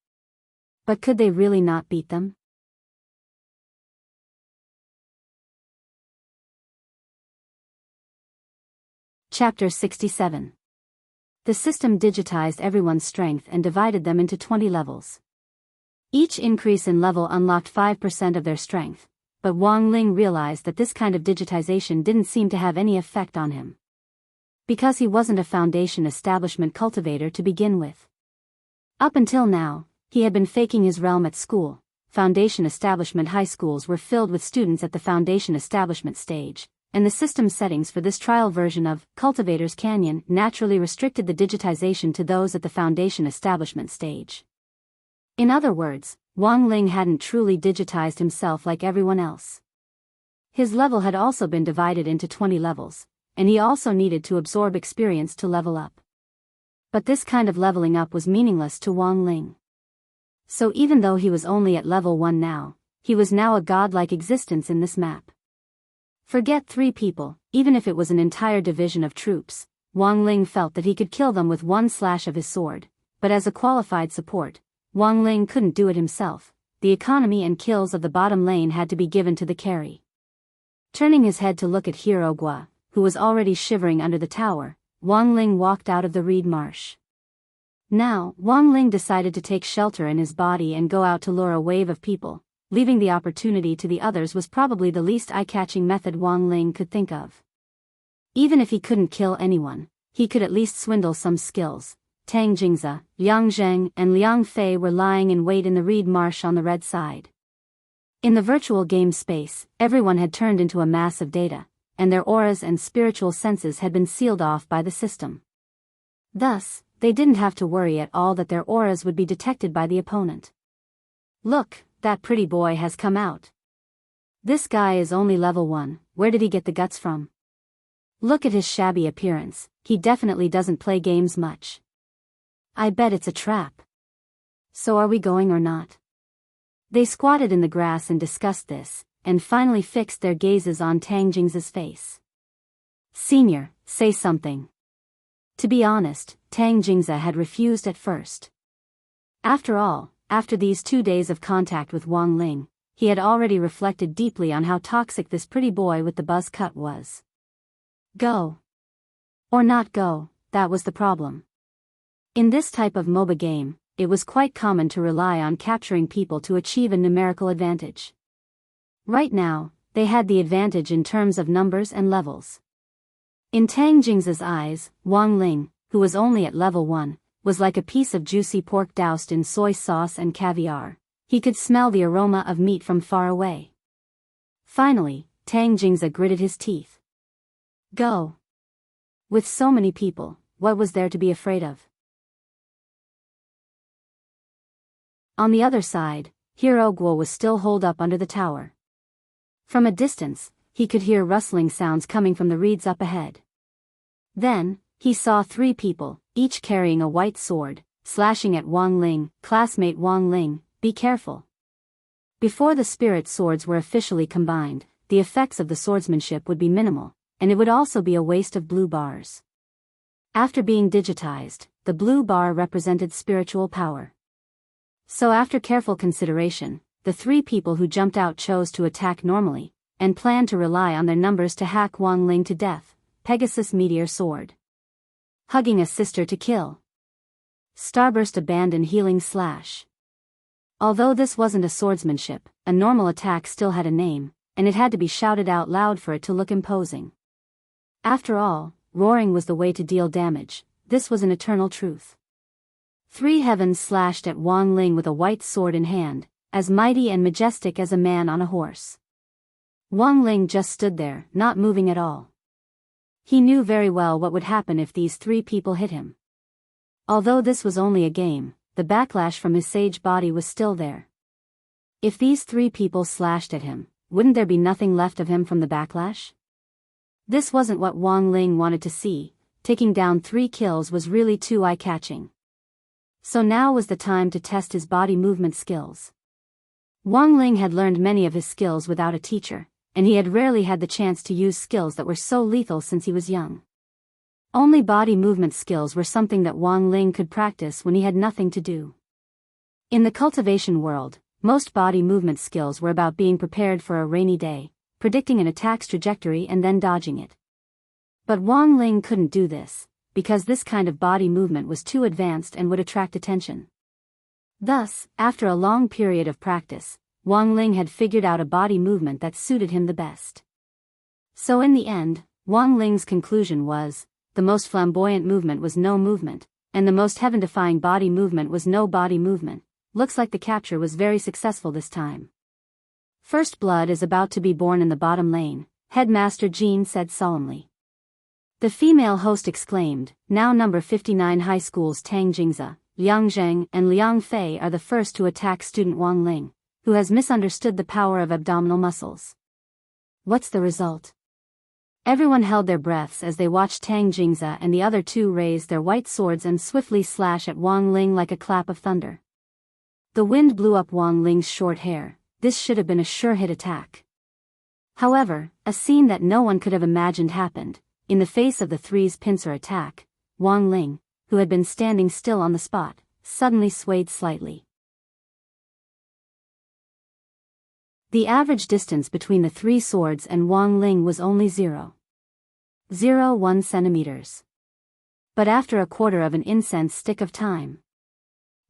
But could they really not beat them? Chapter 67. The system digitized everyone's strength and divided them into 20 levels. Each increase in level unlocked 5% of their strength, but Wang Ling realized that this kind of digitization didn't seem to have any effect on him. Because he wasn't a Foundation Establishment cultivator to begin with. Up until now, he had been faking his realm at school. Foundation Establishment high schools were filled with students at the Foundation Establishment stage, and the system settings for this trial version of Cultivator's Canyon naturally restricted the digitization to those at the Foundation Establishment stage. In other words, Wang Ling hadn't truly digitized himself like everyone else. His level had also been divided into 20 levels, and he also needed to absorb experience to level up. But this kind of leveling up was meaningless to Wang Ling. So even though he was only at level 1 now, he was now a godlike existence in this map. Forget 3 people, even if it was an entire division of troops, Wang Ling felt that he could kill them with one slash of his sword, but as a qualified support, Wang Ling couldn't do it himself. The economy and kills of the bottom lane had to be given to the carry. Turning his head to look at Hirogwa, who was already shivering under the tower, Wang Ling walked out of the reed marsh. Now, Wang Ling decided to take shelter in his body and go out to lure a wave of people. Leaving the opportunity to the others was probably the least eye-catching method Wang Ling could think of. Even if he couldn't kill anyone, he could at least swindle some skills. Tang Jingze, Liang Zheng and Liang Fei were lying in wait in the reed marsh on the red side. In the virtual game space, everyone had turned into a mass of data, and their auras and spiritual senses had been sealed off by the system. Thus, they didn't have to worry at all that their auras would be detected by the opponent. Look, that pretty boy has come out. This guy is only level 1, where did he get the guts from? Look at his shabby appearance, he definitely doesn't play games much. I bet it's a trap. So are we going or not? They squatted in the grass and discussed this, and finally fixed their gazes on Tang Jingze's face. Senior, say something. To be honest, Tang Jingze had refused at first. After all, after these 2 days of contact with Wang Ling, he had already reflected deeply on how toxic this pretty boy with the buzz cut was. Go. Or not go, that was the problem. In this type of MOBA game, it was quite common to rely on capturing people to achieve a numerical advantage. Right now, they had the advantage in terms of numbers and levels. In Tang Jingze's eyes, Wang Ling, who was only at level 1, was like a piece of juicy pork doused in soy sauce and caviar. He could smell the aroma of meat from far away. Finally, Tang Jingze gritted his teeth. Go. With so many people, what was there to be afraid of? On the other side, Hirogwa was still holed up under the tower. From a distance, he could hear rustling sounds coming from the reeds up ahead. Then, he saw 3 people, each carrying a white sword, slashing at Wang Ling. Classmate Wang Ling, be careful. Before the spirit swords were officially combined, the effects of the swordsmanship would be minimal, and it would also be a waste of blue bars. After being digitized, the blue bar represented spiritual power. So after careful consideration, the 3 people who jumped out chose to attack normally, and planned to rely on their numbers to hack Wang Ling to death. Pegasus Meteor Sword. Hugging a sister to kill. Starburst Abandon Healing Slash. Although this wasn't a swordsmanship, a normal attack still had a name, and it had to be shouted out loud for it to look imposing. After all, roaring was the way to deal damage, this was an eternal truth. 3 heavens slashed at Wang Ling with a white sword in hand, as mighty and majestic as a man on a horse. Wang Ling just stood there, not moving at all. He knew very well what would happen if these 3 people hit him. Although this was only a game, the backlash from his sage body was still there. If these 3 people slashed at him, wouldn't there be nothing left of him from the backlash? This wasn't what Wang Ling wanted to see. Taking down 3 kills was really too eye-catching. So now was the time to test his body movement skills. Wang Ling had learned many of his skills without a teacher, and he had rarely had the chance to use skills that were so lethal since he was young. Only body movement skills were something that Wang Ling could practice when he had nothing to do. In the cultivation world, most body movement skills were about being prepared for a rainy day, predicting an attack's trajectory and then dodging it. But Wang Ling couldn't do this, because this kind of body movement was too advanced and would attract attention. Thus, after a long period of practice, Wang Ling had figured out a body movement that suited him the best. So in the end, Wang Ling's conclusion was, the most flamboyant movement was no movement, and the most heaven-defying body movement was no body movement. Looks like the capture was very successful this time. First blood is about to be born in the bottom lane, Headmaster Jean said solemnly. The female host exclaimed, now number 59 high school's Tang Jingze, Liang Zheng and Liang Fei are the first to attack student Wang Ling, who has misunderstood the power of abdominal muscles. What's the result? Everyone held their breaths as they watched Tang Jingze and the other 2 raise their white swords and swiftly slash at Wang Ling like a clap of thunder. The wind blew up Wang Ling's short hair. This should have been a sure hit attack. However, a scene that no one could have imagined happened. In the face of the three's pincer attack, Wang Ling, who had been standing still on the spot, suddenly swayed slightly. The average distance between the three swords and Wang Ling was only 0.01 centimeters. But after a quarter of an incense stick of time,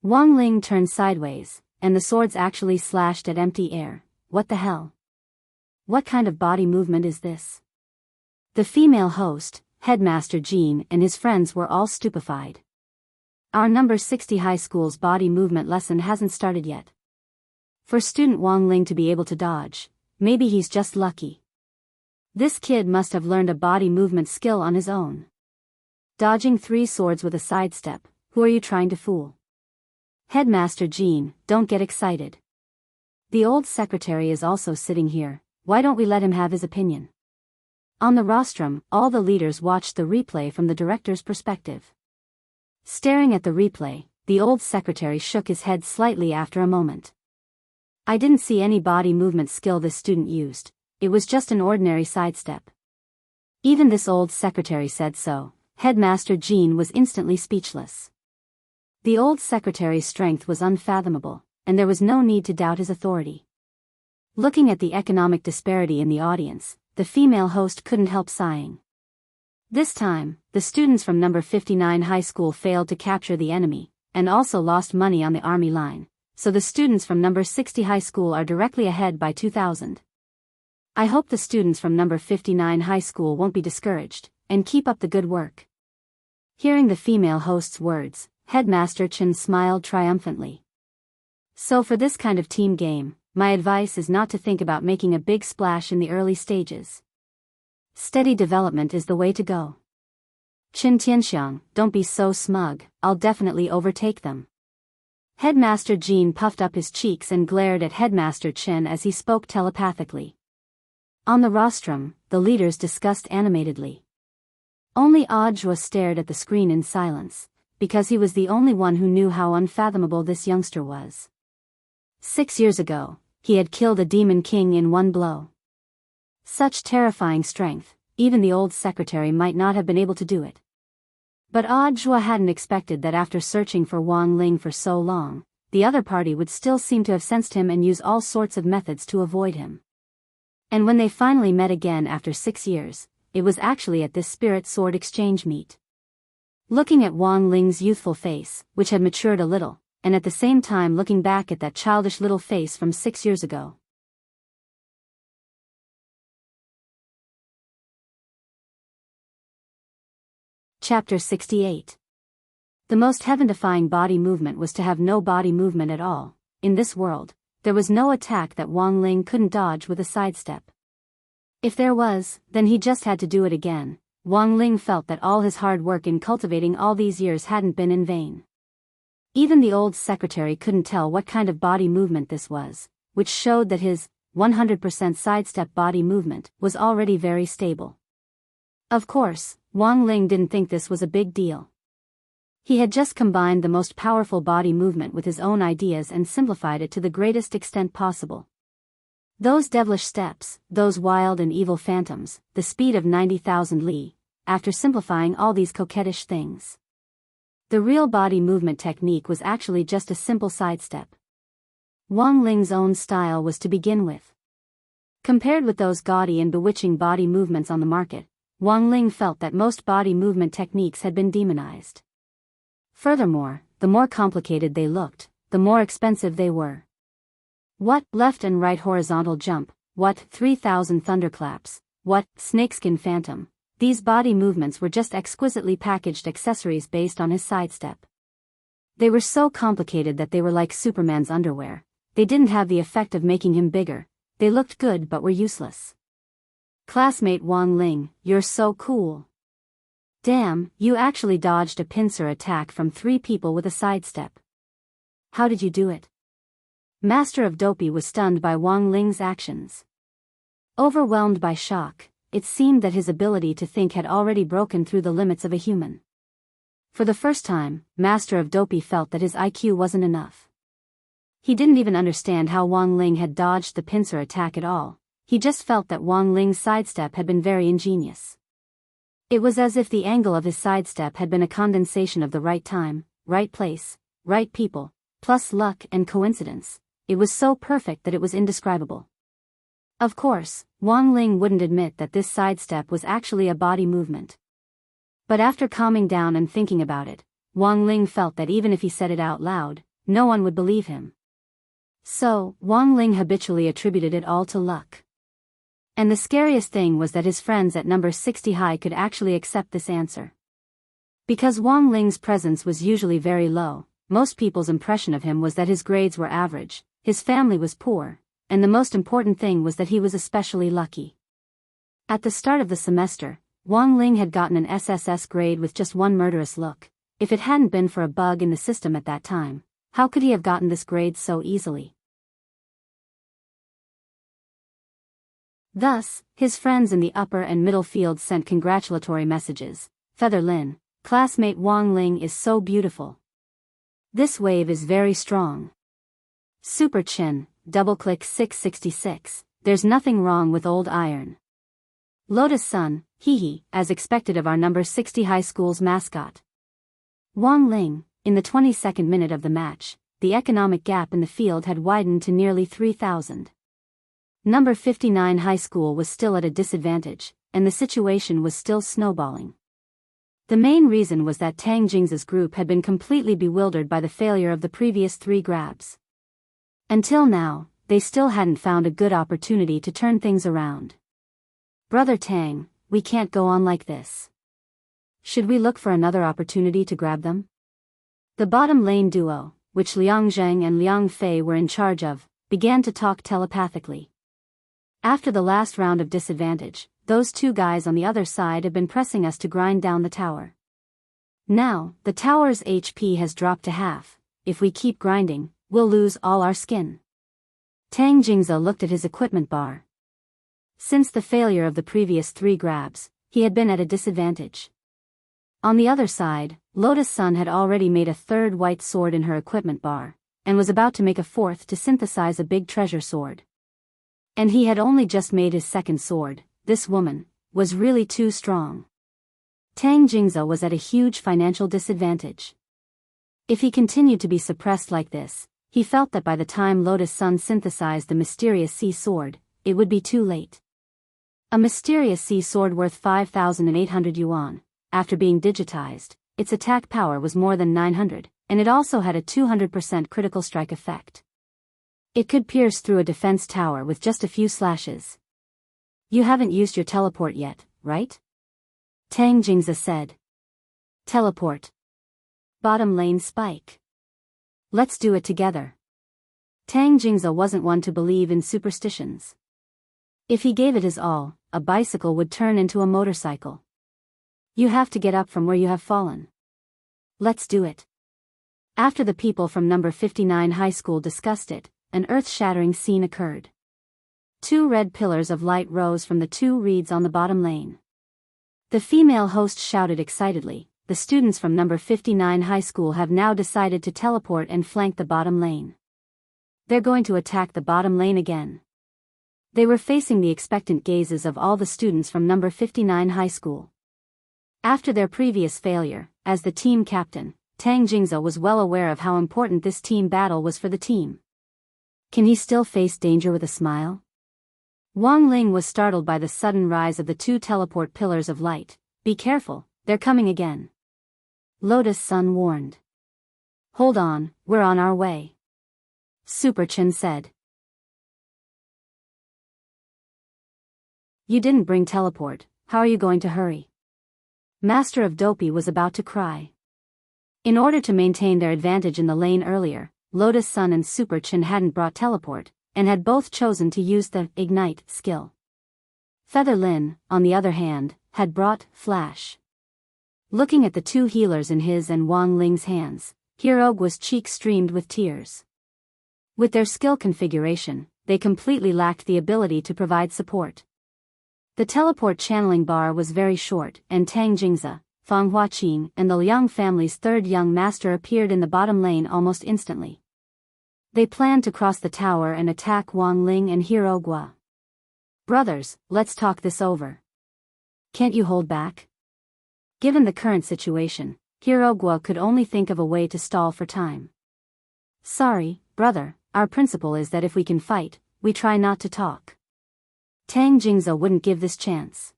Wang Ling turned sideways, and the swords actually slashed at empty air. What the hell? What kind of body movement is this? The female host, Headmaster Jean, and his friends were all stupefied. Our number 60 high school's body movement lesson hasn't started yet. For student Wang Ling to be able to dodge, maybe he's just lucky. This kid must have learned a body movement skill on his own. Dodging three swords with a sidestep, who are you trying to fool? Headmaster Jean, don't get excited. The old secretary is also sitting here, why don't we let him have his opinion? On the rostrum, all the leaders watched the replay from the director's perspective. Staring at the replay, the old secretary shook his head slightly after a moment. I didn't see any body movement skill this student used, it was just an ordinary sidestep. Even this old secretary said so. Headmaster Jean was instantly speechless. The old secretary's strength was unfathomable, and there was no need to doubt his authority. Looking at the economic disparity in the audience, the female host couldn't help sighing. This time, the students from number 59 high school failed to capture the enemy, and also lost money on the army line, so the students from number 60 high school are directly ahead by 2,000. I hope the students from number 59 high school won't be discouraged, and keep up the good work. Hearing the female host's words, Headmaster Chen smiled triumphantly. So for this kind of team game, my advice is not to think about making a big splash in the early stages. Steady development is the way to go. Qin Tianxiang, don't be so smug, I'll definitely overtake them. Headmaster Jean puffed up his cheeks and glared at Headmaster Chen as he spoke telepathically. On the rostrum, the leaders discussed animatedly. Only Audiobook stared at the screen in silence, because he was the only one who knew how unfathomable this youngster was. 6 years ago, he had killed a demon king in one blow. Such terrifying strength, even the old secretary might not have been able to do it. But Audiobook hadn't expected that after searching for Wang Ling for so long, the other party would still seem to have sensed him and use all sorts of methods to avoid him. And when they finally met again after 6 years, it was actually at this spirit sword exchange meet. Looking at Wang Ling's youthful face, which had matured a little, and at the same time looking back at that childish little face from 6 years ago. Chapter 68. The most heaven-defying body movement was to have no body movement at all. In this world, there was no attack that Wang Ling couldn't dodge with a sidestep. If there was, then he just had to do it again. Wang Ling felt that all his hard work in cultivating all these years hadn't been in vain. Even the old secretary couldn't tell what kind of body movement this was, which showed that his 100% sidestep body movement was already very stable. Of course, Wang Ling didn't think this was a big deal. He had just combined the most powerful body movement with his own ideas and simplified it to the greatest extent possible. Those devilish steps, those wild and evil phantoms, the speed of 90,000 li, after simplifying all these coquettish things. The real body movement technique was actually just a simple sidestep. Wang Ling's own style was to begin with. Compared with those gaudy and bewitching body movements on the market, Wang Ling felt that most body movement techniques had been demonized. Furthermore, the more complicated they looked, the more expensive they were. What left and right horizontal jump, what 3,000 thunderclaps, what snakeskin phantom, these body movements were just exquisitely packaged accessories based on his sidestep. They were so complicated that they were like Superman's underwear. They didn't have the effect of making him bigger, they looked good but were useless. Classmate Wang Ling, you're so cool. Damn, you actually dodged a pincer attack from 3 people with a sidestep. How did you do it? Master of Dopey was stunned by Wang Ling's actions. Overwhelmed by shock, it seemed that his ability to think had already broken through the limits of a human. For the first time, Master of Dopey felt that his IQ wasn't enough. He didn't even understand how Wang Ling had dodged the pincer attack at all, he just felt that Wang Ling's sidestep had been very ingenious. It was as if the angle of his sidestep had been a condensation of the right time, right place, right people, plus luck and coincidence. It was so perfect that it was indescribable. Of course, Wang Ling wouldn't admit that this sidestep was actually a body movement. But after calming down and thinking about it, Wang Ling felt that even if he said it out loud, no one would believe him. So, Wang Ling habitually attributed it all to luck. And the scariest thing was that his friends at number 60 high could actually accept this answer. Because Wang Ling's presence was usually very low, most people's impression of him was that his grades were average, his family was poor, and the most important thing was that he was especially lucky. At the start of the semester, Wang Ling had gotten an SSS grade with just one murderous look. If it hadn't been for a bug in the system at that time, how could he have gotten this grade so easily? Thus, his friends in the upper and middle fields sent congratulatory messages. Feather Lin, classmate Wang Ling is so beautiful. This wave is very strong. Super Chin, double-click 666, there's nothing wrong with old iron. Lotus Sun, hee, as expected of our number 60 high school's mascot. Wang Ling, in the 22nd minute of the match, the economic gap in the field had widened to nearly 3,000. Number 59 high school was still at a disadvantage, and the situation was still snowballing. The main reason was that Tang Jingza's group had been completely bewildered by the failure of the previous 3 grabs. Until now, they still hadn't found a good opportunity to turn things around. Brother Tang, we can't go on like this. Should we look for another opportunity to grab them? The bottom lane duo, which Liang Zheng and Liang Fei were in charge of, began to talk telepathically. After the last round of disadvantage, those 2 guys on the other side have been pressing us to grind down the tower. Now, the tower's HP has dropped to half. If we keep grinding, we'll lose all our skin. Tang Jingza looked at his equipment bar. Since the failure of the previous 3 grabs, he had been at a disadvantage. On the other side, Lotus Sun had already made a 3rd white sword in her equipment bar, and was about to make a 4th to synthesize a big treasure sword. And he had only just made his 2nd sword. This woman was really too strong. Tang Jingza was at a huge financial disadvantage. If he continued to be suppressed like this, he felt that by the time Lotus Sun synthesized the mysterious sea sword, it would be too late. A mysterious sea sword worth 5,800 yuan, after being digitized, its attack power was more than 900, and it also had a 200% critical strike effect. It could pierce through a defense tower with just a few slashes. You haven't used your teleport yet, right? Tang Jingza said. Teleport. Bottom lane spike. Let's do it together. Tang Jingza wasn't one to believe in superstitions. If he gave it his all, a bicycle would turn into a motorcycle. You have to get up from where you have fallen. Let's do it. After the people from number 59 high school discussed it, an earth-shattering scene occurred. 2 red pillars of light rose from the 2 reeds on the bottom lane. The female host shouted excitedly, the students from number 59 high school have now decided to teleport and flank the bottom lane. They're going to attack the bottom lane again. They were facing the expectant gazes of all the students from number 59 high school. After their previous failure, as the team captain, Tang Jingza was well aware of how important this team battle was for the team. Can he still face danger with a smile? Wang Ling was startled by the sudden rise of the 2 teleport pillars of light. Be careful, they're coming again. Lotus Sun warned. Hold on, we're on our way. Super Chin said. You didn't bring teleport, how are you going to hurry? Master of Dopey was about to cry. In order to maintain their advantage in the lane earlier, Lotus Sun and Super Chin hadn't brought teleport, and had both chosen to use the ignite skill. Feather Lin, on the other hand, had brought flash. Looking at the 2 healers in his and Wang Ling's hands, Hirogwa's cheek streamed with tears. With their skill configuration, they completely lacked the ability to provide support. The teleport channeling bar was very short, and Tang Jingza, Fang Huaqing and the Liang family's 3rd young master appeared in the bottom lane almost instantly. They planned to cross the tower and attack Wang Ling and Hirogwa. Brothers, let's talk this over. Can't you hold back? Given the current situation, Hirogwa could only think of a way to stall for time. Sorry, brother, our principle is that if we can fight, we try not to talk. Tang Jingze wouldn't give this chance.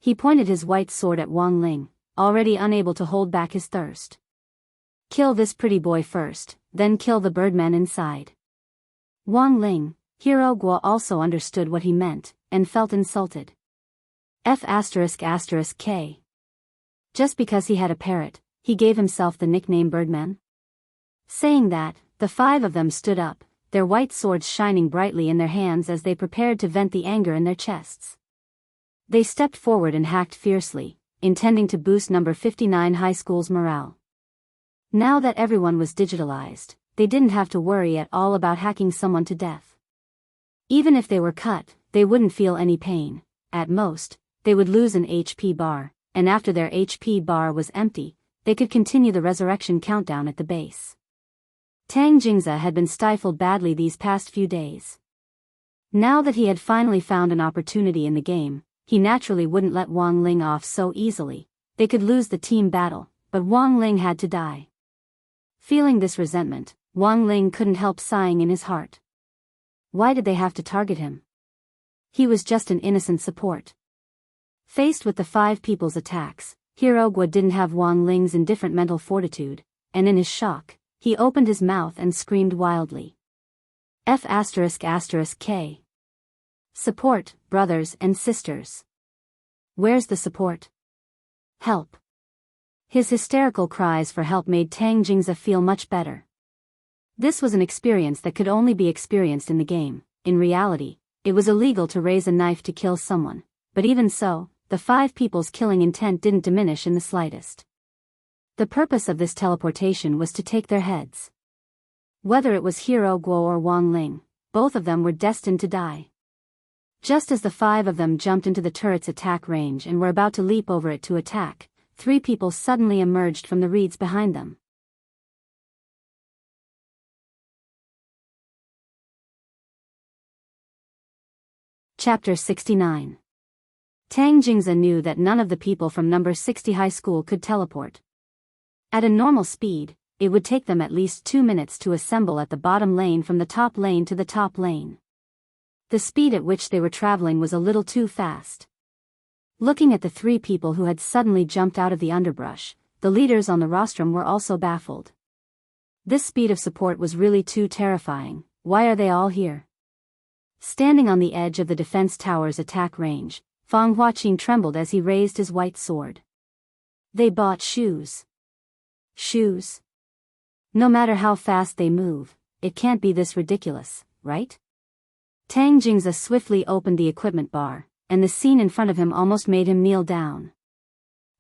He pointed his white sword at Wang Ling, already unable to hold back his thirst. Kill this pretty boy first, then kill the birdman inside. Wang Ling, Hirogwa also understood what he meant, and felt insulted. F***K. Just because he had a parrot, he gave himself the nickname Birdman? Saying that, the five of them stood up, their white swords shining brightly in their hands as they prepared to vent the anger in their chests. They stepped forward and hacked fiercely, intending to boost number 59 high school's morale. Now that everyone was digitalized, they didn't have to worry at all about hacking someone to death. Even if they were cut, they wouldn't feel any pain. At most, they would lose an HP bar, and after their HP bar was empty, they could continue the resurrection countdown at the base. Tang Jingze had been stifled badly these past few days. Now that he had finally found an opportunity in the game, he naturally wouldn't let Wang Ling off so easily. They could lose the team battle, but Wang Ling had to die. Feeling this resentment, Wang Ling couldn't help sighing in his heart. Why did they have to target him? He was just an innocent support. Faced with the five people's attacks, Hirogwa didn't have Wang Ling's indifferent mental fortitude, and in his shock, he opened his mouth and screamed wildly. F***K. Support, brothers and sisters. Where's the support? Help. His hysterical cries for help made Tang Jingze feel much better. This was an experience that could only be experienced in the game. In reality, it was illegal to raise a knife to kill someone, but even so, the five people's killing intent didn't diminish in the slightest. The purpose of this teleportation was to take their heads. Whether it was Hirogwa or Wang Ling, both of them were destined to die. Just as the five of them jumped into the turret's attack range and were about to leap over it to attack, three people suddenly emerged from the reeds behind them. Chapter 69. Tang Jingze knew that none of the people from number 60 high school could teleport. At a normal speed, it would take them at least 2 minutes to assemble at the bottom lane from the top lane to the top lane. The speed at which they were traveling was a little too fast. Looking at the three people who had suddenly jumped out of the underbrush, the leaders on the rostrum were also baffled. This speed of support was really too terrifying. Why are they all here? Standing on the edge of the defense tower's attack range, Fang Huaqing trembled as he raised his white sword. They bought shoes. Shoes? No matter how fast they move, it can't be this ridiculous, right? Tang Jingze swiftly opened the equipment bar, and the scene in front of him almost made him kneel down.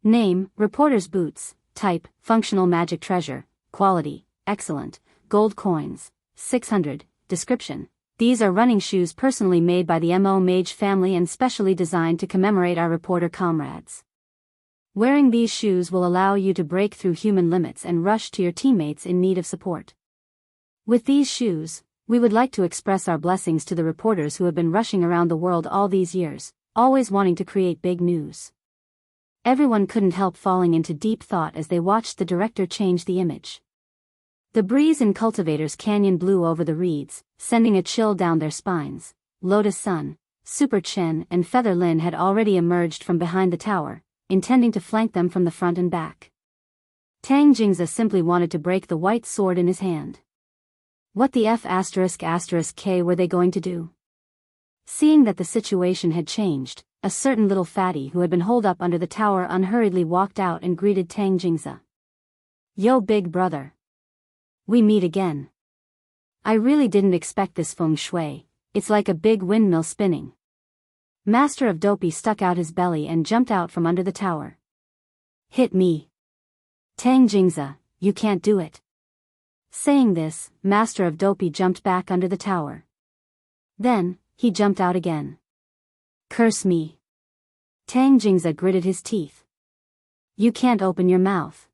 Name, reporter's boots. Type, functional magic treasure. Quality, excellent. Gold coins, 600. Description. These are running shoes personally made by the Mo Mage family and specially designed to commemorate our reporter comrades. Wearing these shoes will allow you to break through human limits and rush to your teammates in need of support. With these shoes, we would like to express our blessings to the reporters who have been rushing around the world all these years, always wanting to create big news. Everyone couldn't help falling into deep thought as they watched the director change the image. The breeze in Cultivator's Canyon blew over the reeds, sending a chill down their spines. Lotus Sun, Super Chen and Feather Lin had already emerged from behind the tower, intending to flank them from the front and back. Tang Jingze simply wanted to break the white sword in his hand. What the F***K were they going to do? Seeing that the situation had changed, a certain little fatty who had been holed up under the tower unhurriedly walked out and greeted Tang Jingze. Yo big brother. We meet again. I really didn't expect this feng shui, it's like a big windmill spinning. Master of Dopey stuck out his belly and jumped out from under the tower. Hit me. Tang Jingze, you can't do it. Saying this, Master of Dopey jumped back under the tower. Then, he jumped out again. Curse me. Tang Jingze gritted his teeth. You can't open your mouth.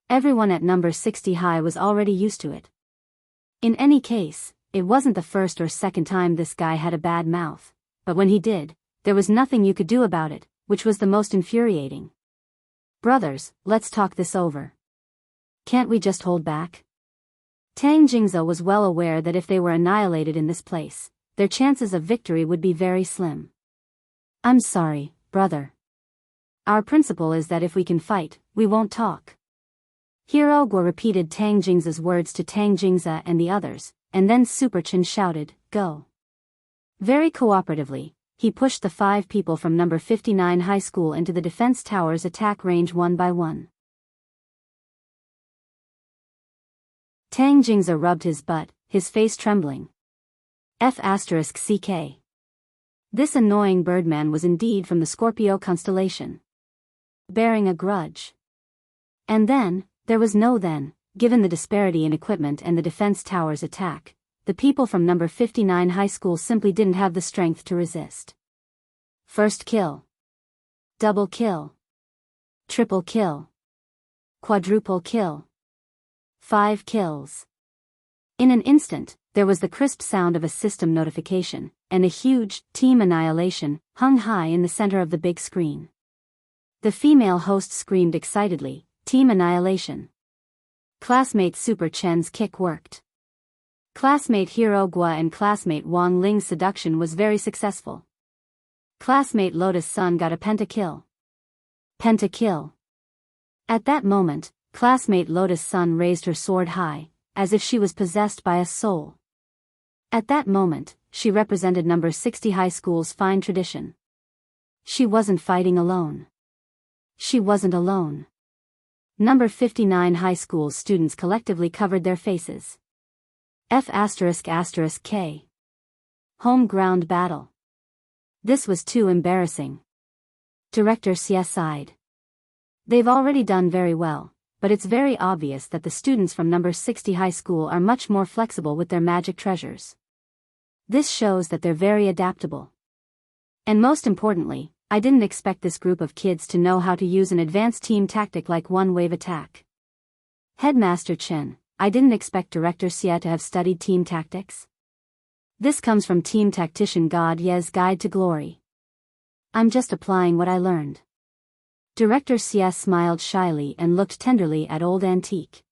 Everyone at number 60 high was already used to it. In any case, it wasn't the first or second time this guy had a bad mouth. but when he did, there was nothing you could do about it, which was the most infuriating. Brothers, let's talk this over. Can't we just hold back? Tang Jingzhe was well aware that if they were annihilated in this place, their chances of victory would be very slim. I'm sorry, brother. Our principle is that if we can fight, we won't talk. Hero Guo repeated Tang Jingzhe's words to Tang Jingzhe and the others, and then Super Chen shouted, "Go." Very cooperatively, he pushed the 5 people from number 59 high school into the defense tower's attack range one by one. Tang Jingzhe rubbed his butt, his face trembling. F***ck. This annoying birdman was indeed from the Scorpio constellation. Bearing a grudge. And then, there was no then, given the disparity in equipment and the defense tower's attack, the people from number 59 high school simply didn't have the strength to resist. First kill. Double kill. Triple kill. Quadruple kill. 5 kills. In an instant, there was the crisp sound of a system notification, and a huge team annihilation hung high in the center of the big screen. The female host screamed excitedly, "Team annihilation." Classmate Super Chen's kick worked. Classmate Hero Guo and classmate Wang Ling's seduction was very successful. Classmate Lotus Sun got a pentakill. Pentakill. At that moment, classmate Lotus Sun raised her sword high, as if she was possessed by a soul. At that moment, she represented number 60 high school's fine tradition. She wasn't fighting alone. She wasn't alone. Number 59 high school's students collectively covered their faces. F***k. Home ground battle. This was too embarrassing. Director Xie sighed. They've already done very well, but it's very obvious that the students from number 60 high school are much more flexible with their magic treasures. This shows that they're very adaptable. And most importantly, I didn't expect this group of kids to know how to use an advanced team tactic like one-wave attack. Headmaster Chen, I didn't expect Director Xie to have studied team tactics. This comes from Team Tactician God Ye's Guide to Glory. I'm just applying what I learned. Director Xie smiled shyly and looked tenderly at Old Antique.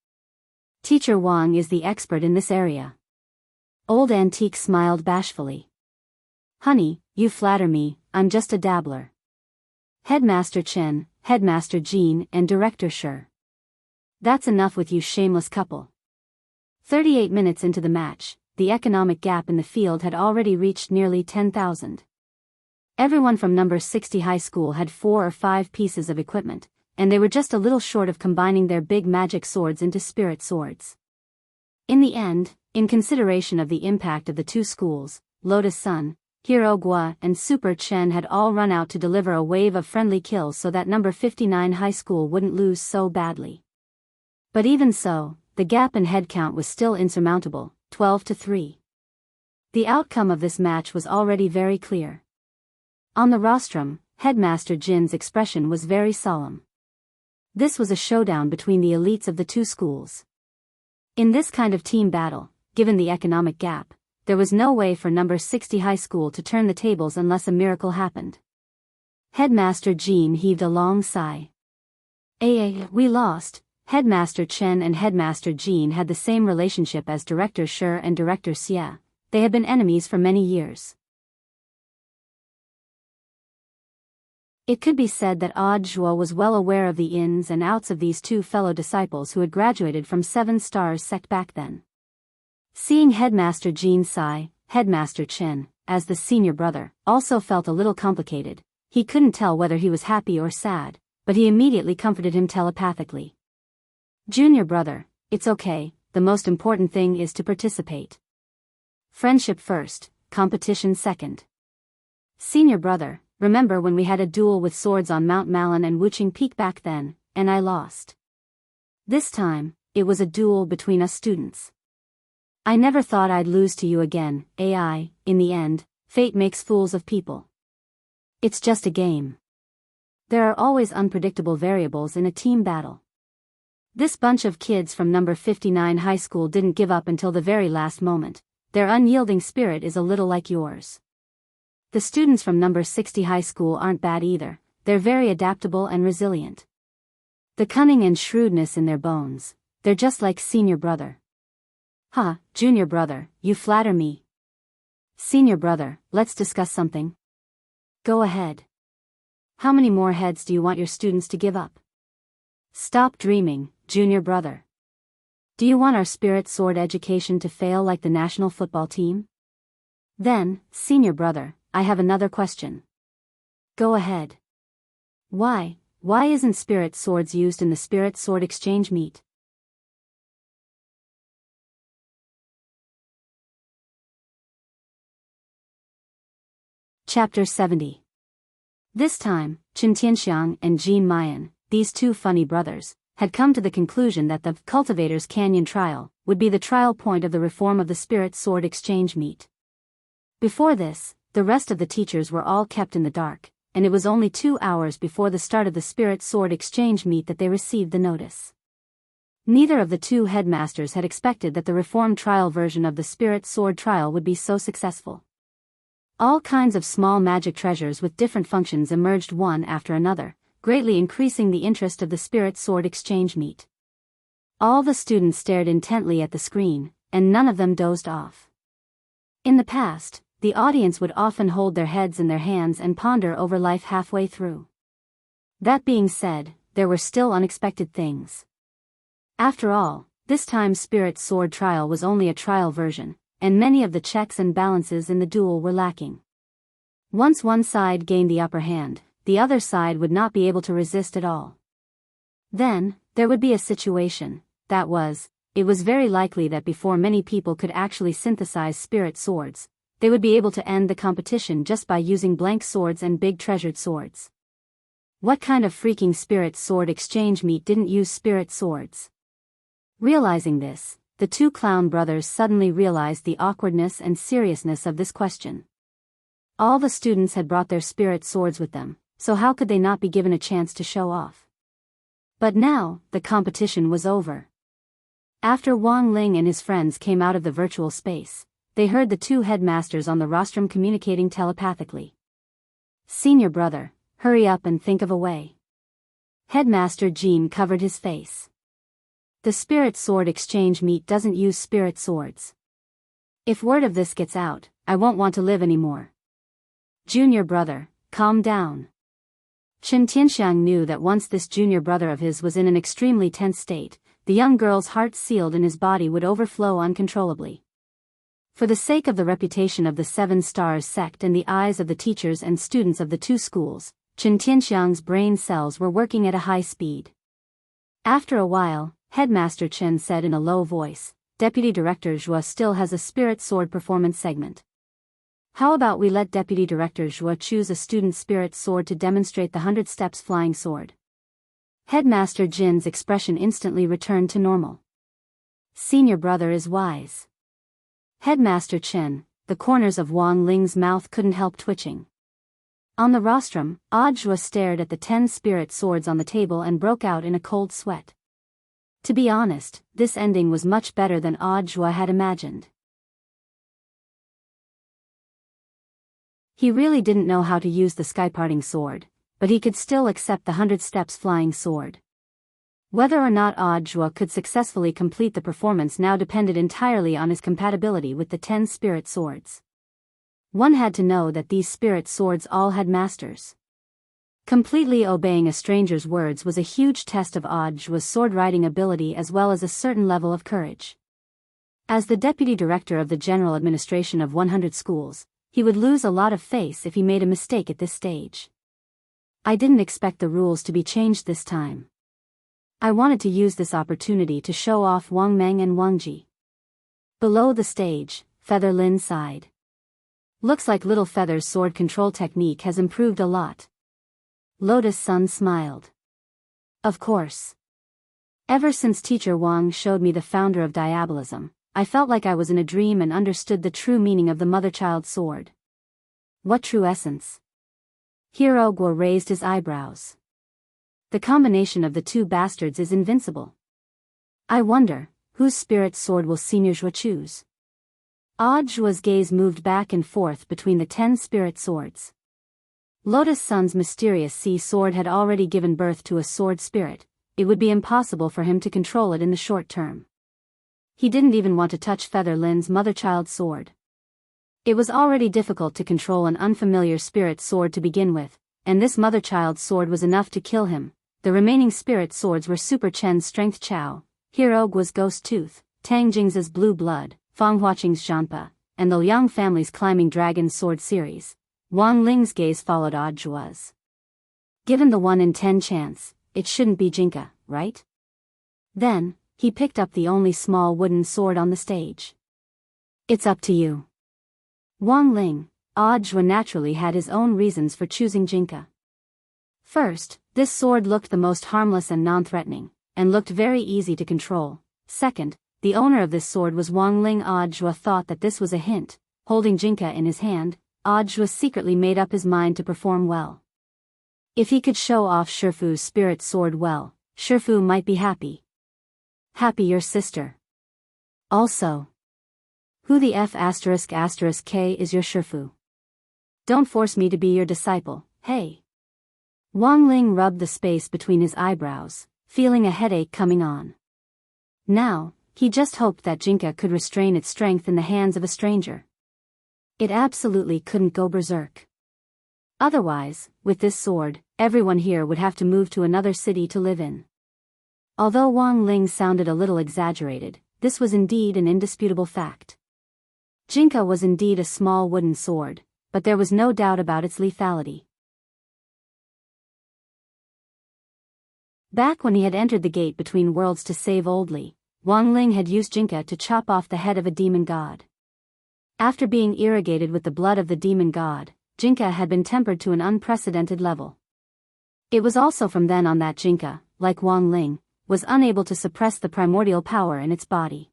Teacher Wang is the expert in this area. Old Antique smiled bashfully. Honey, you flatter me, I'm just a dabbler. Headmaster Chen, Headmaster Jean and Director Shi. That's enough with you shameless couple. 38 minutes into the match, the economic gap in the field had already reached nearly 10,000. Everyone from number 60 high school had 4 or 5 pieces of equipment, and they were just a little short of combining their big magic swords into spirit swords. In the end, in consideration of the impact of the 2 schools, Lotus Sun, Hero Guo and Super Chen had all run out to deliver a wave of friendly kills so that number 59 high school wouldn't lose so badly. But even so, the gap in headcount was still insurmountable, 12-3. The outcome of this match was already very clear. On the rostrum, Headmaster Jin's expression was very solemn. This was a showdown between the elites of the 2 schools. In this kind of team battle, given the economic gap, there was no way for number 60 high school to turn the tables unless a miracle happened. Headmaster Jean heaved a long sigh. We lost. Headmaster Chen and Headmaster Jean had the same relationship as Director Shi and Director Xie. They had been enemies for many years. It could be said that Odd Zhuo was well aware of the ins and outs of these 2 fellow disciples who had graduated from 7 Stars sect back then. Seeing Headmaster Jean sigh, Headmaster Chen, as the senior brother, also felt a little complicated. He couldn't tell whether he was happy or sad, but he immediately comforted him telepathically. Junior brother, it's okay, the most important thing is to participate. Friendship first, competition second. Senior brother, remember when we had a duel with swords on Mount Malin and Wuching Peak back then, and I lost? This time, it was a duel between us students. I never thought I'd lose to you again, AI, in the end, fate makes fools of people. It's just a game. There are always unpredictable variables in a team battle. This bunch of kids from number 59 high school didn't give up until the very last moment. Their unyielding spirit is a little like yours. The students from number 60 high school aren't bad either, they're very adaptable and resilient. The cunning and shrewdness in their bones, they're just like senior brother. Huh, junior brother, you flatter me. Senior brother, let's discuss something. Go ahead. How many more heads do you want your students to give up? Stop dreaming, junior brother. Do you want our spirit sword education to fail like the national football team? Then, senior brother, I have another question. Go ahead. Why isn't spirit swords used in the spirit sword exchange meet? Chapter 70. This time, Chen Tianxiang and Jean Mayan, these two funny brothers, had come to the conclusion that the Cultivator's Canyon trial would be the trial point of the reform of the spirit sword exchange meet. Before this, the rest of the teachers were all kept in the dark, and it was only 2 hours before the start of the spirit sword exchange meet that they received the notice. Neither of the two headmasters had expected that the reformed trial version of the spirit sword trial would be so successful. All kinds of small magic treasures with different functions emerged one after another, greatly increasing the interest of the spirit sword exchange meet. All the students stared intently at the screen, and none of them dozed off. In the past, the audience would often hold their heads in their hands and ponder over life halfway through. That being said, there were still unexpected things. After all, this time's spirit sword trial was only a trial version, and many of the checks and balances in the duel were lacking. Once one side gained the upper hand, the other side would not be able to resist at all. Then, there would be a situation, it was very likely that before many people could actually synthesize spirit swords, they would be able to end the competition just by using blank swords and big treasured swords. What kind of freaking spirit sword exchange meet didn't use spirit swords? Realizing this, the two clown brothers suddenly realized the awkwardness and seriousness of this question. All the students had brought their spirit swords with them, so how could they not be given a chance to show off? But now, the competition was over. After Wang Ling and his friends came out of the virtual space, they heard the two headmasters on the rostrum communicating telepathically. Senior brother, hurry up and think of a way. Headmaster Jean covered his face. The spirit sword exchange meet doesn't use spirit swords. If word of this gets out, I won't want to live anymore. Junior brother, calm down. Chen Tianxiang knew that once this junior brother of his was in an extremely tense state, the young girl's heart sealed in his body would overflow uncontrollably. For the sake of the reputation of the Seven Stars sect and the eyes of the teachers and students of the two schools, Chen Tianxiang's brain cells were working at a high speed. After a while, Headmaster Chen said in a low voice, Deputy Director Zhua still has a spirit sword performance segment. How about we let Deputy Director Zhua choose a student's spirit sword to demonstrate the 100 steps flying sword? Headmaster Jin's expression instantly returned to normal. Senior brother is wise. Headmaster Chen, the corners of Wang Ling's mouth couldn't help twitching. On the rostrum, Zhua stared at the 10 spirit swords on the table and broke out in a cold sweat. To be honest, this ending was much better than Zhua had imagined. He really didn't know how to use the skyparting sword, but he could still accept the 100 steps flying sword. Whether or not Zhua could successfully complete the performance now depended entirely on his compatibility with the 10 spirit swords. One had to know that these spirit swords all had masters. Completely obeying a stranger's words was a huge test of Zhua's sword-riding ability as well as a certain level of courage. As the deputy director of the general administration of 100 schools, he would lose a lot of face if he made a mistake at this stage. I didn't expect the rules to be changed this time. I wanted to use this opportunity to show off Wang Meng and Wang Ji. Below the stage, Feather Lin sighed. Looks like Little Feather's sword control technique has improved a lot. Lotus Sun smiled. Of course. Ever since Teacher Wang showed me the founder of diabolism, I felt like I was in a dream and understood the true meaning of the mother-child sword. What true essence? Hero Guo raised his eyebrows. The combination of the two bastards is invincible. I wonder, whose spirit sword will Senior Zhua choose? Audjua's gaze moved back and forth between the 10 spirit swords. Lotus Sun's mysterious sea sword had already given birth to a sword spirit. It would be impossible for him to control it in the short term. He didn't even want to touch Feather Lin's mother-child sword. It was already difficult to control an unfamiliar spirit sword to begin with, and this mother-child sword was enough to kill him. The remaining spirit swords were Super Chen's Strength Chao, Hero Gua's Ghost Tooth, Tang Jing's Blue Blood, Fang Huaqing's Zhanpa, and the Liang family's Climbing Dragon Sword series. Wang Ling's gaze followed Audjua's. Given the 1 in 10 chance, it shouldn't be Jinka, right? Then, he picked up the only small wooden sword on the stage. It's up to you. Wang Ling, Audjua naturally had his own reasons for choosing Jinka. First, this sword looked the most harmless and non-threatening, and looked very easy to control. Second, the owner of this sword was Wang Ling. Audjua thought that this was a hint. Holding Jinka in his hand, Audjua secretly made up his mind to perform well. If he could show off Shifu's spirit sword well, Shifu might be happy. Happy your sister. Also, who the F*** K is your Shifu? Don't force me to be your disciple, hey. Wang Ling rubbed the space between his eyebrows, feeling a headache coming on. Now, he just hoped that Jinka could restrain its strength in the hands of a stranger. It absolutely couldn't go berserk. Otherwise, with this sword, everyone here would have to move to another city to live in. Although Wang Ling sounded a little exaggerated, this was indeed an indisputable fact. Jinka was indeed a small wooden sword, but there was no doubt about its lethality. Back when he had entered the gate between worlds to save Old Li, Wang Ling had used Jinka to chop off the head of a demon god. After being irrigated with the blood of the demon god, Jinka had been tempered to an unprecedented level. It was also from then on that Jinka, like Wang Ling, was unable to suppress the primordial power in its body.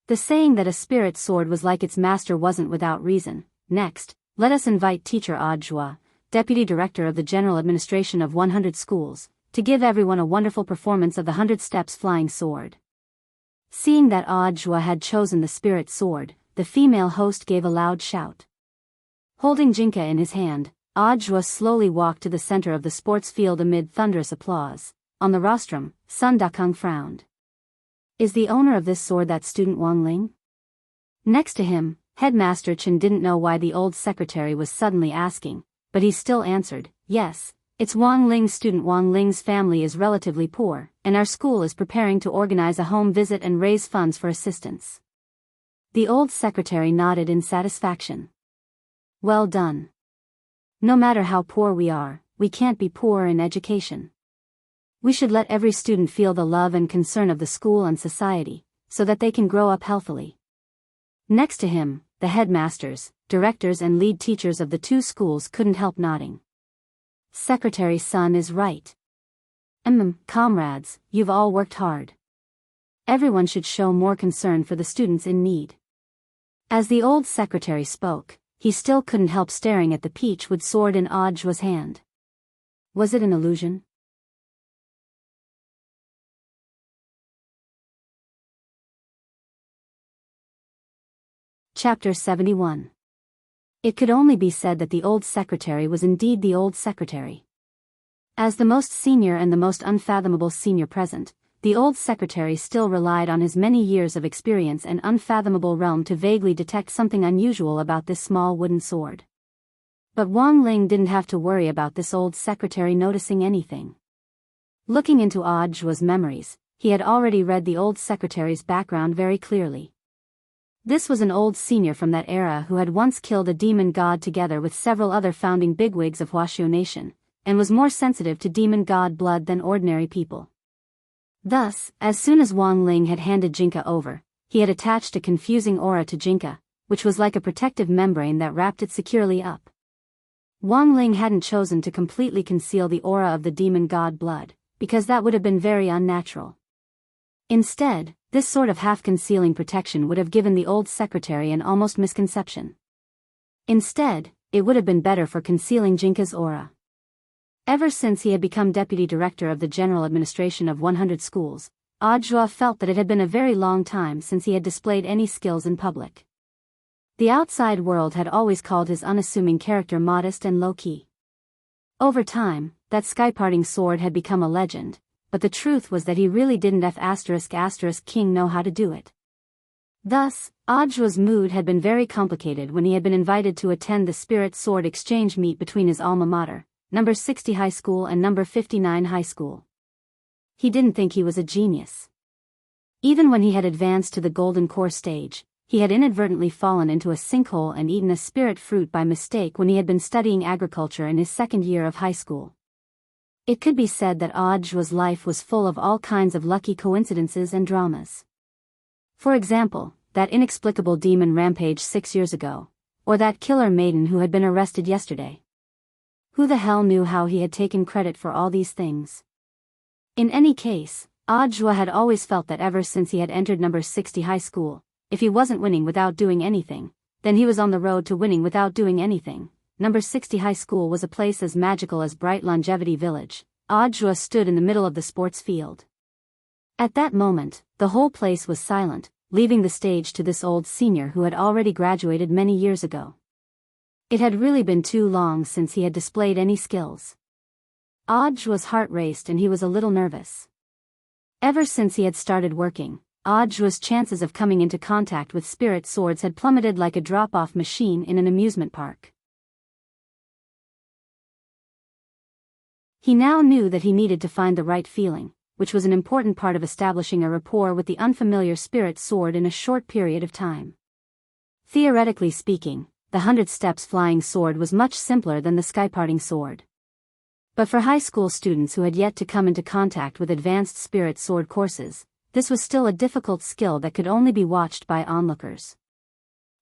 The saying that a spirit sword was like its master wasn't without reason. Next, let us invite Teacher Audjua, Deputy Director of the General Administration of 100 Schools, to give everyone a wonderful performance of the 100 Steps Flying Sword. Seeing that Audjua had chosen the spirit sword, the female host gave a loud shout. Holding Jinka in his hand, Audjua slowly walked to the center of the sports field amid thunderous applause. On the rostrum, Sun Dakung frowned. Is the owner of this sword that student Wang Ling? Next to him, Headmaster Chen didn't know why the old secretary was suddenly asking, but he still answered, yes, it's Wang Ling's student. Wang Ling's family is relatively poor, and our school is preparing to organize a home visit and raise funds for assistance. The old secretary nodded in satisfaction. Well done. No matter how poor we are, we can't be poor in education. We should let every student feel the love and concern of the school and society, so that they can grow up healthily. Next to him, the headmasters, directors and lead teachers of the 2 schools couldn't help nodding. Secretary Sun is right. Comrades, you've all worked hard. Everyone should show more concern for the students in need. As the old secretary spoke, he still couldn't help staring at the peach-wood sword in Audjua's hand. Was it an illusion? Chapter 71. It could only be said that the old secretary was indeed the old secretary. As the most senior and the most unfathomable senior present, the old secretary still relied on his many years of experience and unfathomable realm to vaguely detect something unusual about this small wooden sword. But Wang Ling didn't have to worry about this old secretary noticing anything. Looking into Audjua's memories, he had already read the old secretary's background very clearly. This was an old senior from that era who had once killed a demon god together with several other founding bigwigs of Huaxiu Nation, and was more sensitive to demon god blood than ordinary people. Thus, as soon as Wang Ling had handed Jinka over, he had attached a confusing aura to Jinka, which was like a protective membrane that wrapped it securely up. Wang Ling hadn't chosen to completely conceal the aura of the demon god blood, because that would have been very unnatural. Instead, this sort of half-concealing protection would have given the old secretary an almost misconception. Instead, it would have been better for concealing Jinka's aura. Ever since he had become deputy director of the general administration of 100 schools, Audjua felt that it had been a very long time since he had displayed any skills in public. The outside world had always called his unassuming character modest and low-key. Over time, that sky-parting sword had become a legend, but the truth was that he really didn't ***king know how to do it. Thus, Audjua's mood had been very complicated when he had been invited to attend the Spirit Sword exchange meet between his alma mater, number 60 High School and number 59 High School. He didn't think he was a genius. Even when he had advanced to the Golden Core stage, he had inadvertently fallen into a sinkhole and eaten a spirit fruit by mistake when he had been studying agriculture in his second year of high school. It could be said that Audjua's life was full of all kinds of lucky coincidences and dramas. For example, that inexplicable demon rampage 6 years ago, or that killer maiden who had been arrested yesterday. Who the hell knew how he had taken credit for all these things? In any case, Audjua had always felt that ever since he had entered number 60 High School, if he wasn't winning without doing anything, then he was on the road to winning without doing anything. Number 60 High School was a place as magical as bright Longevity Village. Audjua stood in the middle of the sports field. At that moment, the whole place was silent, leaving the stage to this old senior who had already graduated many years ago. It had really been too long since he had displayed any skills. Audjua's heart raced and he was a little nervous. Ever since he had started working, Audjua's chances of coming into contact with spirit swords had plummeted like a drop-off machine in an amusement park. He now knew that he needed to find the right feeling, which was an important part of establishing a rapport with the unfamiliar spirit sword in a short period of time. Theoretically speaking, the 100 Steps flying sword was much simpler than the sky-parting sword. But for high school students who had yet to come into contact with advanced spirit sword courses, this was still a difficult skill that could only be watched by onlookers.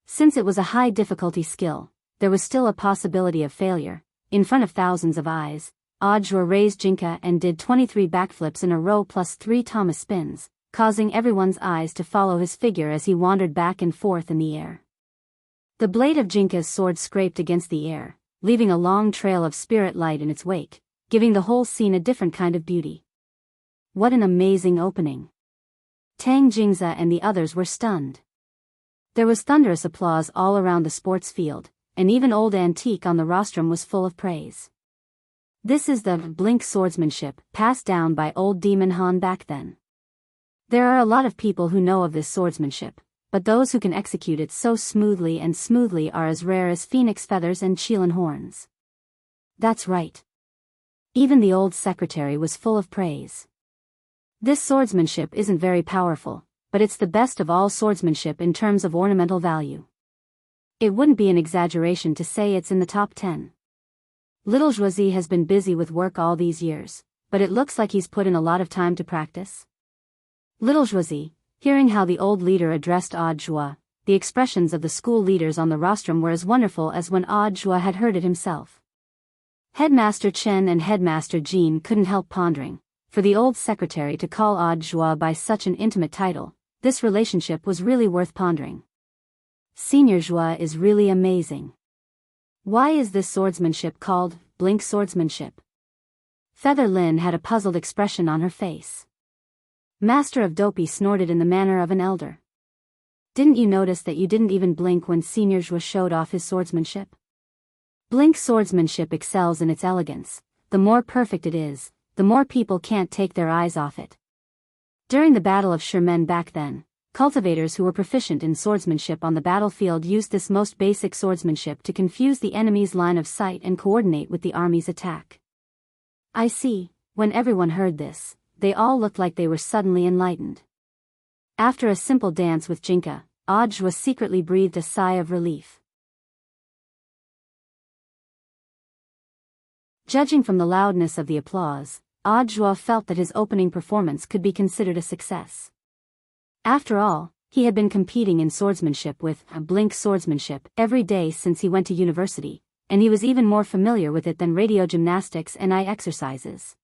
Since it was a high-difficulty skill, there was still a possibility of failure. In front of thousands of eyes, Audjua raised Jinka and did 23 backflips in a row plus 3 Thomas spins, causing everyone's eyes to follow his figure as he wandered back and forth in the air. The blade of Jinka's sword scraped against the air, leaving a long trail of spirit light in its wake, giving the whole scene a different kind of beauty. What an amazing opening! Tang Jingza and the others were stunned. There was thunderous applause all around the sports field, and even old Antique on the rostrum was full of praise. This is the blink swordsmanship passed down by old Demon Han back then. There are a lot of people who know of this swordsmanship, but those who can execute it so smoothly are as rare as phoenix feathers and Qilin horns. That's right. Even the old secretary was full of praise. This swordsmanship isn't very powerful, but it's the best of all swordsmanship in terms of ornamental value. It wouldn't be an exaggeration to say it's in the top 10. Little Zhuazi has been busy with work all these years, but it looks like he's put in a lot of time to practice. Little Zhuazi, hearing how the old leader addressed Audjua, the expressions of the school leaders on the rostrum were as wonderful as when Audjua had heard it himself. Headmaster Chen and Headmaster Jean couldn't help pondering. For the old secretary to call Audjua by such an intimate title, this relationship was really worth pondering. Senior Zhua is really amazing. Why is this swordsmanship called blink swordsmanship? Feather Lin had a puzzled expression on her face. Master of Dopey snorted in the manner of an elder. Didn't you notice that you didn't even blink when Senior Zhua showed off his swordsmanship? Blink swordsmanship excels in its elegance. The more perfect it is, the more people can't take their eyes off it. During the Battle of Sherman back then, cultivators who were proficient in swordsmanship on the battlefield used this most basic swordsmanship to confuse the enemy's line of sight and coordinate with the army's attack. I see. When everyone heard this, they all looked like they were suddenly enlightened. After a simple dance with Jinka, Audjua secretly breathed a sigh of relief. Judging from the loudness of the applause, Audjua felt that his opening performance could be considered a success. After all, he had been competing in swordsmanship with blink swordsmanship every day since he went to university, and he was even more familiar with it than radio gymnastics and eye exercises.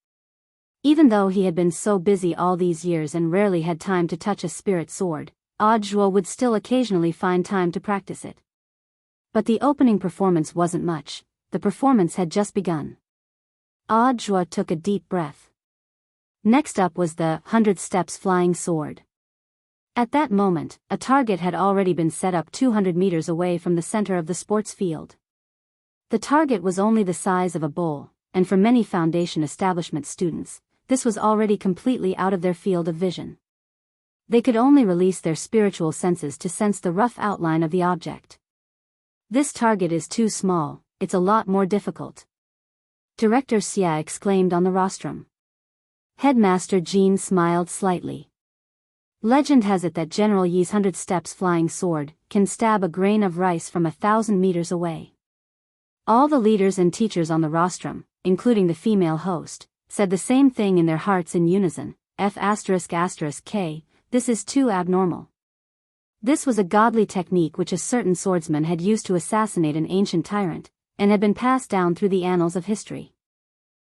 Even though he had been so busy all these years and rarely had time to touch a spirit sword, Audjua would still occasionally find time to practice it. But the opening performance wasn't much. The performance had just begun. Audjua took a deep breath. Next up was the 100 Steps flying sword. At that moment, a target had already been set up 200 meters away from the center of the sports field. The target was only the size of a bowl, and for many foundation establishment students, this was already completely out of their field of vision. They could only release their spiritual senses to sense the rough outline of the object. This target is too small, it's a lot more difficult. Director Xia exclaimed on the rostrum. Headmaster Jean smiled slightly. Legend has it that General Yi's 100 steps flying sword can stab a grain of rice from 1,000 meters away. All the leaders and teachers on the rostrum, including the female host, said the same thing in their hearts in unison. F***K, this is too abnormal. This was a godly technique which a certain swordsman had used to assassinate an ancient tyrant, and had been passed down through the annals of history.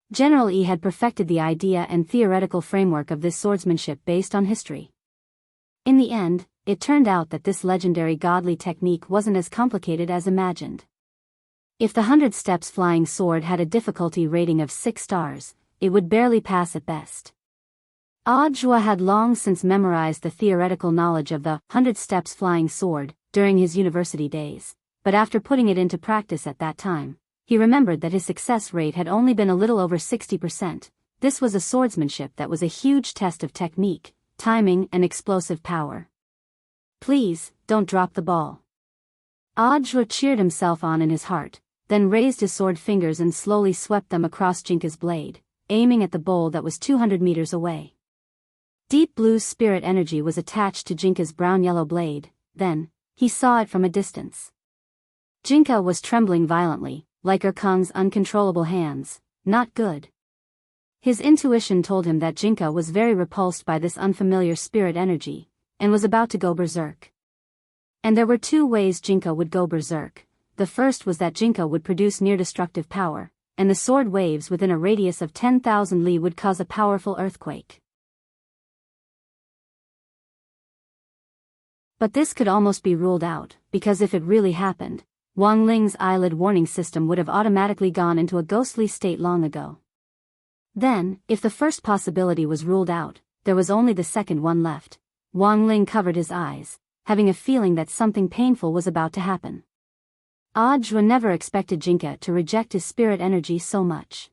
General Yi had perfected the idea and theoretical framework of this swordsmanship based on history. In the end, it turned out that this legendary godly technique wasn't as complicated as imagined. If the 100 steps flying sword had a difficulty rating of 6 stars, it would barely pass at best. Audiobook had long since memorized the theoretical knowledge of the 100 steps flying sword during his university days, but after putting it into practice at that time, he remembered that his success rate had only been a little over 60%. This was a swordsmanship that was a huge test of technique, timing, and explosive power. Please, don't drop the ball. Audiobook cheered himself on in his heart, then raised his sword fingers and slowly swept them across Jinka's blade, aiming at the bowl that was 200 meters away. Deep blue spirit energy was attached to Jinka's brown-yellow blade, then, he saw it from a distance. Jinka was trembling violently, like Erkang's uncontrollable hands. Not good. His intuition told him that Jinka was very repulsed by this unfamiliar spirit energy, and was about to go berserk. And there were 2 ways Jinka would go berserk. The first was that Jinka would produce near-destructive power, and the sword waves within a radius of 10,000 li would cause a powerful earthquake. But this could almost be ruled out, because if it really happened, Wang Ling's eyelid warning system would have automatically gone into a ghostly state long ago. Then, if the first possibility was ruled out, there was only the second one left. Wang Ling covered his eyes, having a feeling that something painful was about to happen. Audiobook never expected Jinka to reject his spirit energy so much.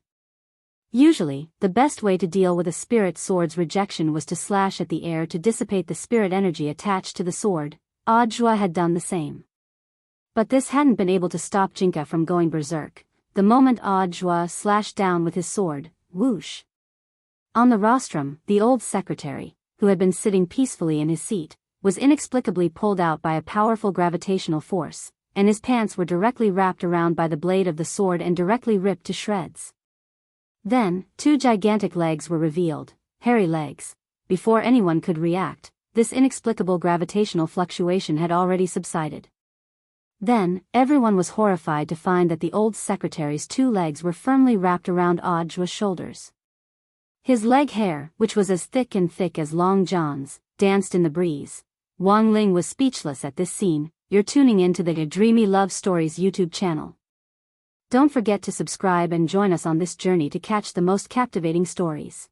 Usually, the best way to deal with a spirit sword's rejection was to slash at the air to dissipate the spirit energy attached to the sword. Audiobook had done the same. But this hadn't been able to stop Jinka from going berserk. The moment Audiobook slashed down with his sword, whoosh. On the rostrum, the old secretary, who had been sitting peacefully in his seat, was inexplicably pulled out by a powerful gravitational force, and his pants were directly wrapped around by the blade of the sword and directly ripped to shreds. Then, 2 gigantic legs were revealed, hairy legs. Before anyone could react, this inexplicable gravitational fluctuation had already subsided. Then, everyone was horrified to find that the old secretary's 2 legs were firmly wrapped around Audiobook's shoulders. His leg hair, which was as thick as Long John's, danced in the breeze. Wang Ling was speechless at this scene. You're tuning in to the Dreamy Love Stories YouTube channel. Don't forget to subscribe and join us on this journey to catch the most captivating stories.